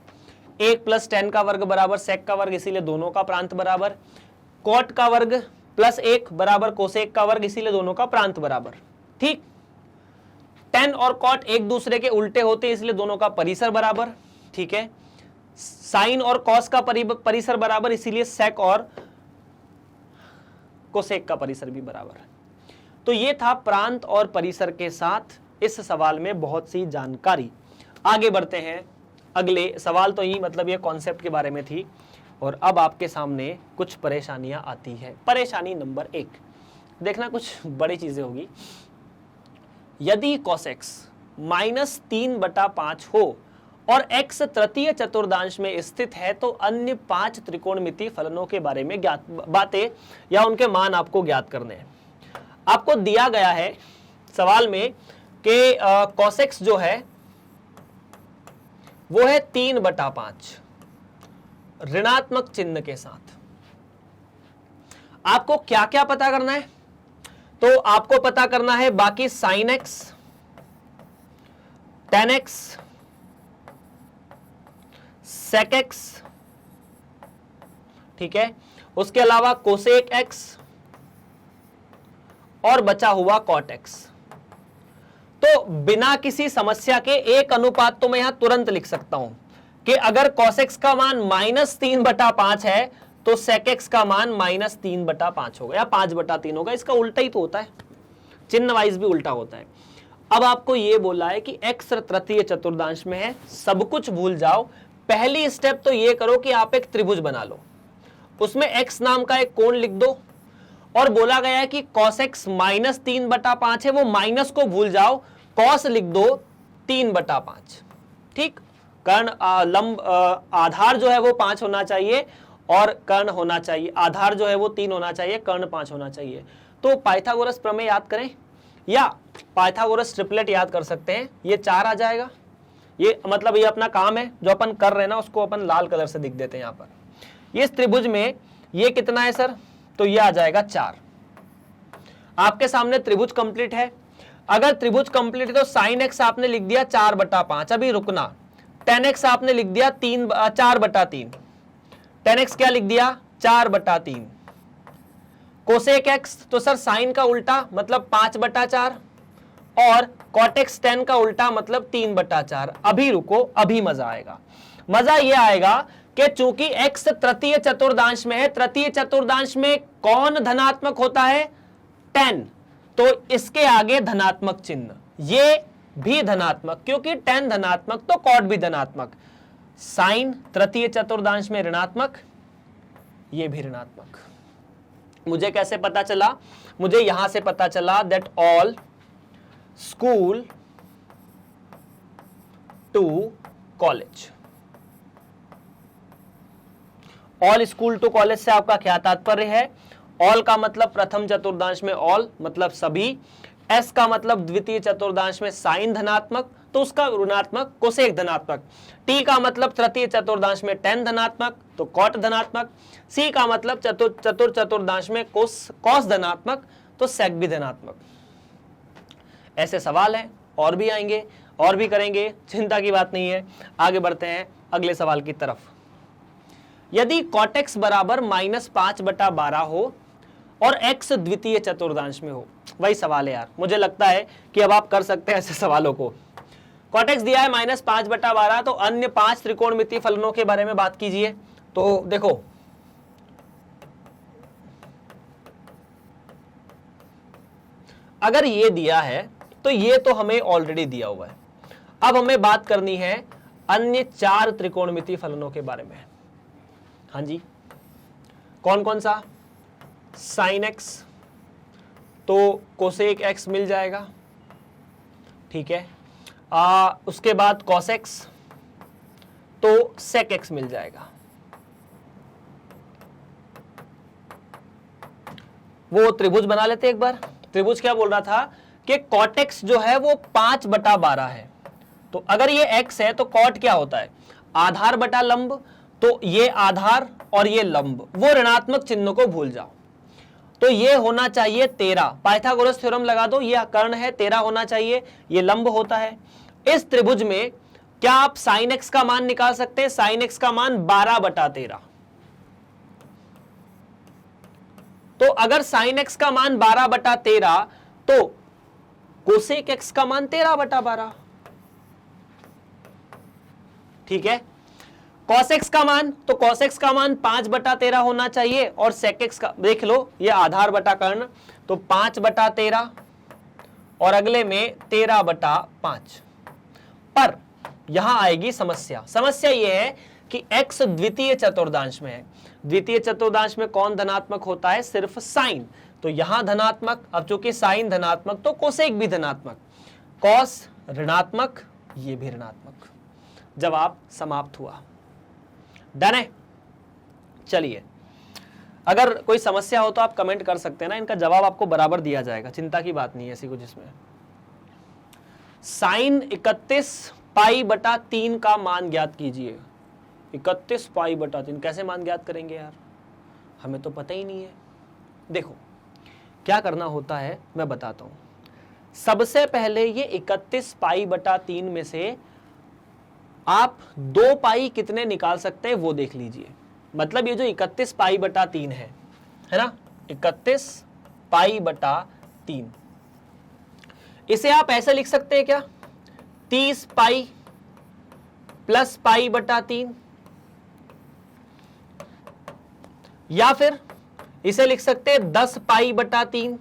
1 + tan का वर्ग बराबर sec का वर्ग, इसीलिए दोनों का प्रांत बराबर। cot का वर्ग प्लस 1 बराबर cosec का वर्ग, इसीलिए दोनों का प्रांत बराबर। ठीक, tan और cot एक दूसरे के उल्टे होते हैं, इसलिए दोनों का परिसर बराबर। ठीक है, sin और cos का परिसर बराबर, इसीलिए sec और cosec का परिसर भी बराबर है। तो ये था प्रांत और परिसर के साथ इस सवाल में बहुत सी जानकारी। आगे बढ़ते हैं, अगले सवाल तो ही मतलब ये कॉन्सेप्ट के बारे में थी। और अब आपके सामने कुछ परेशानियां आती है। परेशानी नंबर 1, देखना कुछ बड़ी चीजें होगी। यदि cos x -3/5 हो और x तृतीय चतुर्थांश में स्थित है तो अन्य 5 त्रिकोणमितीय फलनों के बारे में ज्ञात बातें या उनके मान आपको ज्ञात करने हैं। आपको दिया गया है सवाल में कि cos x जो है वो है 3/5 ऋणात्मक चिन्ह के साथ। आपको क्या क्या पता करना है? तो आपको पता करना है बाकी sin x, tan x, sec x, ठीक है, उसके अलावा cosec x और बचा हुआ cot x। तो बिना किसी समस्या के एक अनुपात तो मैं यहां तुरंत लिख सकता हूं कि अगर cos x का मान -3/5 है तो sec x का मान -3/5 होगा या 5/3 होगा। इसका उल्टा ही तो होता है, चिन्ह वाइज भी उल्टा होता है। अब आपको यह बोला है कि x तृतीय चतुर्थांश में है, सब कुछ भूल जाओ। पहली स्टेप तो यह करो कि आप एक त्रिभुज बना लो, उसमें x नाम का एक कोण लिख दो और बोला गया है कि cos x -3/5 है, वो माइनस को भूल जाओ, cos लिख दो 3/5। ठीक, कर्ण लंब आधार जो है वो 5 होना चाहिए और कर्ण होना चाहिए, आधार जो है वो 3 होना चाहिए, कर्ण 5 होना चाहिए। तो पाइथागोरस प्रमेय याद करें या पाइथागोरस ट्रिपलेट याद कर सकते हैं, ये 4 आ जाएगा। ये मतलब ये अपना काम है, जो अपन कर रहे हैं ना उसको अपन लाल कलर से लिख देते हैं यहां पर। ये इस त्रिभुज में ये कितना है सर? तो ये आ जाएगा 4। आपके सामने त्रिभुज कंप्लीट है। अगर त्रिभुज कंप्लीट है तो sin x आपने लिख दिया 4/5, अभी रुकना। tan x आपने लिख दिया 4/3। tan x क्या लिख दिया? 4/3। cosec x तो सर साइन का उल्टा मतलब 5/4 और cot x tan का उल्टा मतलब 3/4। अभी रुको, अभी मजा आएगा। मजा यह आएगा कि चूंकि x तृतीय चतुर्थांश में है, तृतीय चतुर्थांश में कौन धनात्मक होता है? tan। तो इसके आगे धनात्मक चिन्ह, ये भी धनात्मक, क्योंकि tan धनात्मक तो cot भी धनात्मक। sin तृतीय चतुर्थांश में ऋणात्मक, ये भी ऋणात्मक। मुझे कैसे पता चला? मुझे यहां से पता चला that all school to college. All school to college से आपका क्या तात्पर्य है? ऑल का मतलब प्रथम चतुर्थांश में ऑल मतलब सभी, एस का मतलब द्वितीय चतुर्थांश में साइन धनात्मक तो उसका ऋणात्मक कोसेक धनात्मक, टी का मतलब तृतीय चतुर्थांश में tan धनात्मक तो कॉट धनात्मक, सी का मतलब चतुर्थांश में कॉस धनात्मक तो सेक भी धनात्मक। ऐसे सवाल हैं, और भी आएंगे और भी करेंगे, चिंता की बात नहीं है। आगे बढ़ते हैं अगले सवाल की तरफ। यदि cot x बराबर -5/12 हो और x द्वितीय चतुर्थांश में हो, वही सवाल है यार। मुझे लगता है कि अब आप कर सकते हैं ऐसे सवालों को। cot x दिया है -5/12, तो अन्य 5 त्रिकोणमितीय फलनों के बारे में बात कीजिए। तो देखो, अगर ये दिया है तो ये तो हमें ऑलरेडी दिया हुआ है। अब हमें बात करनी है अन्य 4 त्रिकोणमितीय फलनों के बारे में। हाँ जी, कौन कौन सा? sin x तो कोसेक x मिल जाएगा, ठीक है। उसके बाद cos x तो sec x मिल जाएगा। वो त्रिभुज बना लेते एक बार। त्रिभुज क्या बोल रहा था कि cot x जो है वो 5/12 है। तो अगर ये x है तो cot क्या होता है? आधार बटा लंब। तो ये आधार और ये लंब, वो ऋणात्मक चिन्ह को भूल जाओ। तो ये होना चाहिए 13। पाइथागोरस थ्योरम लगा दो, ये कर्ण है 13 होना चाहिए, ये लंब होता है। इस त्रिभुज में क्या आप sin x का मान निकाल सकते हैं? sin x का मान 12/13। तो अगर sin x का मान 12/13 तो कोसेक x का मान 13/12, ठीक है। cos x का मान, तो cos x का मान 5/13 होना चाहिए और sec x का देख लो, ये आधार बटा कर्ण तो 5/13 और अगले में 13/5। पर यहां आएगी समस्या। समस्या यह है कि x द्वितीय चतुर्थांश में है। द्वितीय चतुर्थांश में कौन धनात्मक होता है? सिर्फ साइन। तो यहां धनात्मक, अब चूंकि साइन धनात्मक तो कोसेक भी धनात्मक, कॉस ऋणात्मक, ये भी ऋणात्मक। जवाब समाप्त हुआ। डन है। चलिए, अगर कोई समस्या हो तो आप कमेंट कर सकते हैं ना, इनका जवाब आपको बराबर दिया जाएगा, चिंता की बात नहीं है ऐसी कुछ इसमें। साइन 31 पाई बटा 3 का मान ज्ञात कीजिए। 31 पाई बटा 3 कैसे मान ज्ञात करेंगे यार, हमें तो पता ही नहीं है। देखो क्या करना होता है मैं बताता हूं। सबसे पहले ये 31 पाई बटा 3 में से आप 2 पाई कितने निकाल सकते हैं वो देख लीजिए। मतलब ये जो 31 पाई बटा 3 है ना, 31 पाई बटा 3, इसे आप ऐसे लिख सकते हैं क्या? 30 पाई प्लस पाई बटा 3, या फिर इसे लिख सकते हैं 10 पाई बटा 3,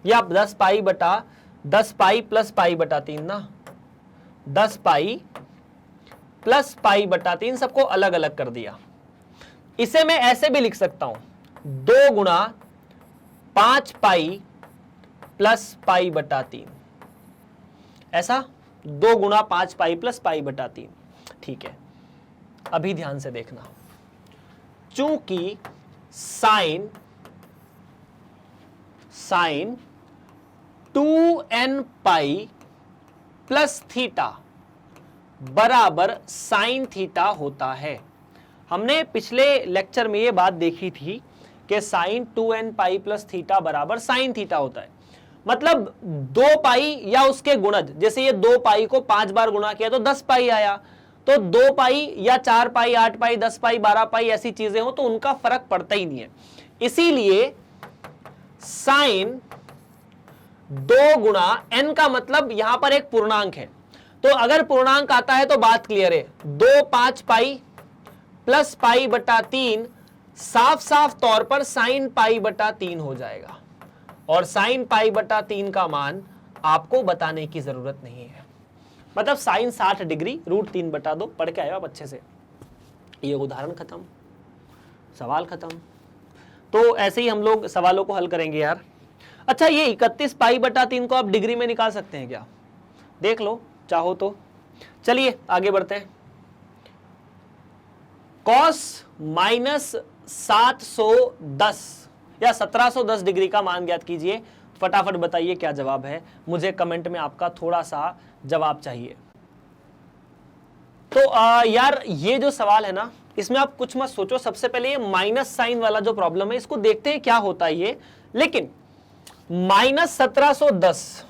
या 10 पाई बटा 10 पाई प्लस पाई बटा 3 ना, 10 पाई प्लस पाई बटा 3, सबको अलग अलग कर दिया। इसे मैं ऐसे भी लिख सकता हूं 2 गुणा 5 पाई प्लस पाई बटा 3, ऐसा 2 गुणा 5 पाई प्लस पाई बटा 3। ठीक है, अभी ध्यान से देखना, चूंकि sine 2n pi plus theta बराबर साइन थीटा होता है। हमने पिछले लेक्चर में ये बात देखी थी कि sine 2n pi plus theta बराबर साइन थीटा होता है। मतलब 2 पाई या उसके गुणज, जैसे ये 2 पाई को 5 बार गुणा किया तो 10 पाई आया, तो 2 पाई या 4 पाई 8 पाई 10 पाई 12 पाई ऐसी चीजें हो तो उनका फर्क पड़ता ही नहीं है। इसीलिए साइन 2 गुणा n का मतलब यहां पर एक पूर्णांक है, तो अगर पूर्णांक आता है तो बात क्लियर है। 2 5 पाई प्लस पाई बटा 3 साफ साफ तौर पर साइन पाई बटा 3 हो जाएगा, और साइन पाई बटा 3 का मान आपको बताने की जरूरत नहीं है। मतलब साइन 60 डिग्री √3 बटा 2 पढ़ के आए आप अच्छे से। ये उदाहरण खत्म, सवाल खत्म। तो ऐसे ही हम लोग सवालों को हल करेंगे यार। अच्छा, ये 31 पाई बटा 3 को आप डिग्री में निकाल सकते हैं क्या? देख लो चाहो तो। चलिए आगे बढ़ते हैं। कॉस माइनस 710 या 1710 डिग्री का मान ज्ञात कीजिए। फटाफट बताइए क्या जवाब है, मुझे कमेंट में आपका थोड़ा सा जवाब चाहिए। तो यार ये जो सवाल है ना, इसमें आप कुछ मत सोचो। सबसे पहले ये माइनस साइन वाला जो प्रॉब्लम है इसको देखते हैं क्या होता है ये। लेकिन माइनस 1710,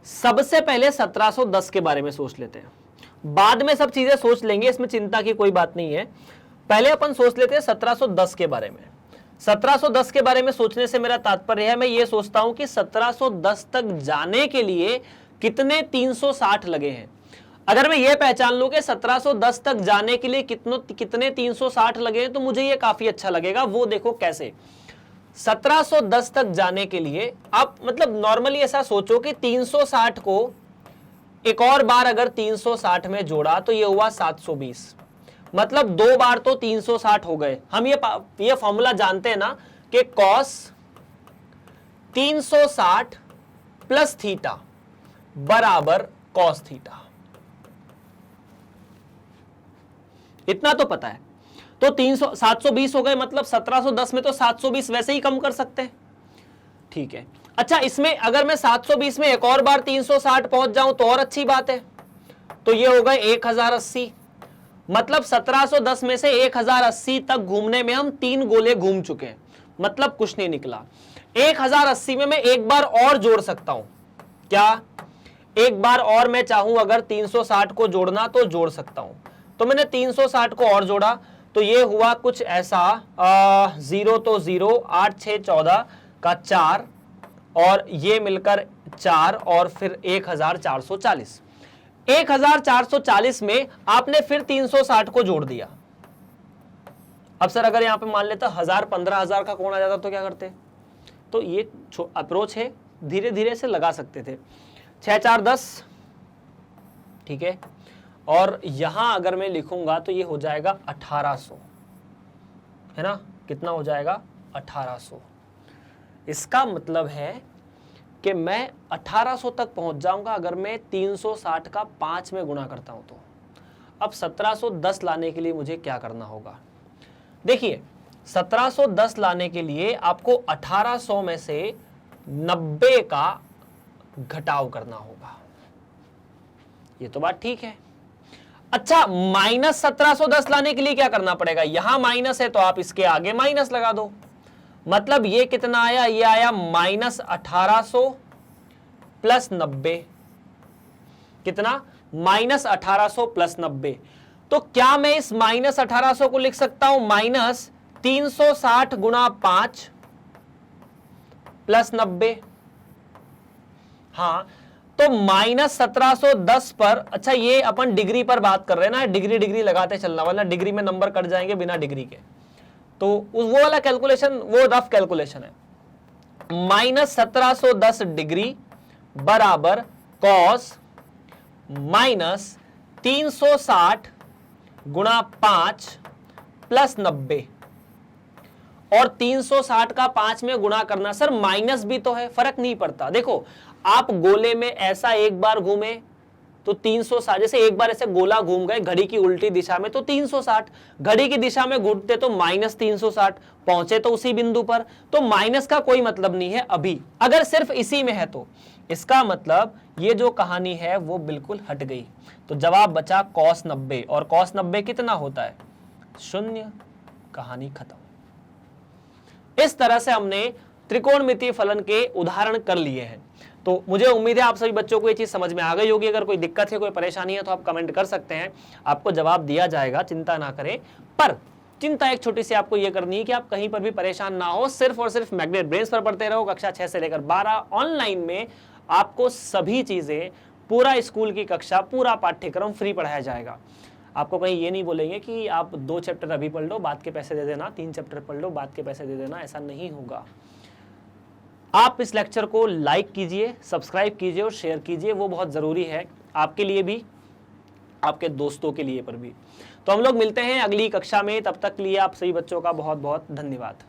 सबसे पहले 1710 के बारे में सोच लेते हैं, बाद में सब चीजें सोच लेंगे, इसमें चिंता की कोई बात नहीं है। पहले अपन सोच लेते हैं 1710 के बारे में। 1710 के बारे में सोचने से मेरा तात्पर्य है, मैं ये सोचता हूं कि 1710 तक जाने के लिए कितने 360 लगे हैं। अगर मैं ये पहचान लूं कि 1710 तक जाने के लिए कितने 360 लगे हैं तो मुझे ये काफी अच्छा लगेगा। वो देखो कैसे। 1710 तक जाने के लिए आप मतलब नॉर्मली ऐसा सोचो कि 360 को एक और बार अगर 360 में जोड़ा तो ये हुआ 720, मतलब 2 बार तो 360 हो गए। हम ये फॉर्मूला जानते हैं ना कि कॉस 360 प्लस थीटा बराबर कॉस थीटा, इतना तो पता है। तो 720 हो गए, मतलब 1710 में तो 720 वैसे ही कम कर सकते हैं। ठीक है, अच्छा इसमें अगर मैं 720 में एक और बार 360 पहुंच जाऊं तो और अच्छी बात है। तो ये हो गए 1080, मतलब 1710 में से 1080 तक घूमने में हम 3 गोले घूम चुके हैं, मतलब कुछ नहीं निकला। 1080 में मैं एक बार और जोड़ सकता हूं क्या? एक बार और मैं चाहूं अगर 360 को जोड़ना तो जोड़ सकता हूं। तो मैंने 360 को और जोड़ा तो ये हुआ कुछ ऐसा 0 तो 0, 8 6 14 का 4, और ये मिलकर 4 और फिर 1440। 1440 में आपने फिर 360 को जोड़ दिया। अब सर अगर यहां पे मान लेता 1000 15,000 का कोण आ जाता तो क्या करते? तो ये अप्रोच है, धीरे धीरे से लगा सकते थे। 6 4 10, ठीक है, और यहां अगर मैं लिखूंगा तो ये हो जाएगा 1800, है ना, कितना हो जाएगा 1800। इसका मतलब है कि मैं 1800 तक पहुंच जाऊंगा अगर मैं 360 का 5 में गुणा करता हूं तो। अब 1710 लाने के लिए मुझे क्या करना होगा? देखिए 1710 लाने के लिए आपको 1800 में से 90 का घटाव करना होगा। ये तो बात ठीक है। अच्छा, माइनस 1710 लाने के लिए क्या करना पड़ेगा? यहां माइनस है तो आप इसके आगे माइनस लगा दो। मतलब ये कितना आया? ये आया माइनस 1800 प्लस 90। कितना? Minus 1800 plus 90। तो क्या मैं इस माइनस 1800 को लिख सकता हूं माइनस 360 गुणा 5 प्लस 90? हाँ, तो माइनस 1710 पर, अच्छा ये अपन डिग्री पर बात कर रहे हैं ना, डिग्री डिग्री लगाते चलना, वरना डिग्री में नंबर कट जाएंगे बिना डिग्री के। तो वो वाला कैलकुलेशन वो रफ कैलकुलेशन है। माइनस 1710 डिग्री बराबर कॉस माइनस 360 गुणा 5 प्लस 90। और 360 का 5 में गुणा करना, सर माइनस भी तो है, फर्क नहीं पड़ता। देखो आप गोले में ऐसा एक बार घूमे तो 360, जैसे एक बार ऐसे गोला घूम गए घड़ी की उल्टी दिशा में तो 360, घड़ी की दिशा में घूमते तो माइनस 360, पहुंचे तो उसी बिंदु पर, तो माइनस का कोई मतलब नहीं है अभी, अगर सिर्फ इसी में है तो। इसका मतलब ये जो कहानी है वो बिल्कुल हट गई। तो जवाब बचा cos 90, और cos 90 कितना होता है? 0। कहानी खत्म। इस तरह से हमने त्रिकोणमितीय फलन के उदाहरण कर लिए हैं। तो मुझे उम्मीद है आप सभी बच्चों को ये चीज समझ में आ गई होगी। अगर कोई दिक्कत है, कोई परेशानी है तो आप कमेंट कर सकते हैं, आपको जवाब दिया जाएगा, चिंता ना करें। पर चिंता एक छोटी सी आपको ये करनी है कि आप कहीं पर भी परेशान ना हो, सिर्फ और सिर्फ मैग्नेट ब्रेन्स पर पढ़ते रहो। कक्षा 6 से लेकर 12 ऑनलाइन में आपको सभी चीजें, पूरा स्कूल की कक्षा, पूरा पाठ्यक्रम फ्री पढ़ाया जाएगा। आपको कहीं ये नहीं बोलेंगे कि आप 2 चैप्टर अभी पढ़ लो, बाद के पैसे दे देना, 3 चैप्टर पढ़ लो, बाद के पैसे दे देना, ऐसा नहीं होगा। आप इस लेक्चर को लाइक कीजिए, सब्सक्राइब कीजिए और शेयर कीजिए, वो बहुत ज़रूरी है आपके लिए भी, आपके दोस्तों के लिए पर भी। तो हम लोग मिलते हैं अगली कक्षा में, तब तक के लिए आप सभी बच्चों का बहुत बहुत धन्यवाद।